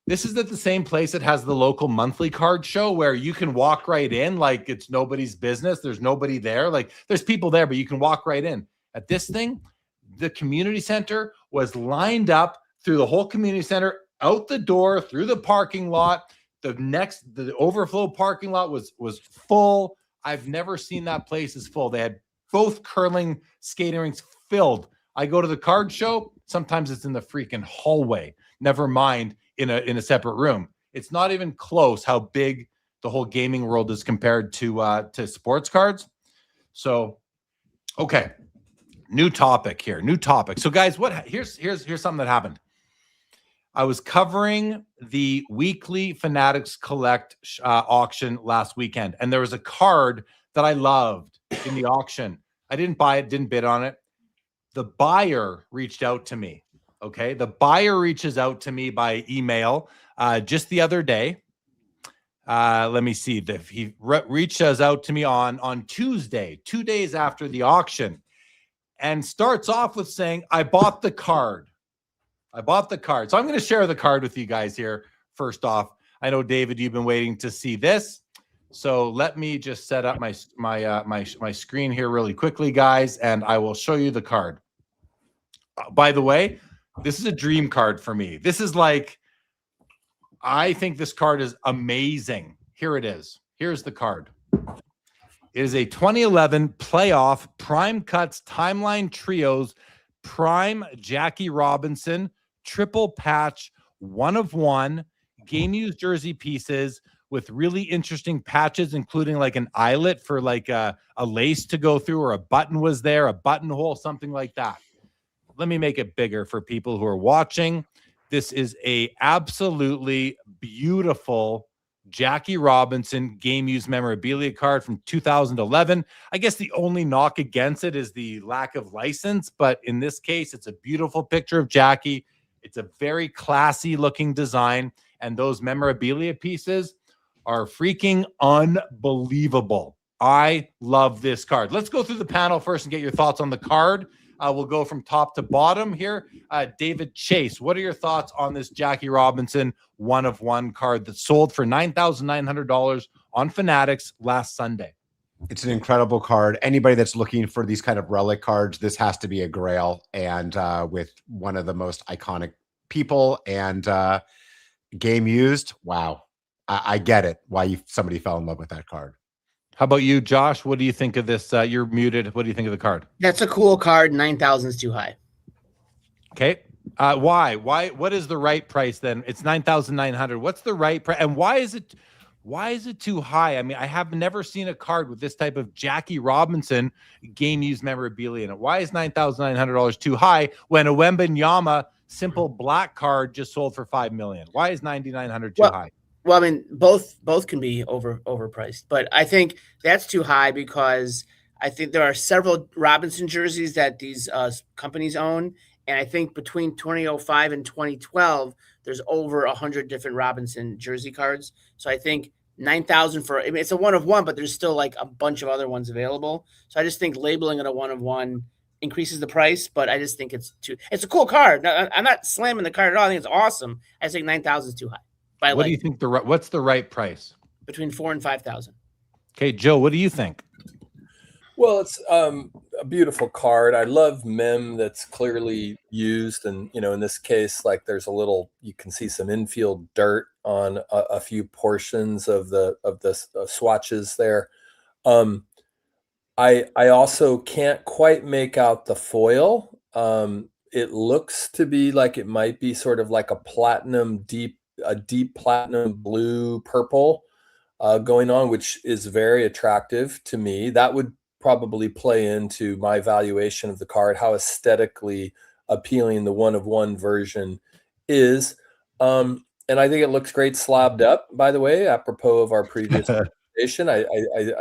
This is at the same place that has the local monthly card show where you can walk right in like it's nobody's business. There's nobody there. There's people there, but you can walk right in. At this thing, the community center was lined up through the whole community center, out the door, through the parking lot. The overflow parking lot was full. I've never seen that place as full. They had both curling skating rinks filled. I go to the card show. Sometimes it's in the freaking hallway. Never mind in a separate room. It's not even close how big the whole gaming world is compared to sports cards. So, okay, new topic here. New topic. So, guys, here's something that happened. I was covering the weekly Fanatics Collect auction last weekend, and there was a card that I loved in the auction. I didn't buy it, didn't bid on it. The buyer reached out to me. Okay, the buyer reaches out to me by email just the other day. Let me see. He reaches out to me on Tuesday, 2 days after the auction, and starts off with saying, I bought the card. So I'm going to share the card with you guys here. First off, I know, David, you've been waiting to see this. So let me just set up my screen here really quickly, guys, and I will show you the card. By the way, this is a dream card for me. This is I think this card is amazing. Here it is. Here's the card. It is a 2011 playoff Prime Cuts Timeline Trios Prime Jackie Robinson triple patch 1 of 1 game used jersey pieces with really interesting patches, including like an eyelet for like a lace to go through, or a button was there, a buttonhole, something like that. Let me make it bigger for people who are watching. This is a absolutely beautiful Jackie Robinson game used memorabilia card from 2011. I guess the only knock against it is the lack of license, but in this case, it's a beautiful picture of Jackie. It's a very classy looking design, and those memorabilia pieces are freaking unbelievable. I love this card. Let's go through the panel first and get your thoughts on the card. We'll go from top to bottom here. David Chase, what are your thoughts on this Jackie Robinson 1-of-1 card that sold for $9,900 on Fanatics last Sunday? It's an incredible card. Anybody that's looking for these kind of relic cards, this has to be a grail. And with one of the most iconic people and game used, wow. I get it, why somebody fell in love with that card. How about you, Josh? What do you think of this? You're muted. What do you think of the card? That's a cool card. 9,000 is too high. Okay. Why? What is the right price then? It's 9,900. What's the right price? And why is it too high? I mean, I have never seen a card with this type of Jackie Robinson game used memorabilia in it. Why is $9,900 too high when a Wembanyama simple black card just sold for $5 million? Why is 9,900 too high? Well, I mean, both can be overpriced, but I think that's too high because I think there are several Robinson jerseys that these companies own, and I think between 2005 and 2012, there's over 100 different Robinson jersey cards. So I think 9,000 for, I mean, it's a 1-of-1, but there's still like a bunch of other ones available. So I just think labeling it a 1-of-1 increases the price, but I just think it's a cool card. Now, I'm not slamming the card at all. I think it's awesome. I think 9,000 is too high. What do you think what's the right price? Between 4,000 and 5,000. Okay, Joe, what do you think? Well, it's a beautiful card. I love mem that's clearly used, and in this case, like there's a little, you can see some infield dirt on a few portions of the swatches there. I also can't quite make out the foil. It looks to be like it might be sort of like a deep platinum blue purple going on, which is very attractive to me. That would probably play into my valuation of the card, how aesthetically appealing the 1-of-1 version is. And I think it looks great slabbed up, by the way, apropos of our previous conversation. I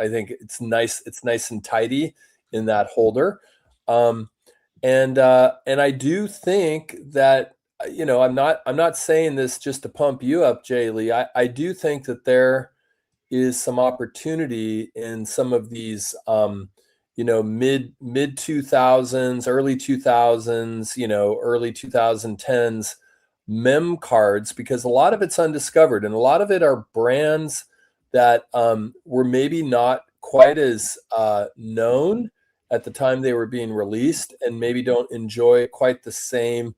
think it's nice. It's nice and tidy in that holder. And I do think that, I'm not saying this just to pump you up, Jay Lee. I do think that there is some opportunity in some of these, mid 2000s, early 2000s, early 2010s mem cards, because a lot of it's undiscovered and a lot of it are brands that were maybe not quite as known at the time they were being released, and maybe don't enjoy quite the same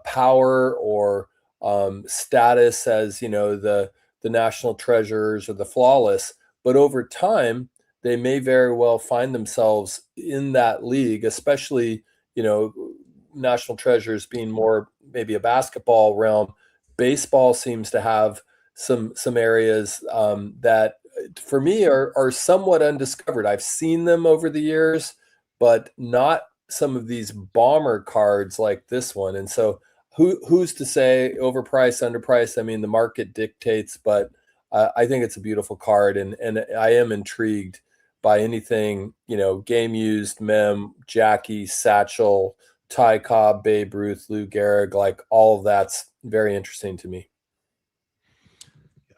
power or status as the National Treasures or the Flawless. But over time, they may very well find themselves in that league, especially National Treasures being more maybe a basketball realm. Baseball seems to have some areas that for me are somewhat undiscovered. I've seen them over the years, but not some of these bomber cards like this one. And so who's to say overpriced, underpriced? I mean, the market dictates, but I think it's a beautiful card, and I am intrigued by anything, game used, mem, Jackie, Satchel, Ty Cobb, Babe Ruth, Lou Gehrig, like all of that's very interesting to me.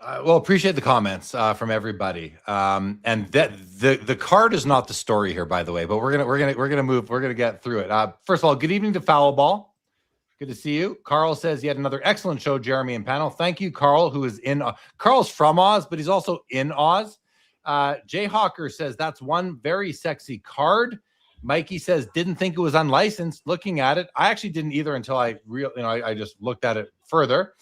Well, appreciate the comments from everybody. And that the card is not the story here, by the way, but we're gonna get through it. First of all, good evening to Foul Ball. Good to see you. Carl says yet another excellent show, Jeremy and panel. Thank you, Carl, who is in. Carl's from Oz, but he's also in Oz. Jay Hawker says that's one very sexy card. Mikey says didn't think it was unlicensed. Looking at it, I actually didn't either until I just looked at it further.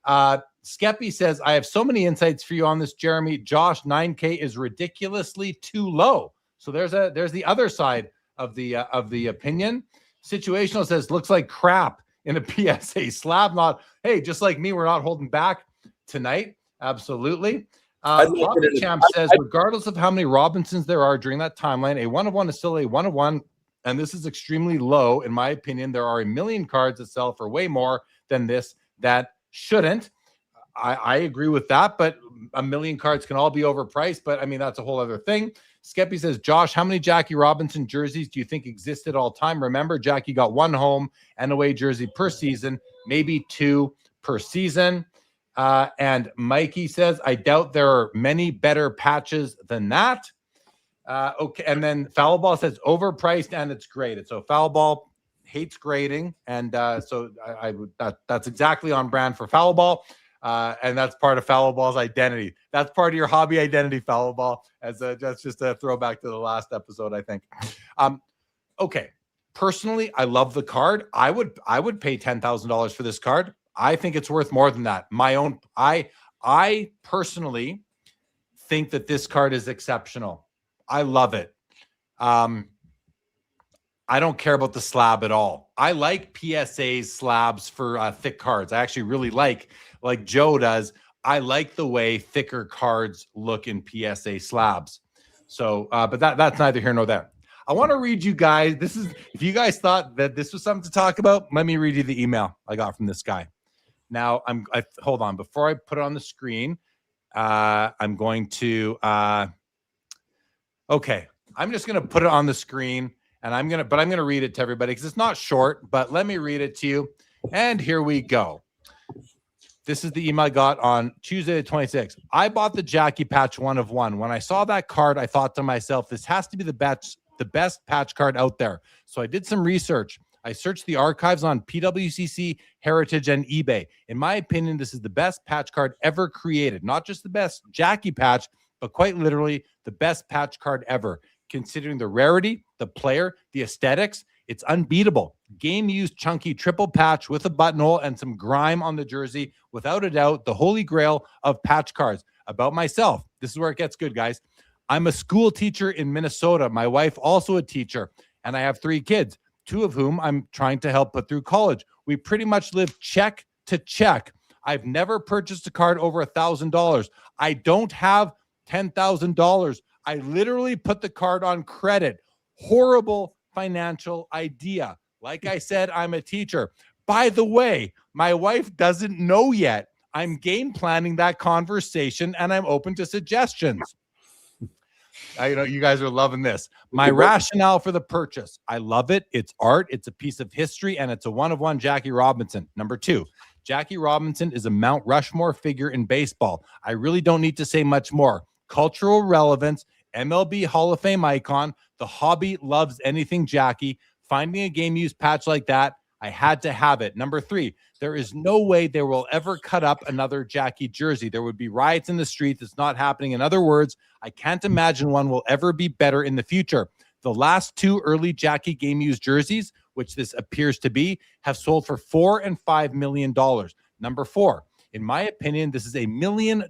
Skeppy says, I have so many insights for you on this, Jeremy. Josh, 9K is ridiculously too low. So there's the other side of the opinion. Situational says, looks like crap in a PSA slab. Not, hey, just like me, we're not holding back tonight. Absolutely. I'd like Hobby it in a- Champ says, regardless of how many Robinsons there are during that timeline, a 1-of-1 is still a 1-of-1, and this is extremely low, in my opinion. There are a million cards that sell for way more than this that shouldn't. I agree with that, but a million cards can all be overpriced. But I mean, that's a whole other thing. Skeppy says, Josh, how many Jackie Robinson jerseys do you think exist at all time? Remember, Jackie got one home and away jersey per season, maybe 2 per season. And Mikey says, I doubt there are many better patches than that. Okay. And then Foul Ball says overpriced and it's graded. So Foul Ball hates grading. And so that's exactly on brand for Foul Ball. And that's part of Foul Ball's identity. That's part of your hobby identity, Foul Ball. That's just a throwback to the last episode, I think. Okay. Personally, I love the card. I would pay $10,000 for this card. I think it's worth more than that. I personally think that this card is exceptional. I love it. I don't care about the slab at all. I like PSA slabs for thick cards. I actually really like Joe does. I like the way thicker cards look in PSA slabs. So, but that's neither here nor there. I want to read you guys. If you guys thought that this was something to talk about, let me read you the email I got from this guy. Now, hold on. Before I put it on the screen, I'm going to, okay. I'm just going to put it on the screen and I'm going to read it to everybody because it's not short, but let me read it to you. And here we go. This is the email I got on Tuesday the 26th. I bought the Jackie patch 1-of-1. When I saw that card, I thought to myself, this has to be the best patch card out there. So I did some research. I searched the archives on PWCC, Heritage, and eBay. In my opinion, this is the best patch card ever created. Not just the best Jackie patch, but quite literally the best patch card ever. Considering the rarity, the player, the aesthetics, it's unbeatable. Game-used chunky triple patch with a buttonhole and some grime on the jersey. Without a doubt, the holy grail of patch cards. About myself, this is where it gets good, guys. I'm a school teacher in Minnesota. My wife also a teacher, and I have 3 kids, 2 of whom I'm trying to help put through college. We pretty much live check to check. I've never purchased a card over $1,000. I don't have $10,000. I literally put the card on credit. Horrible financial idea. Like I said, I'm a teacher. By the way, my wife doesn't know yet. I'm game planning that conversation and I'm open to suggestions. You guys are loving this. My rationale for the purchase. I love it. It's art. It's a piece of history and it's a 1-of-1 Jackie Robinson. Number 2, Jackie Robinson is a Mount Rushmore figure in baseball. I really don't need to say much more. Cultural relevance, MLB Hall of Fame icon. The hobby loves anything Jackie. Finding a game-used patch like that, I had to have it. Number 3, there is no way they will ever cut up another Jackie jersey. There would be riots in the streets. It's not happening. In other words, I can't imagine one will ever be better in the future. The last 2 early Jackie game-used jerseys, which this appears to be, have sold for $4 and $5 million. Number 4, in my opinion, this is a $1 million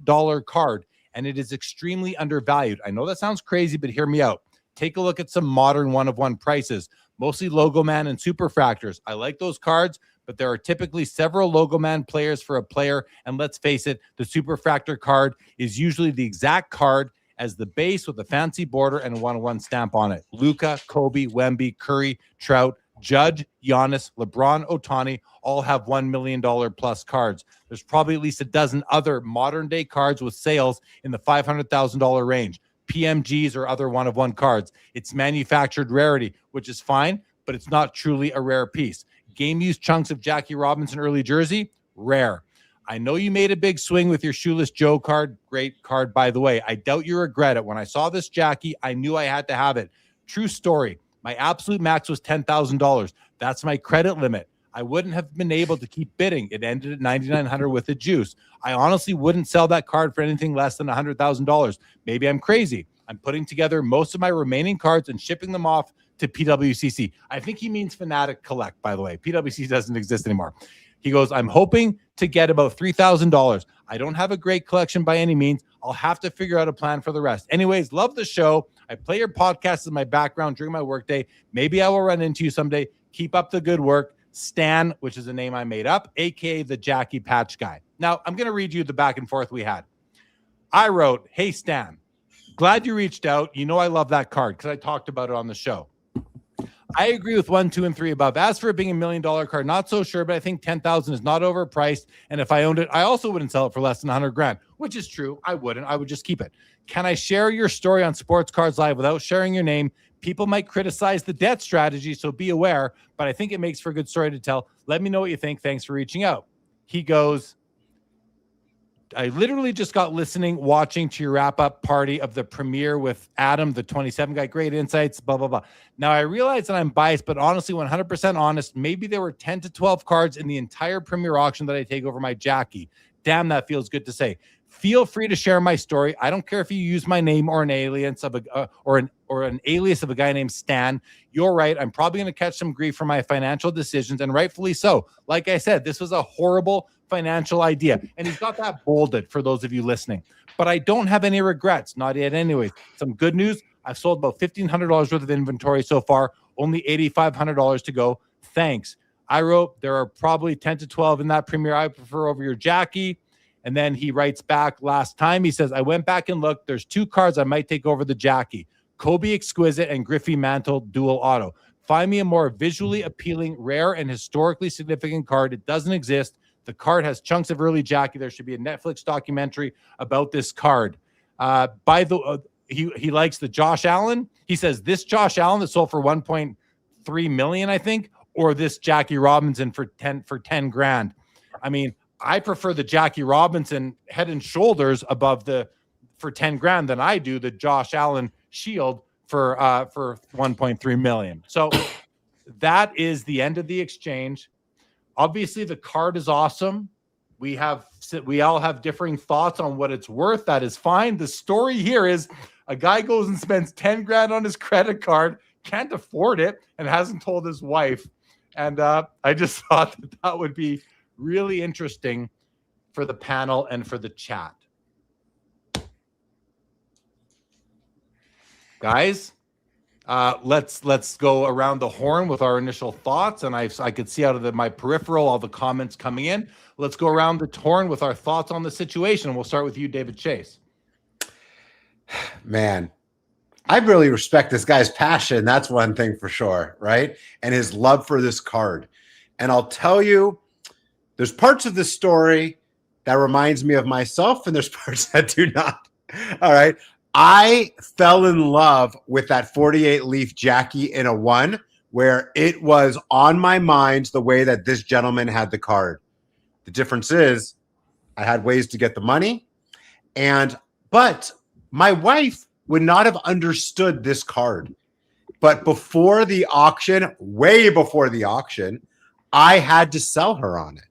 card, and it is extremely undervalued. I know that sounds crazy, but hear me out. Take a look at some modern 1-of-1 prices, mostly Logo Man and Superfractors. I like those cards, but there are typically several Logo Man players for a player, and let's face it, the Superfractor card is usually the exact card as the base with a fancy border and a 1-of-1 stamp on it. Luka, Kobe, Wemby, Curry, Trout, Judge, Giannis, LeBron, Ohtani all have $1 million plus cards. There's probably at least a dozen other modern day cards with sales in the $500,000 range. PMGs or other 1-of-1 cards. It's manufactured rarity, which is fine, but it's not truly a rare piece. Game-used chunks of Jackie Robinson early jersey, rare. I know you made a big swing with your Shoeless Joe card. Great card, by the way. I doubt you regret it. When I saw this Jackie, I knew I had to have it. True story. My absolute max was $10,000. That's my credit limit. I wouldn't have been able to keep bidding. It ended at $9,900 with the juice. I honestly wouldn't sell that card for anything less than $100,000. Maybe I'm crazy. I'm putting together most of my remaining cards and shipping them off to PWCC. I think he means Fanatic Collect, by the way. PWCC doesn't exist anymore. He goes, I'm hoping to get about $3,000. I don't have a great collection by any means. I'll have to figure out a plan for the rest. Anyways, love the show. I play your podcast in my background during my workday. Maybe I will run into you someday. Keep up the good work. Stan, which is a name I made up, a.k.a. the Jackie Patch Guy. Now, I'm going to read you the back and forth we had. I wrote, hey, Stan, glad you reached out. You know I love that card because I talked about it on the show. I agree with 1, 2, and 3 above. As for it being $1 million card, not so sure, but I think 10,000 is not overpriced. And if I owned it, I also wouldn't sell it for less than 100 grand, which is true. I wouldn't. I would just keep it. Can I share your story on Sports Cards Live without sharing your name? People might criticize the debt strategy, so be aware, but I think it makes for a good story to tell. Let me know what you think. Thanks for reaching out. He goes, I literally just got watching to your wrap-up party of the premiere with Adam, the 27 guy. Great insights, blah, blah, blah. Now, I realize that I'm biased, but honestly, 100% honest, maybe there were 10 to 12 cards in the entire premiere auction that I take over my Jackie. Damn, that feels good to say. Feel free to share my story. I don't care if you use my name or an alias of an alias of a guy named Stan. You're right. I'm probably going to catch some grief for my financial decisions, and rightfully so. Like I said, this was a horrible financial idea, and he's got that bolded for those of you listening. But I don't have any regrets, not yet. Anyways, some good news. I've sold about $1,500 worth of inventory so far. Only $8,500 to go. Thanks. I wrote there are probably 10 to 12 in that premiere I prefer over your Jackie. And then he writes back last time. He says, I went back and looked. There's 2 cards I might take over the Jackie. Kobe Exquisite and Griffey Mantle Dual Auto. Find me a more visually appealing, rare, and historically significant card. It doesn't exist. The card has chunks of early Jackie. There should be a Netflix documentary about this card. He likes the Josh Allen. He says this Josh Allen that sold for 1.3 million, I think, or this Jackie Robinson for 10 grand. I mean, I prefer the Jackie Robinson head and shoulders above for 10 grand than I do the Josh Allen Shield for 1.3 million. So that is the end of the exchange. Obviously, the card is awesome. We all have differing thoughts on what it's worth. That is fine. The story here is a guy goes and spends 10 grand on his credit card, can't afford it, and hasn't told his wife. And I just thought that would be really interesting for the panel and for the chat. Guys, let's go around the horn with our initial thoughts. And I could see out of my peripheral all the comments coming in. Let's go around the horn with our thoughts on the situation. We'll start with you, David Chase. Man, I really respect this guy's passion. That's one thing for sure, right? And his love for this card. And I'll tell you, there's parts of the story that reminds me of myself, and there's parts that do not. All right. I fell in love with that 48 leaf Jackie in a 1, where it was on my mind the way that this gentleman had the card. The difference is I had ways to get the money, but my wife would not have understood this card. But before the auction, way before the auction, I had to sell her on it.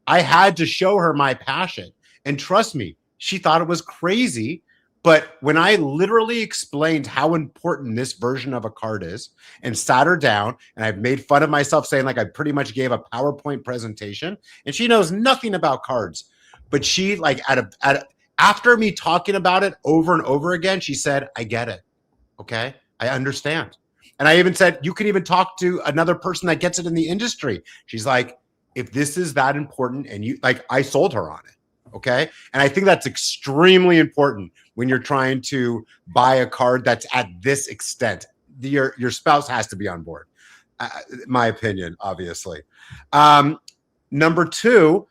I had to show her my passion. And trust me, she thought it was crazy. But when I literally explained how important this version of a card is and sat her down, and I've made fun of myself saying like I pretty much gave a PowerPoint presentation, and she knows nothing about cards, but she like after me talking about it over and over again, she said, I get it. Okay. I understand. And I even said, you can even talk to another person that gets it in the industry. She's like, if this is that important, and you like, I sold her on it. Okay. And I think that's extremely important when you're trying to buy a card that's at this extent. Your spouse has to be on board. My opinion, obviously. Number 2,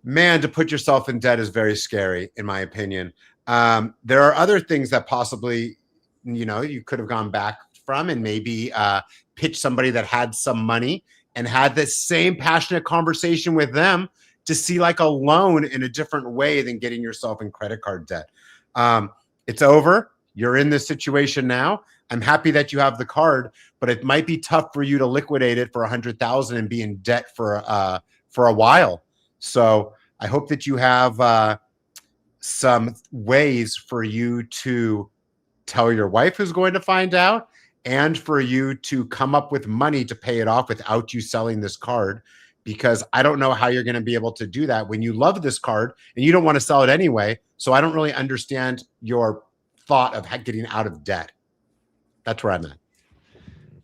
man, to put yourself in debt is very scary, in my opinion. There are other things that possibly, you could have gone back from and maybe pitch somebody that had some money and had the same passionate conversation with them to see like a loan in a different way than getting yourself in credit card debt. It's over. You're in this situation now. I'm happy that you have the card, but it might be tough for you to liquidate it for 100,000 and be in debt for a while. So I hope that you have some ways for you to tell your wife who's going to find out, and for you to come up with money to pay it off without you selling this card, because I don't know how you're going to be able to do that when you love this card and you don't want to sell it anyway. So I don't really understand your thought of getting out of debt. That's where I'm at.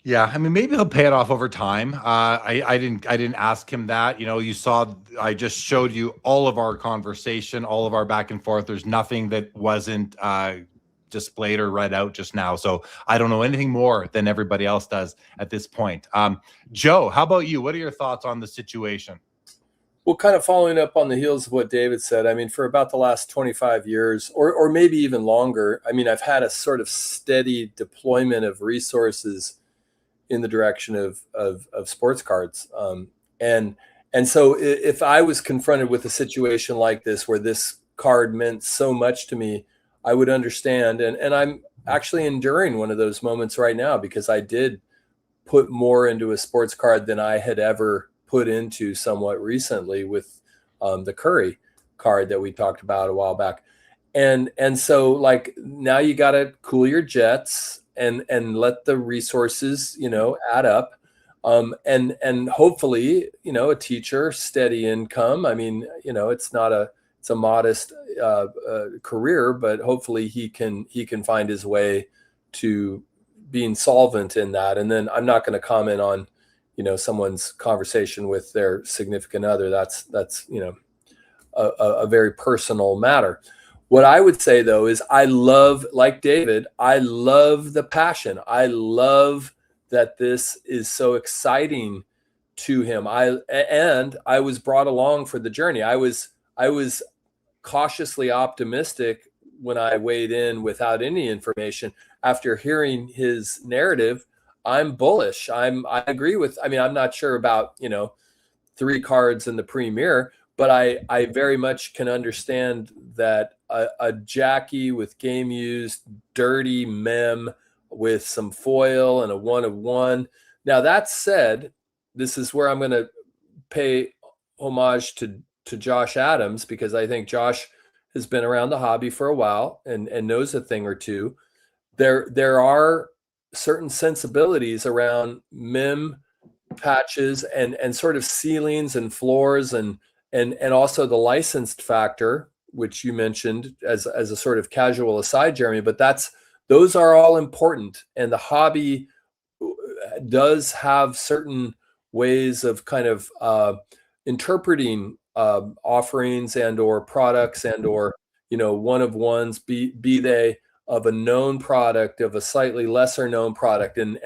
Yeah, I mean, maybe he'll pay it off over time. I didn't ask him that. You know, you saw I just showed you all of our conversation, all of our back and forth. There's nothing that wasn't displayed or read out just now. So I don't know anything more than everybody else does at this point. Joe, how about you? What are your thoughts on the situation? Well, kind of following up on the heels of what David said, I mean, for about the last 25 years, or maybe even longer, I mean, I've had a sort of steady deployment of resources in the direction of sports cards. And so if I was confronted with a situation like this, where this card meant so much to me, I would understand. And I'm actually enduring one of those moments right now, because I did put more into a sports card than I had ever put into somewhat recently with the Curry card that we talked about a while back. And so like now you got to cool your jets and let the resources, you know, add up. And hopefully, you know, a teacher, steady income. I mean, you know, it's a modest career, but hopefully he can find his way to being solvent in that. And then I'm not going to comment on, you know, someone's conversation with their significant other. That's you know, a very personal matter. What I would say though is I love, like David, I love the passion. I love that this is so exciting to him. And I was brought along for the journey. I was cautiously optimistic when I weighed in without any information. After hearing his narrative, I'm bullish. I agree with, I mean, I'm not sure about, you know, 3 cards in the premier, but I very much can understand that a Jackie with game used, dirty mem with some foil and a 1 of 1. Now that said, this is where I'm going to pay homage to Josh Adams, because I think Josh has been around the hobby for a while and knows a thing or two. There are certain sensibilities around mem patches and sort of ceilings and floors and also the licensed factor, which you mentioned as a sort of casual aside, Jeremy, but those are all important. And the hobby does have certain ways of kind of interpreting offerings and or products and or, you know, 1 of 1s, be they of a known product, of a slightly lesser known product. And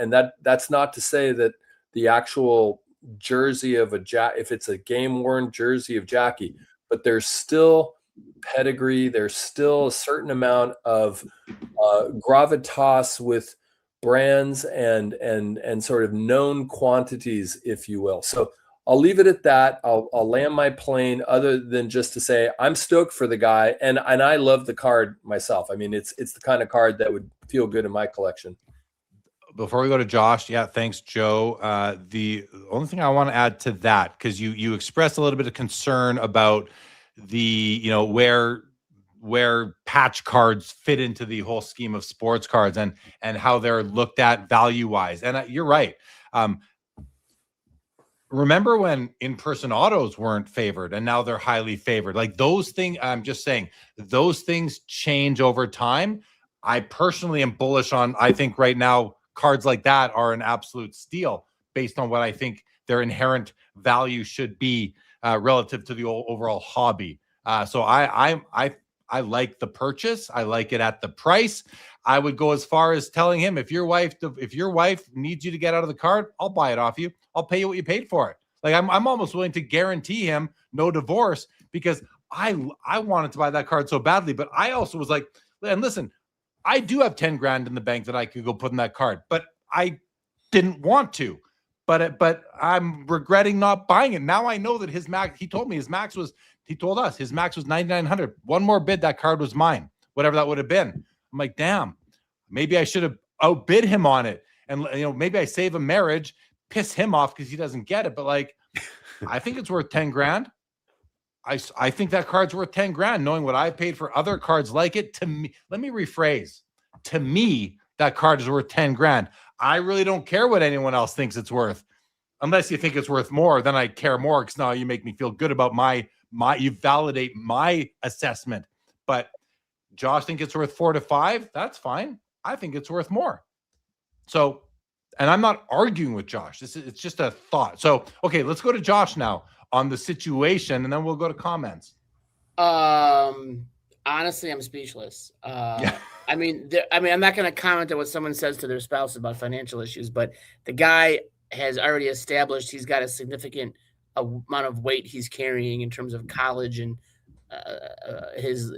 that's not to say that the actual jersey of if it's a game worn jersey of Jackie, but there's still pedigree. There's still a certain amount of gravitas with brands and sort of known quantities, if you will. So I'll leave it at that. I'll land my plane, other than just to say I'm stoked for the guy, and I love the card myself. I mean, it's the kind of card that would feel good in my collection. Before we go to Josh, yeah, thanks, Joe. The only thing I want to add to that, because you expressed a little bit of concern about the, you know, where patch cards fit into the whole scheme of sports cards and how they're looked at value wise. And you're right. Remember when in-person autos weren't favored and now they're highly favored? Like those things, I'm just saying, those things change over time. I personally am bullish on, I think right now, cards like that are an absolute steal based on what I think their inherent value should be relative to the overall hobby. So I like the purchase. I like it at the price. I would go as far as telling him, if your wife needs you to get out of the card, I'll buy it off you. I'll pay you what you paid for it. Like I'm almost willing to guarantee him no divorce, because I wanted to buy that card so badly. But I also was like, and listen, I do have 10 grand in the bank that I could go put in that card, but I didn't want to. But I'm regretting not buying it. Now I know that his max, he told us his max was 9,900. One more bid, that card was mine, whatever that would have been. I'm like, damn, maybe I should have outbid him on it. And, you know, maybe I save a marriage, piss him off because he doesn't get it. But like, I think it's worth 10 grand. I think that card's worth 10 grand, knowing what I paid for other cards like it. To me, let me rephrase. To me, that card is worth 10 grand. I really don't care what anyone else thinks it's worth. Unless you think it's worth more, then I care more, because now you make me feel good about you validate my assessment. But Josh think it's worth 4 to 5. That's fine. I think it's worth more. So And I'm not arguing with Josh. It's just a thought. So, okay, let's go to Josh now on the situation, and then we'll go to comments. Honestly, I'm speechless. Yeah. I mean, I'm not going to comment on what someone says to their spouse about financial issues, but the guy has already established he's got a significant amount of weight he's carrying in terms of college and his,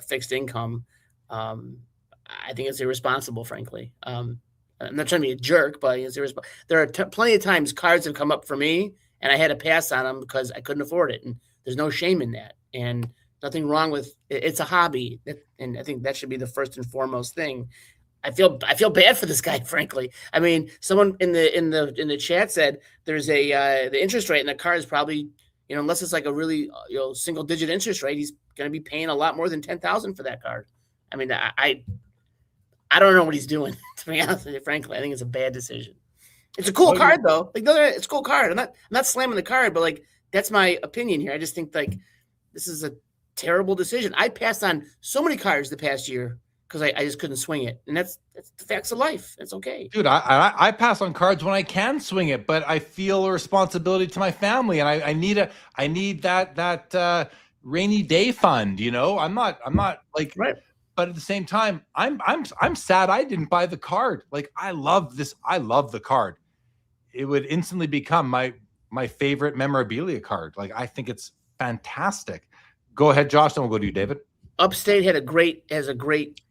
fixed income. I think it's irresponsible, frankly. I'm not trying to be a jerk, but it's irresponsible. There are plenty of times cards have come up for me, and I had to pass on them because I couldn't afford it, and there's no shame in that, and nothing wrong with it. It's a hobby, and I think that should be the first and foremost thing. I feel bad for this guy, frankly. I mean, someone in the chat said there's the interest rate in the card is probably, unless it's like a really single digit interest rate, he's going to be paying a lot more than $10,000 for that card. I mean, I don't know what he's doing, to be honest with you, frankly. I think it's a bad decision. It's a cool card though. Like, no, it's a cool card. I'm not slamming the card, but like that's my opinion here. I just think like this is a terrible decision. I passed on so many cards the past year because I just couldn't swing it, and that's the facts of life. It's okay, dude. I pass on cards when I can swing it, but I feel a responsibility to my family, and I need that rainy day fund. I'm not like right. But at the same time, I'm sad I didn't buy the card. Like I love this. I love the card. It would instantly become my favorite memorabilia card. Like I think it's fantastic. Go ahead, Josh. Then we'll go to you, David. Upstate has a great.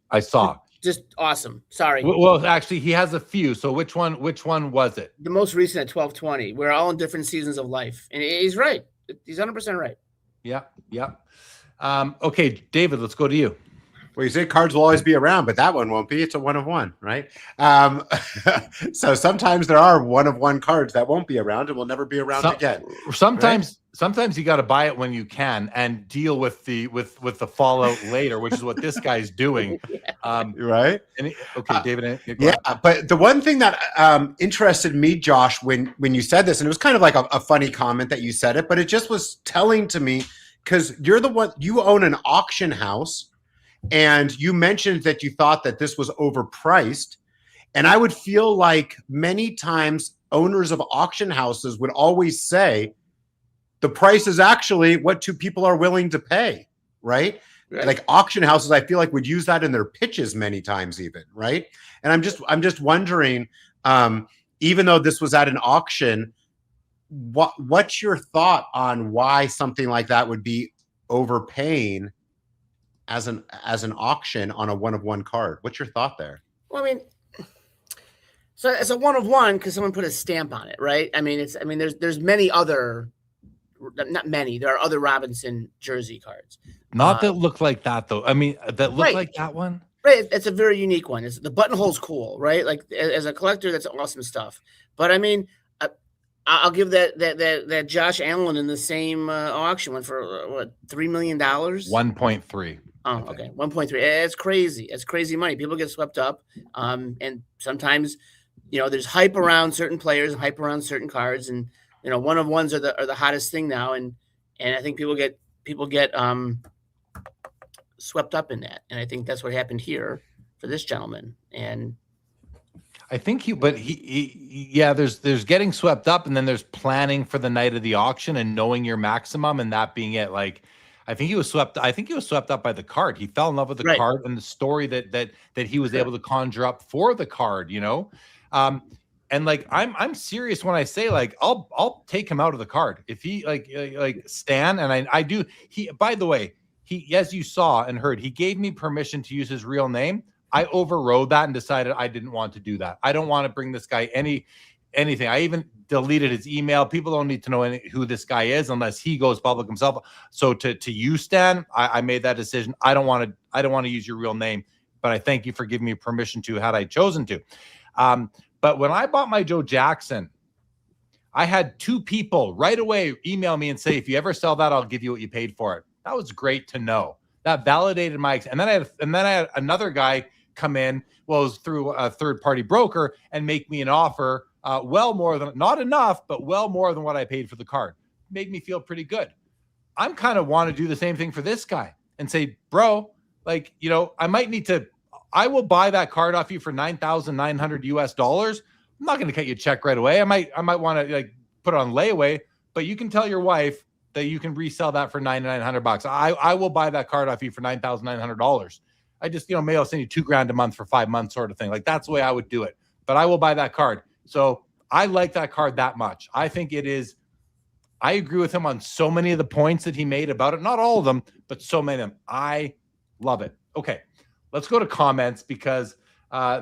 I saw. Just awesome. Sorry. Well, actually, he has a few. So which one was it? The most recent at 1220. We're all in different seasons of life, and he's right. He's 100% right. Yeah. Okay, David. Let's go to you. Well, you say cards will always be around, but that one won't be. It's a one of one, right? So sometimes there are one of one cards that won't be around and will never be around again. Sometimes you got to buy it when you can and deal with the fallout later, which is what this guy's doing. Right? Okay, David. Yeah, but the one thing that interested me, Josh, when you said this, and it was kind of like a funny comment that you said it, but it just was telling to me because you're the one, you own an auction house. And you mentioned that you thought that this was overpriced. And I would feel like many times owners of auction houses would always say the price is actually what two people are willing to pay, right? Like auction houses, I feel like would use that in their pitches many times even, right? And I'm just wondering, even though this was at an auction, what's your thought on why something like that would be overpaying as an auction on a one of one card? What's your thought there? Well, I mean, so it's a one of one because someone put a stamp on it, right? I mean, there's many other, not many. There are other Robinson jersey cards. Not that look like that though. I mean, that look like that one. Right, it's a very unique one. The buttonhole's cool, right? Like as a collector, that's awesome stuff. But I mean, I'll give that Josh Allen in the same auction went for what, $3 million? 1.3. Oh, okay. 1.3. It's crazy. It's crazy money. People get swept up. And sometimes, there's hype around certain players, hype around certain cards, and one of ones are the hottest thing now. And I think people get swept up in that. And I think that's what happened here for this gentleman. And I think there's getting swept up, and then there's planning for the night of the auction and knowing your maximum and that being it. Like, I think he was swept up by the card. He fell in love with the card and the story that he was able to conjure up for the card, and like I'm serious when I say like I'll take him out of the card if he like Stan, and I do. He, by the way, he, as you saw and heard, he gave me permission to use his real name. I overrode that and decided I didn't want to do that. I don't want to bring this guy anything. I even deleted his email. People don't need to know who this guy is unless he goes public himself. So to you, Stan, I made that decision. I don't want to use your real name, but I thank you for giving me permission to had I chosen to. But when I bought my Joe Jackson, I had 2 people right away email me and say, if you ever sell that, I'll give you what you paid for it. That was great to know. That validated my, and then I had another guy come in, well, it was through a third-party broker, and make me an offer well more than, not enough, but well more than what I paid for the card. Made me feel pretty good. I'm kind of want to do the same thing for this guy and say, bro, I might need to, I will buy that card off you for $9,900 US, I'm not going to cut you a check right away. I might want to like put it on layaway, but you can tell your wife that you can resell that for $9,900. I will buy that card off you for $9,900. I just, maybe I'll send you $2,000 a month for 5 months sort of thing. Like that's the way I would do it, but I will buy that card. So I like that card that much. I think it is, I agree with him on so many of the points that he made about it. Not all of them, but so many of them. I love it. Okay, let's go to comments because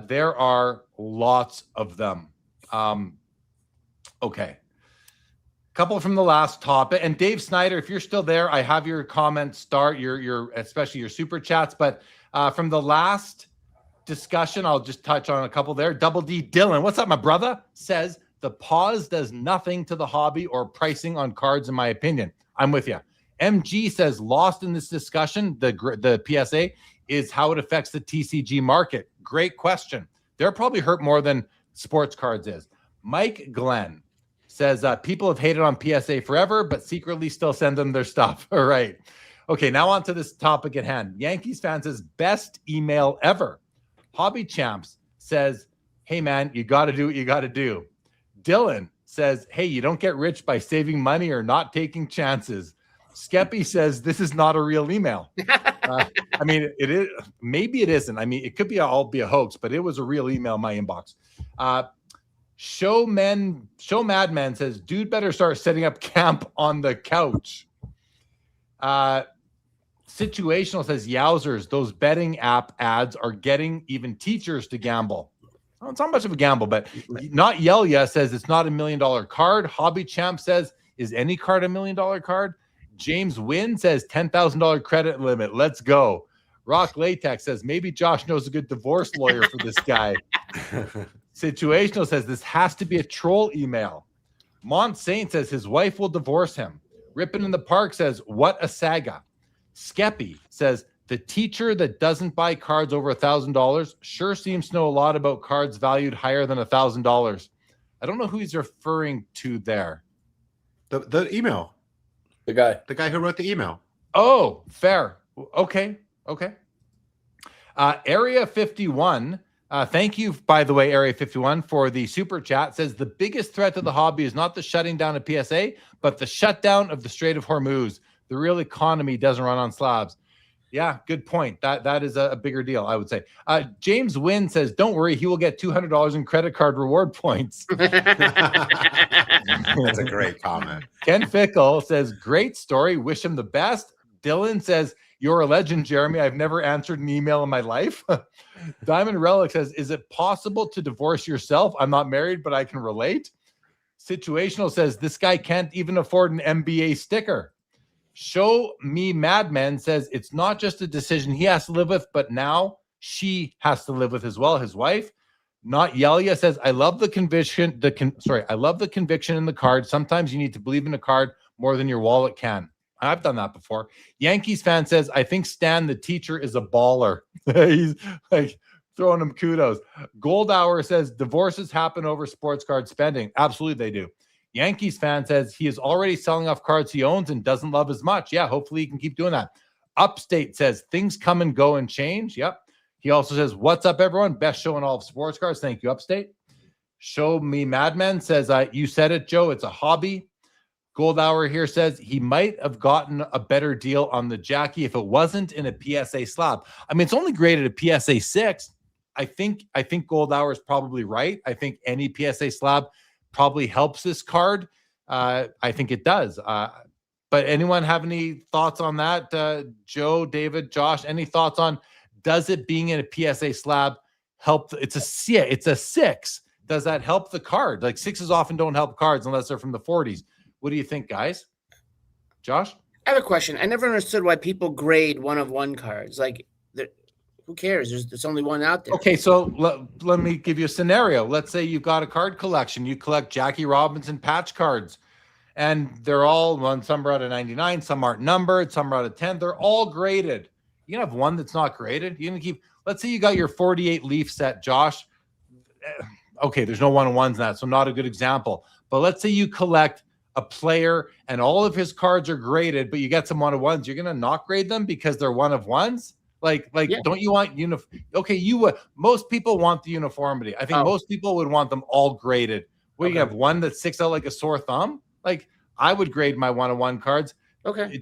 there are lots of them. Okay. Couple from the last topic. And Dave Snyder, if you're still there, I have your comments start, your especially your super chats. But from the last discussion, I'll just touch on a couple there. Double D Dylan, what's up, my brother? Says the pause does nothing to the hobby or pricing on cards, in my opinion. I'm with you. MG says lost in this discussion, the PSA, is how it affects the TCG market. Great question. They're probably hurt more than sports cards is. Mike Glenn says people have hated on PSA forever, but secretly still send them their stuff. All right. Okay, now on to this topic at hand. Yankees fan says best email ever. Hobby Champs says, hey man, you got to do what you got to do. Dylan says, hey, you don't get rich by saving money or not taking chances. Skeppy says this is not a real email. I mean, it is. Maybe it isn't. I mean, it could be all be a hoax, but it was a real email in my inbox. Show Madman says, dude better start setting up camp on the couch. Situational says, yowzers, those betting app ads are getting even teachers to gamble. Well, it's not much of a gamble, but not Yelia says it's not $1 million card. Hobby Champ says, is any card $1 million card? James Wynn says $10,000 credit limit. Let's go. Rock Latex says maybe Josh knows a good divorce lawyer for this guy. Situational says this has to be a troll email. Mont Saint says his wife will divorce him. Rippin' in the Park says what a saga. Skeppy says the teacher that doesn't buy cards over $1,000 sure seems to know a lot about cards valued higher than $1,000. I don't know who he's referring to there. The email. The guy who wrote the email. Oh, fair. Okay. Area 51. Thank you, by the way, Area 51, for the super chat. Says the biggest threat to the hobby is not the shutting down of PSA, but the shutdown of the Strait of Hormuz. The real economy doesn't run on slabs. Yeah, good point. That is a bigger deal, I would say. James Wynn says, don't worry, he will get $200 in credit card reward points. That's a great comment. Ken Fickle says, great story. Wish him the best. Dylan says, you're a legend, Jeremy. I've never answered an email in my life. Diamond Relic says, is it possible to divorce yourself? I'm not married, but I can relate. Situational says, this guy can't even afford an MBA sticker. Show Me Madman says, it's not just a decision he has to live with, but now she has to live with as well, his wife. Not Yelia says, I love the conviction. I love the conviction in the card. Sometimes you need to believe in a card more than your wallet can. I've done that before. Yankees fan says, I think Stan, the teacher, is a baller. He's like throwing him kudos. Gold Hour says, divorces happen over sports card spending. Absolutely, they do. Yankees fan says he is already selling off cards he owns and doesn't love as much. Yeah, hopefully he can keep doing that. Upstate says things come and go and change. Yep. He also says, what's up, everyone? Best show in all of sports cards. Thank you, Upstate. Show Me Madman says, you said it, Joe. It's a hobby. Gold Hour here says he might have gotten a better deal on the Jackie if it wasn't in a PSA slab. I mean, it's only graded a PSA 6. I think Gold Hour is probably right. I think any PSA slab probably helps this card. I think it does. But anyone have any thoughts on that? Joe, David, Josh, any thoughts on does it being in a PSA slab help? It's a 6. Does that help the card? Like 6s often don't help cards unless they're from the 40s. What do you think, guys? Josh? I have a question. I never understood why people grade 1 of 1 cards. Like, who cares? There's only one out there. Okay, so let me give you a scenario. Let's say you've got a card collection. You collect Jackie Robinson patch cards, and they're all, some are out of 99, some aren't numbered, some are out of 10. They're all graded. You can have one that's not graded. You're going to keep, let's say you got your 48 Leaf set, Josh. Okay, there's no 1-on-1s in that, so not a good example. But let's say you collect a player and all of his cards are graded, but you get some 1-of-1s. You're going to not grade them because they're 1-of-1s? Yeah. Don't you want Okay, you would. Most people want the uniformity. I think most people would want them all graded. Where you have one that sticks out like a sore thumb. Like I would grade my 1-on-1 cards. Okay.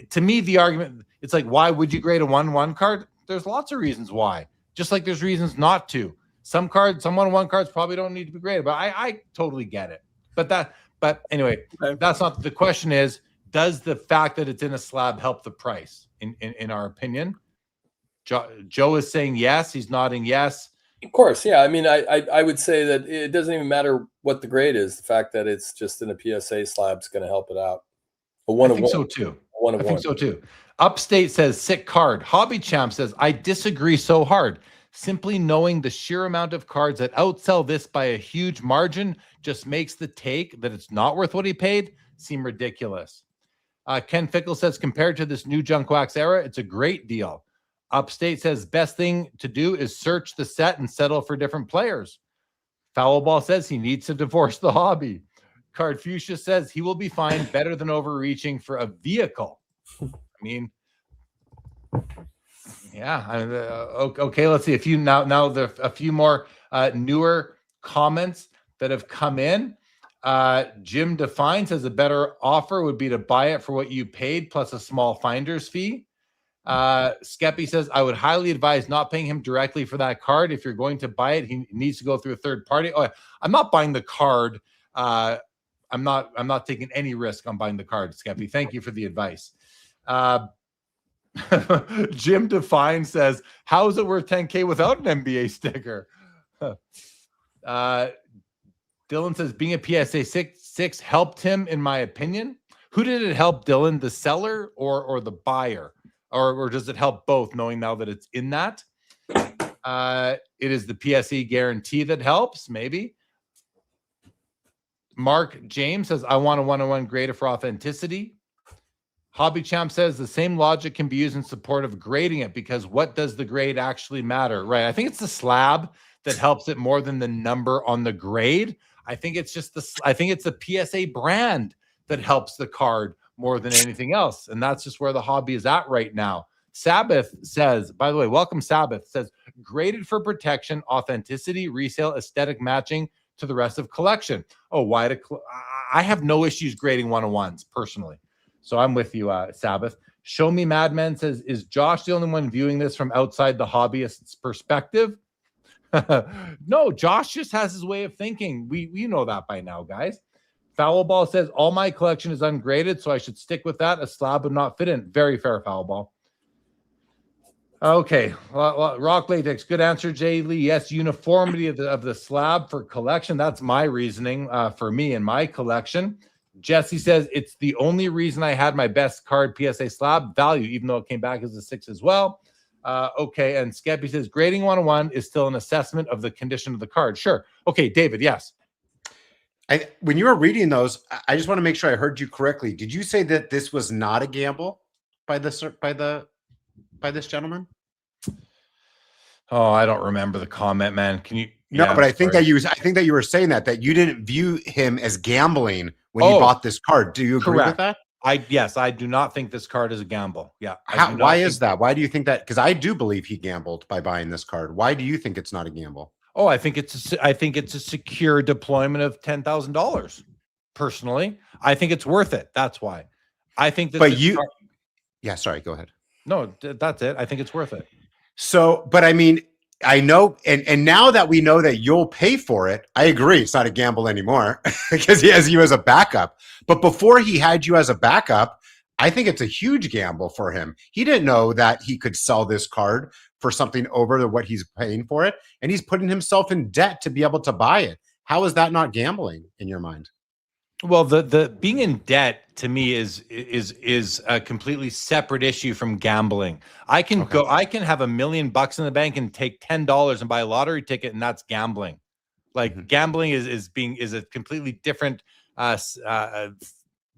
To me, the argument, it's like, why would you grade a 1-1 card? There's lots of reasons why. Just like there's reasons not to. Some 1-on-1 cards probably don't need to be graded, but I totally get it. But anyway, that's not the question. Is does the fact that it's in a slab help the price? In our opinion, Joe is saying yes. He's nodding yes. Of course, yeah. I mean, I would say that it doesn't even matter what the grade is. The fact that it's just in a PSA slab is going to help it out. I think so too. I think so too. Upstate says sick card. Hobby Champ says I disagree so hard. Simply knowing the sheer amount of cards that outsell this by a huge margin just makes the take that it's not worth what he paid seem ridiculous. Ken Fickle says compared to this new junk wax era, it's a great deal. Upstate says best thing to do is search the set and settle for different players. Foulball says he needs to divorce the hobby. Card Fuchsia says he will be fine, better than overreaching for a vehicle. I mean, yeah. Okay, let's see a few now. There a few more newer comments that have come in. Jim Define says a better offer would be to buy it for what you paid plus a small finder's fee. Skeppy says I would highly advise not paying him directly for that card. If you're going to buy it, he needs to go through a third party. Oh, I'm not buying the card. I'm not taking any risk on buying the card, Skeppy. Thank you for the advice. Jim Define says, how is it worth 10K without an NBA sticker? Dylan says being a PSA 6 helped him, in my opinion. Who did it help, Dylan? The seller or the buyer? Or does it help both, knowing now that it's in that? It is the PSA guarantee that helps, maybe. Mark James says, I want a 1-on-1 grader for authenticity. Hobby Champ says the same logic can be used in support of grading it, because what does the grade actually matter? Right. I think it's the slab that helps it more than the number on the grade. I think it's the PSA brand that helps the card more than anything else. And that's just where the hobby is at right now. Sabbath says, by the way, welcome Sabbath, says graded for protection, authenticity, resale, aesthetic matching to the rest of collection. Oh, I have no issues grading 1-on-1s personally. So I'm with you, Sabbath. Show Me Madman says, is Josh the only one viewing this from outside the hobbyist's perspective? No, Josh just has his way of thinking. We know that by now, guys. Foulball says, all my collection is ungraded, so I should stick with that. A slab would not fit in. Very fair, Foulball. Okay, Rock Latex, good answer, Jay Lee. Yes, uniformity of the slab for collection. That's my reasoning for me and my collection. Jesse says, it's the only reason I had my best card PSA slab value, even though it came back as a 6 as well. Okay, and Skeppy says, grading 1-on-1 is still an assessment of the condition of the card. Sure. Okay, David, yes. When you were reading those, I just want to make sure I heard you correctly. Did you say that this was not a gamble by this gentleman? Oh, I don't remember the comment, man. Can you? No, but I think that you were saying that you didn't view him as gambling when you bought this card. Do you agree with that? Yes, I do not think this card is a gamble. Yeah. Why is that? Why do you think that? Because I do believe he gambled by buying this card. Why do you think it's not a gamble? Oh, I think it's a secure deployment of $10,000. Personally, I think it's worth it. That's why. I think that. But you, yeah. Sorry, go ahead. No, that's it. I think it's worth it. So, but I mean, I know, and now that we know that you'll pay for it, I agree. It's not a gamble anymore because he has you as a backup. But before he had you as a backup, I think it's a huge gamble for him. He didn't know that he could sell this card for something over what he's paying for it, and he's putting himself in debt to be able to buy it. How is that not gambling in your mind? Well, the being in debt to me is a completely separate issue from gambling. I can I can have $1 million in the bank and take $10 and buy a lottery ticket, and that's gambling. Like gambling is a completely different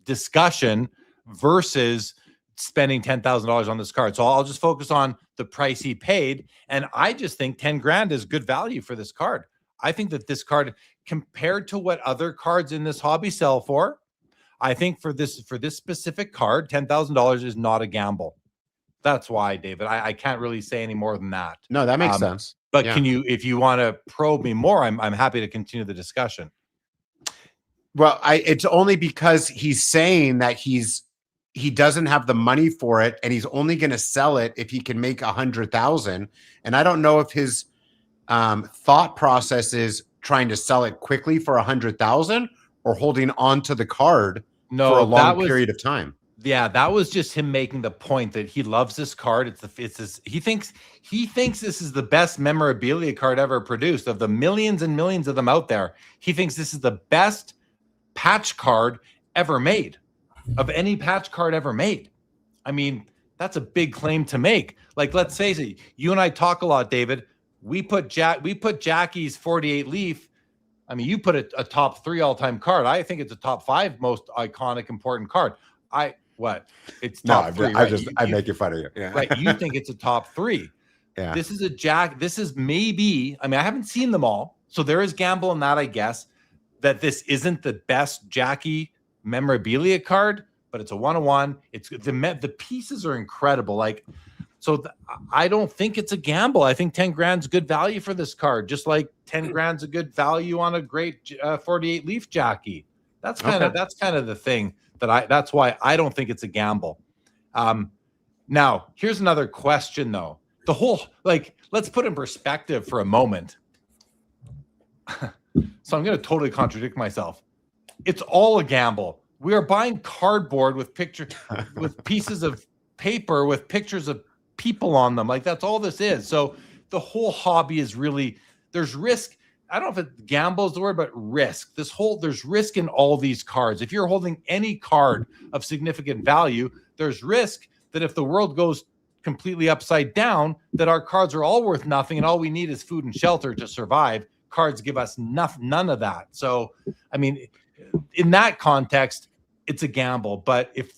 discussion versus spending $10,000 on this card. So I'll just focus on the price he paid, and I just think 10 grand is good value for this card. I think that this card, compared to what other cards in this hobby sell for, I think for this specific card, $10,000 is not a gamble. That's why, David. I can't really say any more than that. No, that makes sense. But Yeah. can you, if you want to probe me more, I'm happy to continue the discussion. Well, it's only because he's saying that he doesn't have the money for it, and he's only going to sell it if he can make 100,000. And I don't know if his thought process is trying to sell it quickly for 100,000 or holding on to the card for a long period of time. Yeah, that was just him making the point that he loves this card. He thinks this is the best memorabilia card ever produced. Of the millions and millions of them out there, he thinks this is the best patch card ever made, of any patch card ever made. I mean, that's a big claim to make. Like, let's face it, you and I talk a lot, David. We put Jackie's 48 Leaf. I mean, you put a top 3 all-time card. I think it's a top 5 most iconic, important card. It's top 3. Right? I make you fun of you. Yeah. Right. You think it's a top 3. Yeah. This is maybe, I mean, I haven't seen them all, so there is gamble in that, I guess, that this isn't the best Jackie memorabilia card, but it's a 1-of-1. It's the pieces are incredible. Like, so I don't think it's a gamble. I think 10 grand's good value for this card, just like 10 grand's a good value on a great 48 Leaf Jackie. That's kind of the thing that's why I don't think it's a gamble. Now, here's another question though. The whole, like, let's put in perspective for a moment. So I'm going to totally contradict myself. It's all a gamble. We are buying cardboard with pieces of paper with pictures of people on them. Like, that's all this is. So the whole hobby is really, there's risk. I don't know if gamble is the word, but risk. There's risk in all these cards. If you're holding any card of significant value, there's risk that if the world goes completely upside down, that our cards are all worth nothing and all we need is food and shelter to survive. Cards give us none of that. So, I mean, in that context, it's a gamble. But if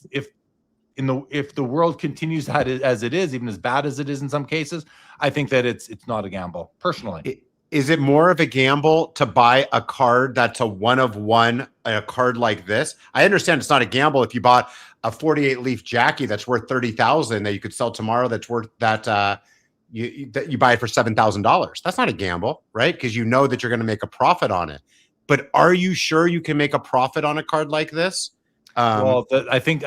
the world continues as it is, even as bad as it is in some cases, I think that it's not a gamble, personally. Is it more of a gamble to buy a card that's a 1-of-1, a card like this? I understand it's not a gamble if you bought a 48 Leaf Jackie that's worth 30,000 that you could sell tomorrow. That's worth that you buy it for $7,000. That's not a gamble, right? Because you know that you're going to make a profit on it. But are you sure you can make a profit on a card like this? Well, I think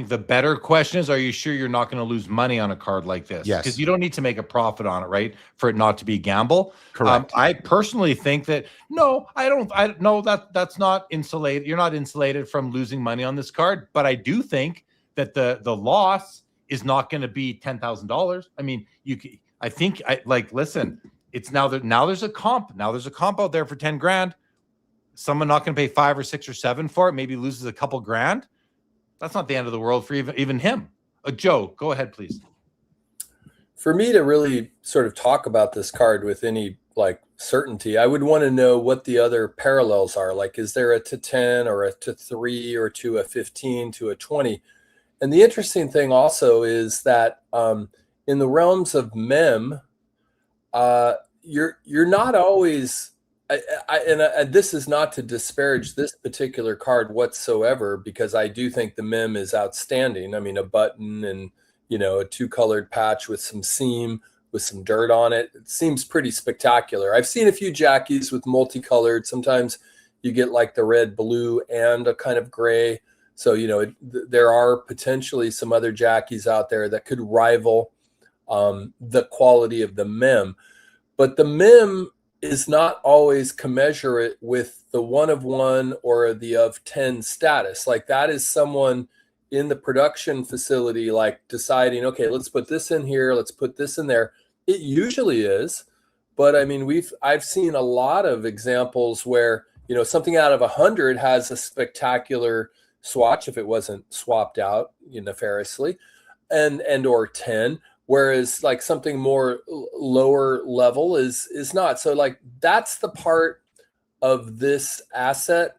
the better question is, are you sure you're not going to lose money on a card like this? Yes. Because you don't need to make a profit on it, right? For it not to be a gamble. Correct. I personally think that, no, that's not insulated. You're not insulated from losing money on this card. But I do think that the loss is not going to be $10,000. I mean, listen, it's now there's a comp. Now there's a comp out there for 10 grand. Someone not going to pay 5 or 6 or 7 for it, maybe loses a couple grand. That's not the end of the world for even him. Joe, go ahead, please. For me to really sort of talk about this card with any like certainty, I would want to know what the other parallels are. Like, is there a to 10 or a to 3 or to a 15 to a 20? And the interesting thing also is that in the realms of mem, you're not always. And this is not to disparage this particular card whatsoever, because I do think the mem is outstanding. I mean, a button and, a 2-colored patch with some seam, with some dirt on it. It seems pretty spectacular. I've seen a few Jackies with multicolored. Sometimes you get like the red, blue, and a kind of gray. So, there are potentially some other Jackies out there that could rival the quality of the mem. But the mem is not always commensurate with the 1-of-1 or the of 10 status. Like, that is someone in the production facility, like, deciding, okay, let's put this in here, let's put this in there. It usually is, but I mean, I've seen a lot of examples where, something out of 100 has a spectacular swatch if it wasn't swapped out nefariously, and or 10. Whereas like something more lower level is not. So like, that's the part of this asset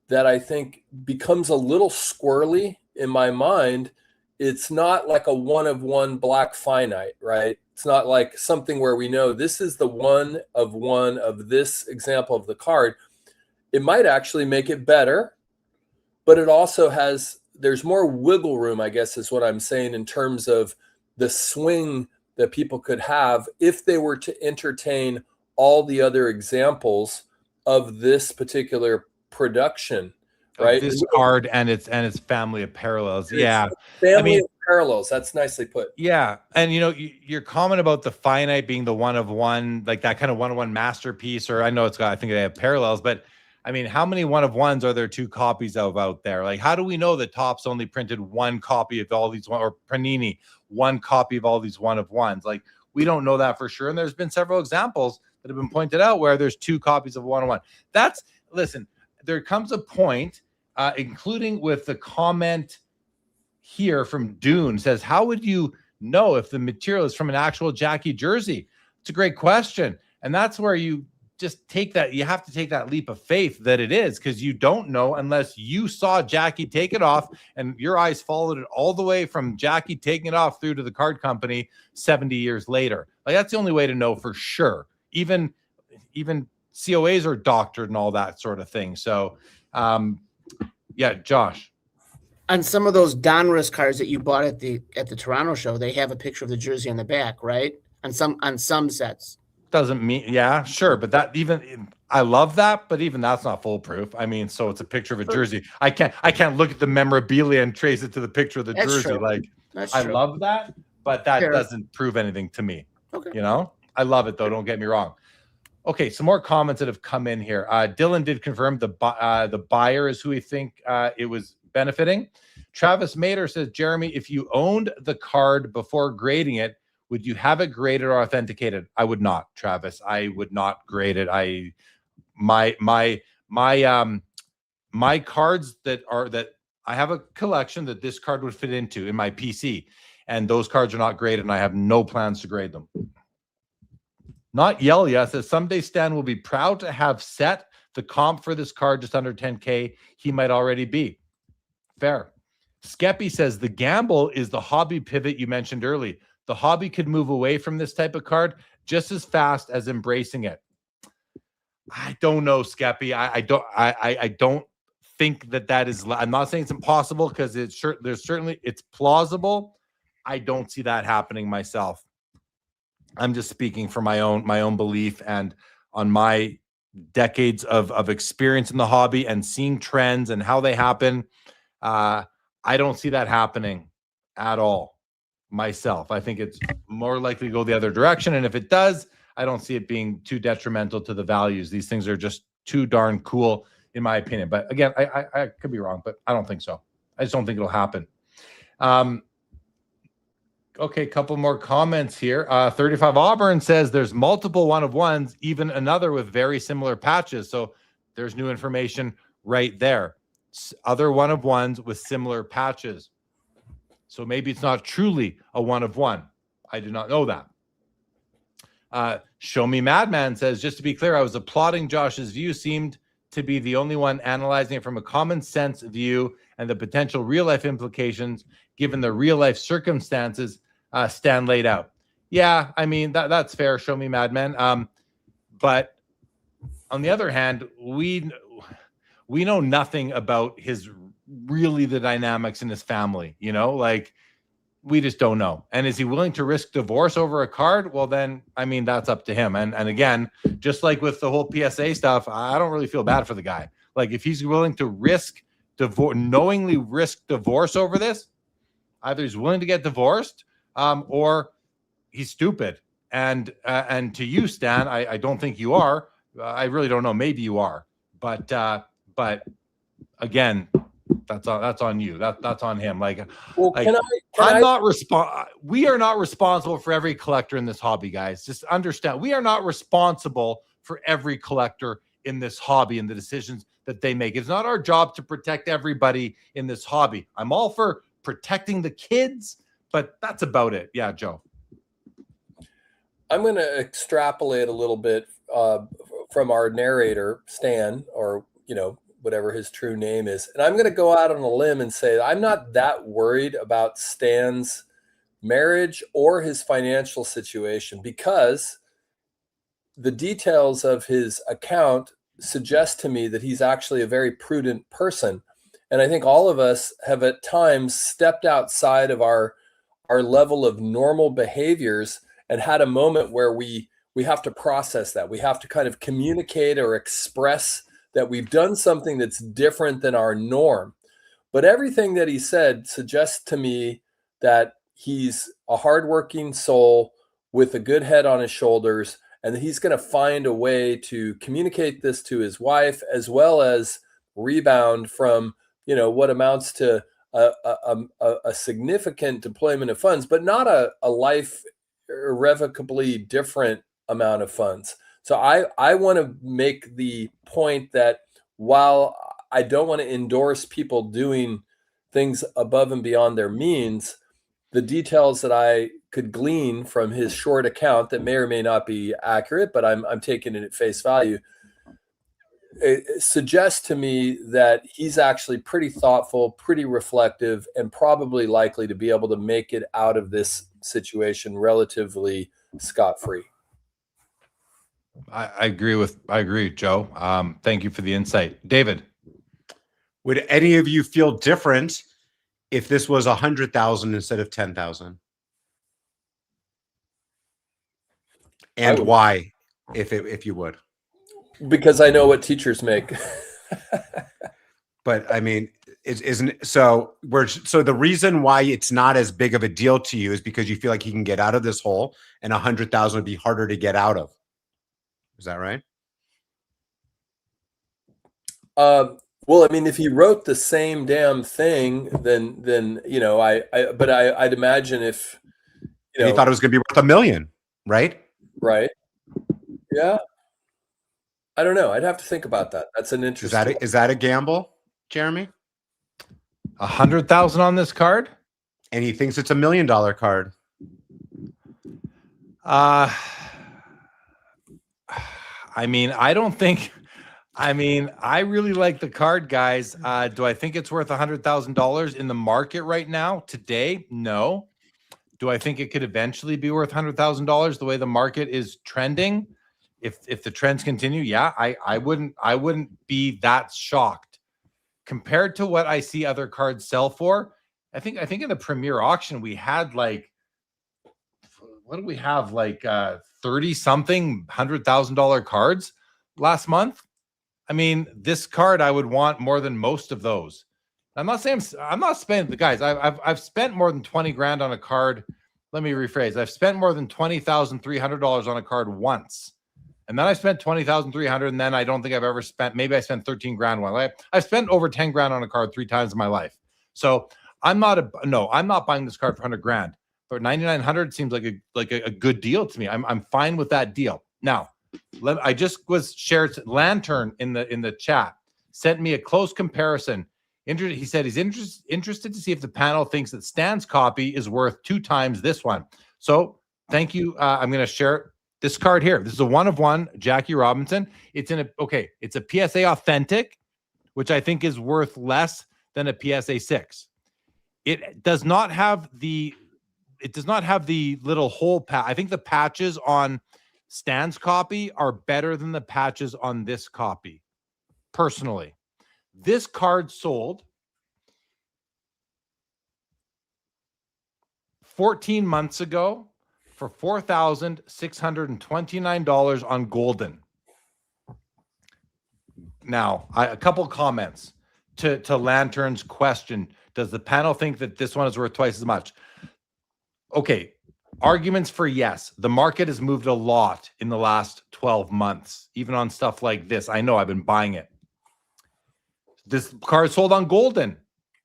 that I think becomes a little squirrely in my mind. It's not like a 1-of-1 black finite, right? It's not like something where we know this is the 1-of-1 of this example of the card. It might actually make it better, but it also has there's more wiggle room, I guess is what I'm saying, in terms of the swing that people could have if they were to entertain all the other examples of this particular production, right? This card and its family of parallels. Yeah. Family of parallels. That's nicely put. Yeah. And your comment about the finite being the one of one, like that kind of one-of-one masterpiece, or I know I think they have parallels, but I mean, how many one of ones are there 2 copies of out there? Like, how do we know that Topps only printed 1 copy of all these, or Panini 1 copy of all these one of ones? Like, we don't know that for sure. And there's been several examples that have been pointed out where there's 2 copies of one of one. Listen, there comes a point, including with the comment here from Dune, says, how would you know if the material is from an actual Jackie jersey? It's a great question. And that's where you just you have to take that leap of faith that it is, because you don't know unless you saw Jackie take it off and your eyes followed it all the way from Jackie taking it off through to the card company 70 years later. Like, that's the only way to know for sure. Even COAs are doctored and all that sort of thing. So, yeah, Josh. On some of those Donruss cards that you bought at the Toronto show, they have a picture of the jersey on the back, right? On some sets. Doesn't mean, yeah, sure, but I love that, but even that's not foolproof. I mean, so it's a picture of a jersey. I can't look at the memorabilia and trace it to the picture of the jersey. True. Like, That's I true. love that, but that doesn't prove anything to me. Okay. I love it though. Don't get me wrong. Okay, some more comments that have come in here. Dylan did confirm the buyer is who we think it was benefiting. Travis Mader says, Jeremy, if you owned the card before grading it, would you have it graded or authenticated? I would not, Travis. I would not grade it. My cards that I have a collection that this card would fit into in my PC, and those cards are not graded, and I have no plans to grade them. Not Yelia says, someday Stan will be proud to have set the comp for this card just under 10K. He might already be. Fair. Skeppy says, the gamble is the hobby pivot you mentioned earlier. The hobby could move away from this type of card just as fast as embracing it. I don't know, Skeppy. I don't think that is. I'm not saying it's impossible, because it's plausible. I don't see that happening myself. I'm just speaking from my own belief and on my decades of experience in the hobby and seeing trends and how they happen. I don't see that happening at all myself. I think it's more likely to go the other direction. And if it does, I don't see it being too detrimental to the values. These things are just too darn cool, in my opinion. But again, I could be wrong, but I don't think so. I just don't think it'll happen. Okay, a couple more comments here. 35 Auburn says there's multiple one of ones, even another with very similar patches. So there's new information right there. Other one of ones with similar patches. So maybe it's not truly a one of one. I do not know that. Show Me Madman says, just to be clear, I was applauding Josh's view, seemed to be the only one analyzing it from a common sense view and the potential real life implications given the real life circumstances Stan laid out. Yeah, I mean, that's fair. Show Me Madman. But on the other hand, we know nothing about the dynamics in his family, like we just don't know. And is he willing to risk divorce over a card? Well, then, I mean, that's up to him. And again, just like with the whole PSA stuff, I don't really feel bad for the guy. Like, if he's willing to knowingly risk divorce over this, either he's willing to get divorced, or he's stupid. And to you, Stan, I don't think you are. I really don't know. Maybe you are, but again, that's on you. That's on him. We are not responsible for every collector in this hobby, guys. Just understand, we are not responsible for every collector in this hobby and the decisions that they make. It's not our job to protect everybody in this hobby. I'm all for protecting the kids, but that's about it. Yeah, Joe. I'm going to extrapolate a little bit from our narrator, Stan, or, whatever his true name is. And I'm going to go out on a limb and say I'm not that worried about Stan's marriage or his financial situation, because the details of his account suggest to me that he's actually a very prudent person. And I think all of us have at times stepped outside of our level of normal behaviors and had a moment where we have to process that. We have to kind of communicate or express that we've done something that's different than our norm. But everything that he said suggests to me that he's a hardworking soul with a good head on his shoulders, and that he's going to find a way to communicate this to his wife, as well as rebound from, what amounts to a significant deployment of funds, but not a life irrevocably different amount of funds. So I want to make the point that while I don't want to endorse people doing things above and beyond their means, the details that I could glean from his short account that may or may not be accurate, but I'm taking it at face value, it suggests to me that he's actually pretty thoughtful, pretty reflective, and probably likely to be able to make it out of this situation relatively scot-free. I agree, Joe. Thank you for the insight. David. Would any of you feel different if this was 100,000 instead of 10,000? And why, if you would? Because I know what teachers make. But I mean, so the reason why it's not as big of a deal to you is because you feel like he can get out of this hole, and 100,000 would be harder to get out of. Is that right? Well, I mean, if he wrote the same damn thing, then I'd imagine if he thought it was going to be worth $1 million, right? Right. Yeah. I don't know. I'd have to think about that. That's an interesting. Is that a gamble, Jeremy? 100,000 on this card, and he thinks it's $1 million card. I mean, I really like the card, guys. Do I think it's worth $100,000 in the market right now today? No. Do I think it could eventually be worth $100,000 the way the market is trending? If the trends continue, yeah, I wouldn't be that shocked compared to what I see other cards sell for. I think in the Premier auction we had like, what do we have, like 30 something $100,000 cards last month. I mean, this card I would want more than most of those. I'm not saying I'm not spending, guys. I've spent more than 20 grand on a card. Let me rephrase. I've spent more than $20,300 on a card once. And then I spent $20,300, and then I don't think I've ever spent, maybe I spent 13 grand one. I've spent over 10 grand on a card 3 times in my life. So I'm not buying this card for 100 grand. But 9,900 seems like a good deal to me. I'm fine with that deal. Now, I just was shared Lantern in the chat, sent me a close comparison. He said he's interested to see if the panel thinks that Stan's copy is worth 2 times this one. So thank you. I'm going to share this card here. This is a 1-of-1 Jackie Robinson. It's a PSA authentic, which I think is worth less than a PSA 6. It does not have the little hole patch. I think the patches on Stan's copy are better than the patches on this copy. Personally, this card sold 14 months ago for $4,629 on Golden. Now, a couple comments to Lantern's question. Does the panel think that this one is worth twice as much? Okay, arguments for yes. The market has moved a lot in the last 12 months, even on stuff like this. I know I've been buying it. This card sold on Golden.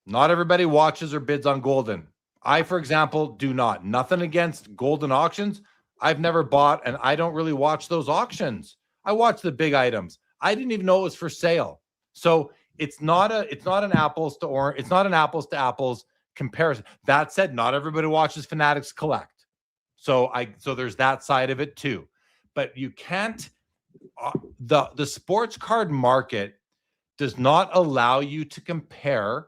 Not everybody watches or bids on Golden. I, for example, do not. Nothing against Golden auctions. I've never bought, and I don't really watch those auctions. I watch the big items. I didn't even know it was for sale. So it's not an apples to apples comparison. That said, not everybody watches Fanatics Collect. So there's that side of it too. But you can't the sports card market does not allow you to compare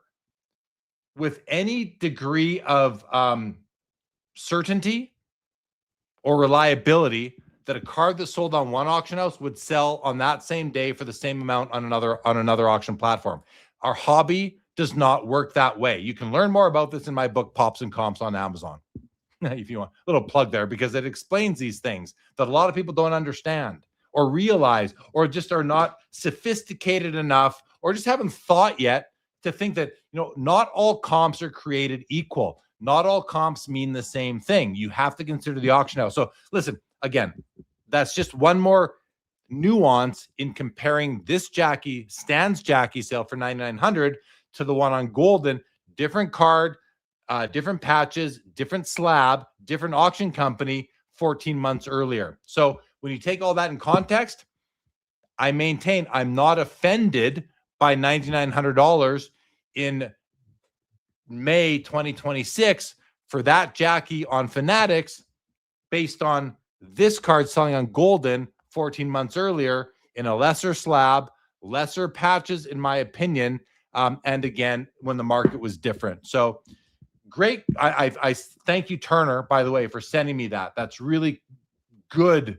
with any degree of certainty or reliability that a card that sold on one auction house would sell on that same day for the same amount on another auction platform. Our hobby does not work that way. You can learn more about this in my book, Pops and Comps, on Amazon. If you want a little plug there, because it explains these things that a lot of people don't understand or realize, or just are not sophisticated enough, or just haven't thought yet to think that, not all comps are created equal. Not all comps mean the same thing. You have to consider the auction house. So listen, again, that's just one more nuance in comparing this Stan's Jackie sale for $9,900 to the one on Golden. Different card, different patches, different slab, different auction company 14 months earlier. So when you take all that in context, I maintain I'm not offended by $9,900 in May 2026 for that Jackie on Fanatics, based on this card selling on Golden 14 months earlier in a lesser slab, lesser patches, in my opinion. And again, when the market was different. So great. I thank you, Turner, by the way, for sending me that. That's really good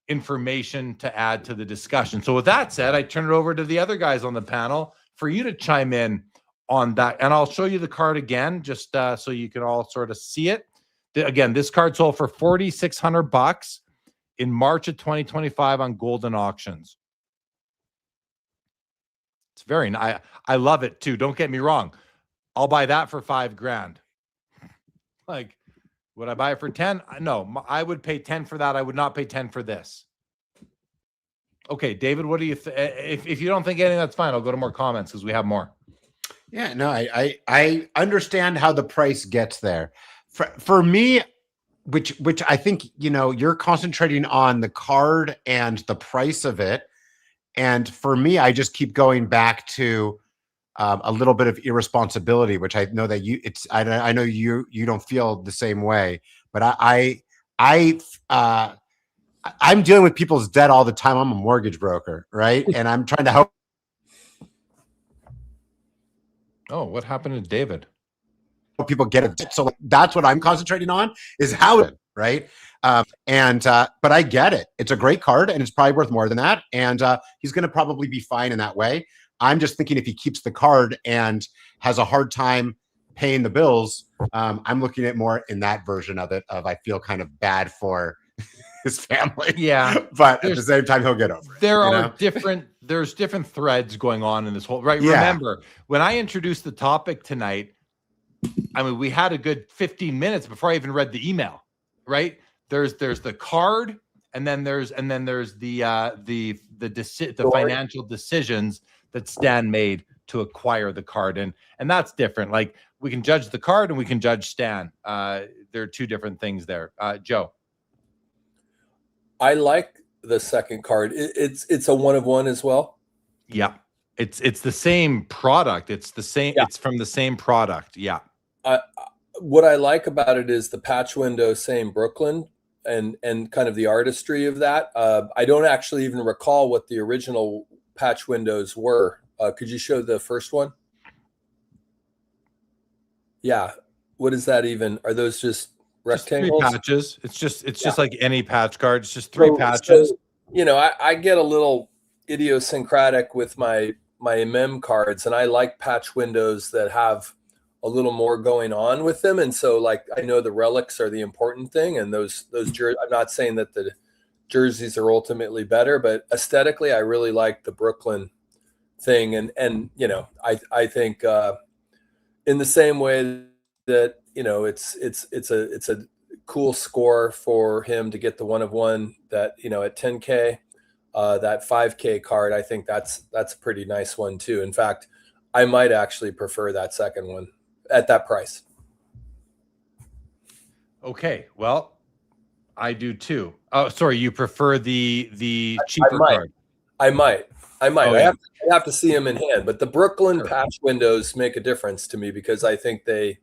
information to add to the discussion. So with that said, I turn it over to the other guys on the panel for you to chime in on that. And I'll show you the card again, just so you can all sort of see it. Again, this card sold for $4,600 in March of 2025 on Golden Auctions. It's very nice. I love it too. Don't get me wrong. I'll buy that for $5,000. Like, would I buy it for 10? No, I would pay 10 for that. I would not pay 10 for this. Okay, David, what do you if you don't think anything, that's fine. I'll go to more comments because we have more. Yeah, no, I understand how the price gets there. For me, which I think, you're concentrating on the card and the price of it. And for me, I just keep going back to a little bit of irresponsibility, which I know that I know you don't feel the same way, but I'm dealing with people's debt all the time. I'm a mortgage broker, right? And I'm trying to help. Oh, what happened to David? People get it. So that's what I'm concentrating on, is how it, right? But I get it. It's a great card and it's probably worth more than that. And he's going to probably be fine in that way. I'm just thinking if he keeps the card and has a hard time paying the bills, I'm looking at more in that version of it, I feel kind of bad for his family. Yeah. But at the same time, he'll get over it. There's different threads going on in this whole, right? Yeah. Remember, when I introduced the topic tonight, I mean, we had a good 15 minutes before I even read the email, right? There's the card, and then there's the financial decisions that Stan made to acquire the card, and that's different. Like, we can judge the card and we can judge Stan. There are two different things there. Joe, I like the second card. It's a 1 of 1 as well. Yeah, it's the same product. It's the same. Yeah. It's from the same product. Yeah. What I like about it is the patch window saying Brooklyn and kind of the artistry of that. I don't actually even recall what the original patch windows were. Could you show the first one? Yeah. What is that even? Are those just rectangles? Just 3 patches. It's just like any patch card. It's just 3 patches. So, I get a little idiosyncratic with my MM cards, and I like patch windows that have a little more going on with them. And so, like, I know the relics are the important thing, and those jerseys. I'm not saying that the jerseys are ultimately better, but aesthetically, I really like the Brooklyn thing. And I think in the same way that it's a cool score for him to get the 1 of 1 that at 10K, that 5K card. I think that's a pretty nice one too. In fact, I might actually prefer that second one at that price. Okay, well, I do too. Oh, sorry, you prefer the cheaper card? I might. Oh, yeah. I have to see them in hand, but the Brooklyn patch windows make a difference to me because I think they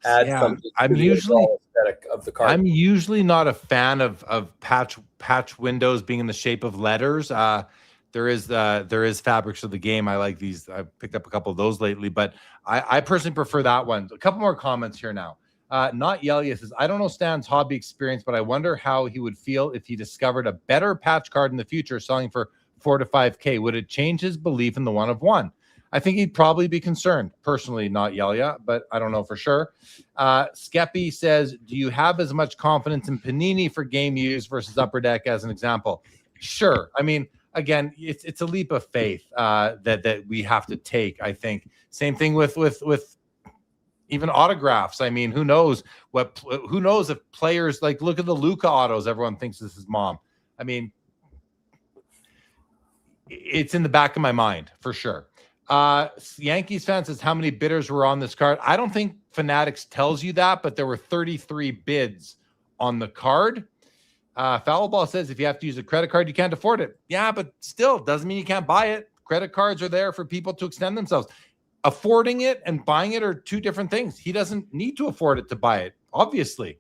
add something to the aesthetic of the card. I'm usually not a fan of patch windows being in the shape of letters. There is Fabrics of the Game. I like these. I've picked up a couple of those lately, but I personally prefer that one. A couple more comments here now. Not Yelia says, I don't know Stan's hobby experience, but I wonder how he would feel if he discovered a better patch card in the future selling for $4 to $5K. Would it change his belief in the 1 of 1? I think he'd probably be concerned. Personally, not Yelia, but I don't know for sure. Skeppy says, do you have as much confidence in Panini for game use versus Upper Deck as an example? Sure. I mean, again, it's a leap of faith that we have to take, I think. Same thing with even autographs. I mean, who knows if players, like, look at the Luka autos, everyone thinks this is mom. I mean, it's in the back of my mind for sure. Yankees fan says, how many bidders were on this card? I don't think Fanatics tells you that, but there were 33 bids on the card. Foul Ball says, if you have to use a credit card, you can't afford it. Yeah, but still doesn't mean you can't buy it. Credit cards are there for people to extend themselves. Affording it and buying it are two different things. He doesn't need to afford it to buy it. Obviously,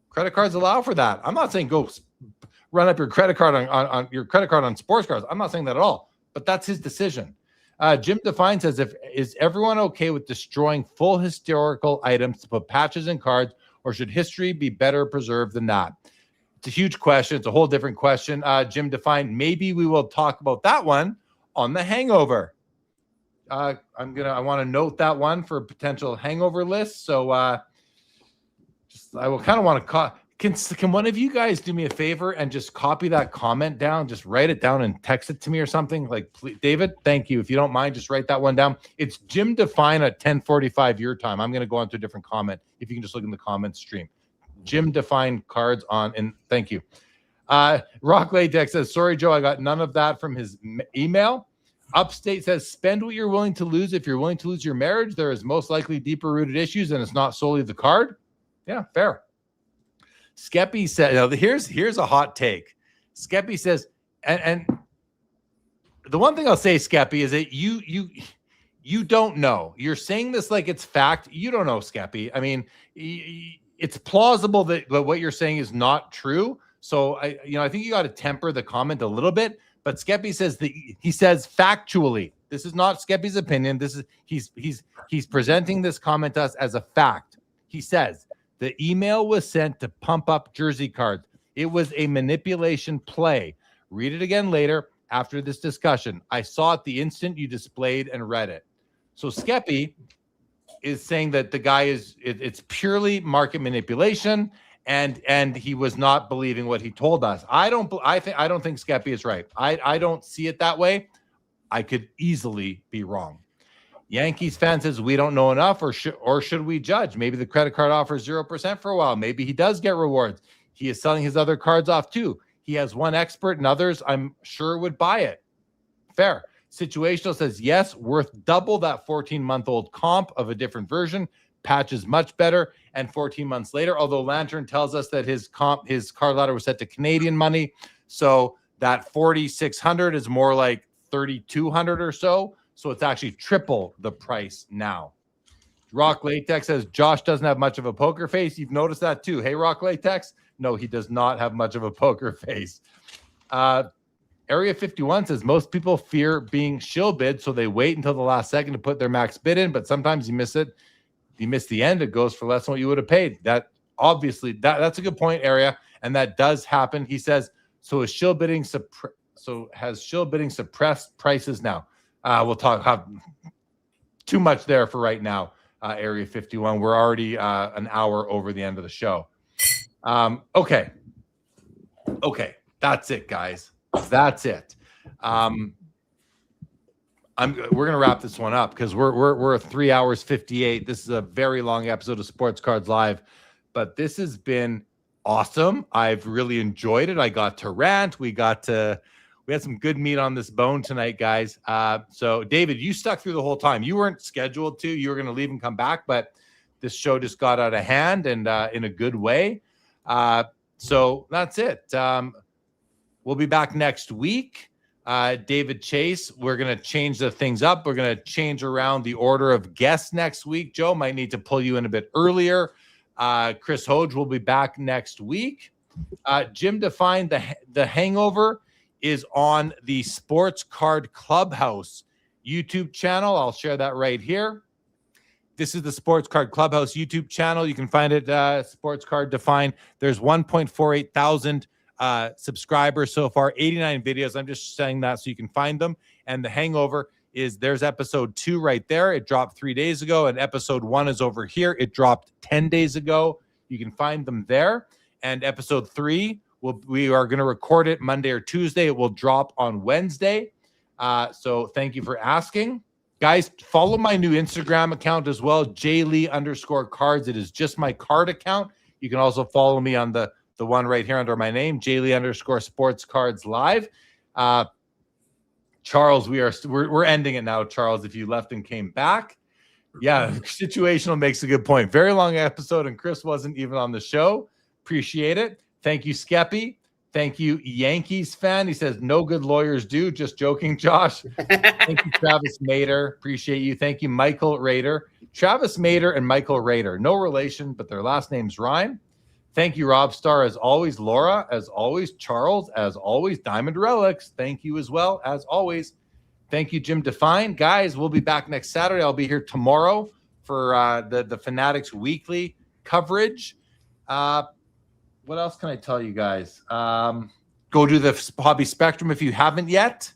credit cards allow for that. I'm not saying go run up your credit card on your credit card on sports cards. I'm not saying that at all, but that's his decision. Jim Define says, is everyone okay with destroying full historical items to put patches in cards, or should history be better preserved than that? It's a huge question. It's a whole different question. Jim Define, maybe we will talk about that one on the Hangover. I want to note that one for a potential Hangover list. So I will kind of want to can one of you guys do me a favor and just copy that comment down? Just write it down and text it to me or something. Like, please, David, thank you. If you don't mind, just write that one down. It's Jim Define at 10:45 your time. I'm going to go on to a different comment. If you can just look in the comment stream. Jim Define cards on, and thank you. Rock Latex says, sorry, Joe, I got none of that from his email. Upstate says, spend what you're willing to lose. If you're willing to lose your marriage, there is most likely deeper rooted issues, and it's not solely the card. Yeah, fair. Skeppy said, here's a hot take. Skeppy says, and the one thing I'll say, Skeppy, is that you don't know. You're saying this like it's fact. You don't know, Skeppy. I mean, it's plausible that what you're saying is not true. So I think you got to temper the comment a little bit. But Skeppy says that he says factually, this is not Skeppy's opinion. This is he's presenting this comment to us as a fact. He says the email was sent to pump up jersey cards. It was a manipulation play. Read it again later after this discussion. I saw it the instant you displayed and read it. So Skeppy is saying that the guy it's purely market manipulation. And he was not believing what he told us. I don't think Skeppy is right. I don't see it that way. I could easily be wrong. Yankees fan says we don't know enough, or should we judge? Maybe the credit card offers 0% for a while. Maybe he does get rewards. He is selling his other cards off too. He has one expert, and others I'm sure would buy it. Fair. Situational says yes, worth double that 14-month-old comp of a different version. Patch is much better, and 14 months later, although Lantern tells us that his card ladder was set to Canadian money, so that 4,600 is more like 3,200 or so. So it's actually triple the price now. Rock Latex says Josh doesn't have much of a poker face. You've noticed that too. Hey, Rock Latex? No, he does not have much of a poker face. Area 51 says most people fear being shill bid, so they wait until the last second to put their max bid in, but sometimes you miss it. You miss the end, it goes for less than what you would have paid. That obviously that's a good point, Area, and that does happen. He says, has shill bidding suppressed prices now? We'll talk too much there for right now. Area 51. We're already an hour over the end of the show. Okay, that's it, guys. That's it. We're gonna wrap this one up because we're 3 hours 58. This is a very long episode of Sports Cards Live, but this has been awesome. I've really enjoyed it. I got to rant. We had some good meat on this bone tonight, guys. So David, you stuck through the whole time. You weren't scheduled to. You were gonna leave and come back, but this show just got out of hand and in a good way. So that's it. We'll be back next week. David Chase, we're going to change the things up. We're going to change around the order of guests next week. Joe might need to pull you in a bit earlier. Chris Hoge will be back next week. Jim Define, the Hangover is on the Sports Card Clubhouse YouTube channel. I'll share that right here. This is the Sports Card Clubhouse YouTube channel. You can find it, Sports Card Define. There's 1.48 thousand subscribers so far, 89 videos. I'm just saying that so you can find them. And the Hangover there's episode 2 right there. It dropped 3 days ago, and episode 1 is over here. It dropped 10 days ago. You can find them there. And episode 3, we are going to record it Monday or Tuesday. It will drop on Wednesday. So thank you for asking. Guys, follow my new Instagram account as well, jlee_cards. It is just my card account. You can also follow me on the one right here under my name, jlee_sportscards_live. Charles, we're ending it now, Charles, if you left and came back. Yeah, situational makes a good point. Very long episode, and Chris wasn't even on the show. Appreciate it. Thank you, Skeppy. Thank you, Yankees fan. He says, no good lawyers do. Just joking, Josh. Thank you, Travis Mader. Appreciate you. Thank you, Michael Rader. Travis Mader and Michael Rader. No relation, but their last names rhyme. Thank you, Rob Star, as always. Laura, as always. Charles, as always. Diamond Relics, thank you as well, as always. Thank you, Jim Define. Guys, we'll be back next Saturday. I'll be here tomorrow for the Fanatics Weekly coverage. What else can I tell you guys? Go to the Hobby Spectrum if you haven't yet.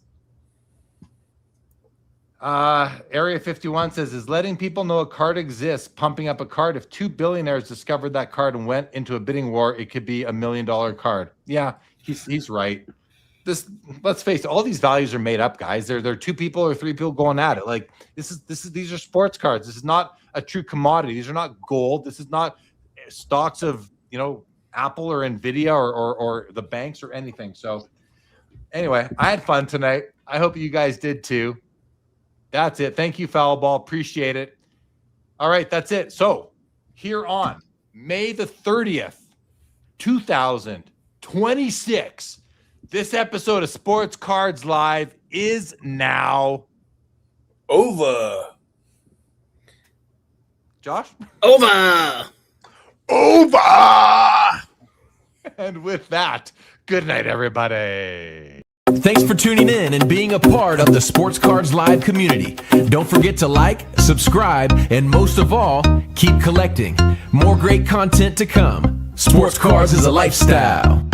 Area 51 says, is letting people know a card exists pumping up a card? If 2 billionaires discovered that card and went into a bidding war, it could be $1 million card. Yeah, he's right. Let's face it, all these values are made up, guys. There are 2 people or 3 people going at it. Like these are sports cards. This is not a true commodity. These are not gold. This is not stocks of Apple or Nvidia or the banks or anything. So anyway, I had fun tonight. I hope you guys did too. That's it. Thank you, Foul Ball. Appreciate it. All right, that's it. So here on May the 30th, 2026, this episode of Sports Cards Live is now over. Josh? Over. And with that, good night, everybody. Thanks for tuning in and being a part of the Sports Cards Live community. Don't forget to like, subscribe, and most of all, keep collecting. More great content to come. Sports Cards is a lifestyle.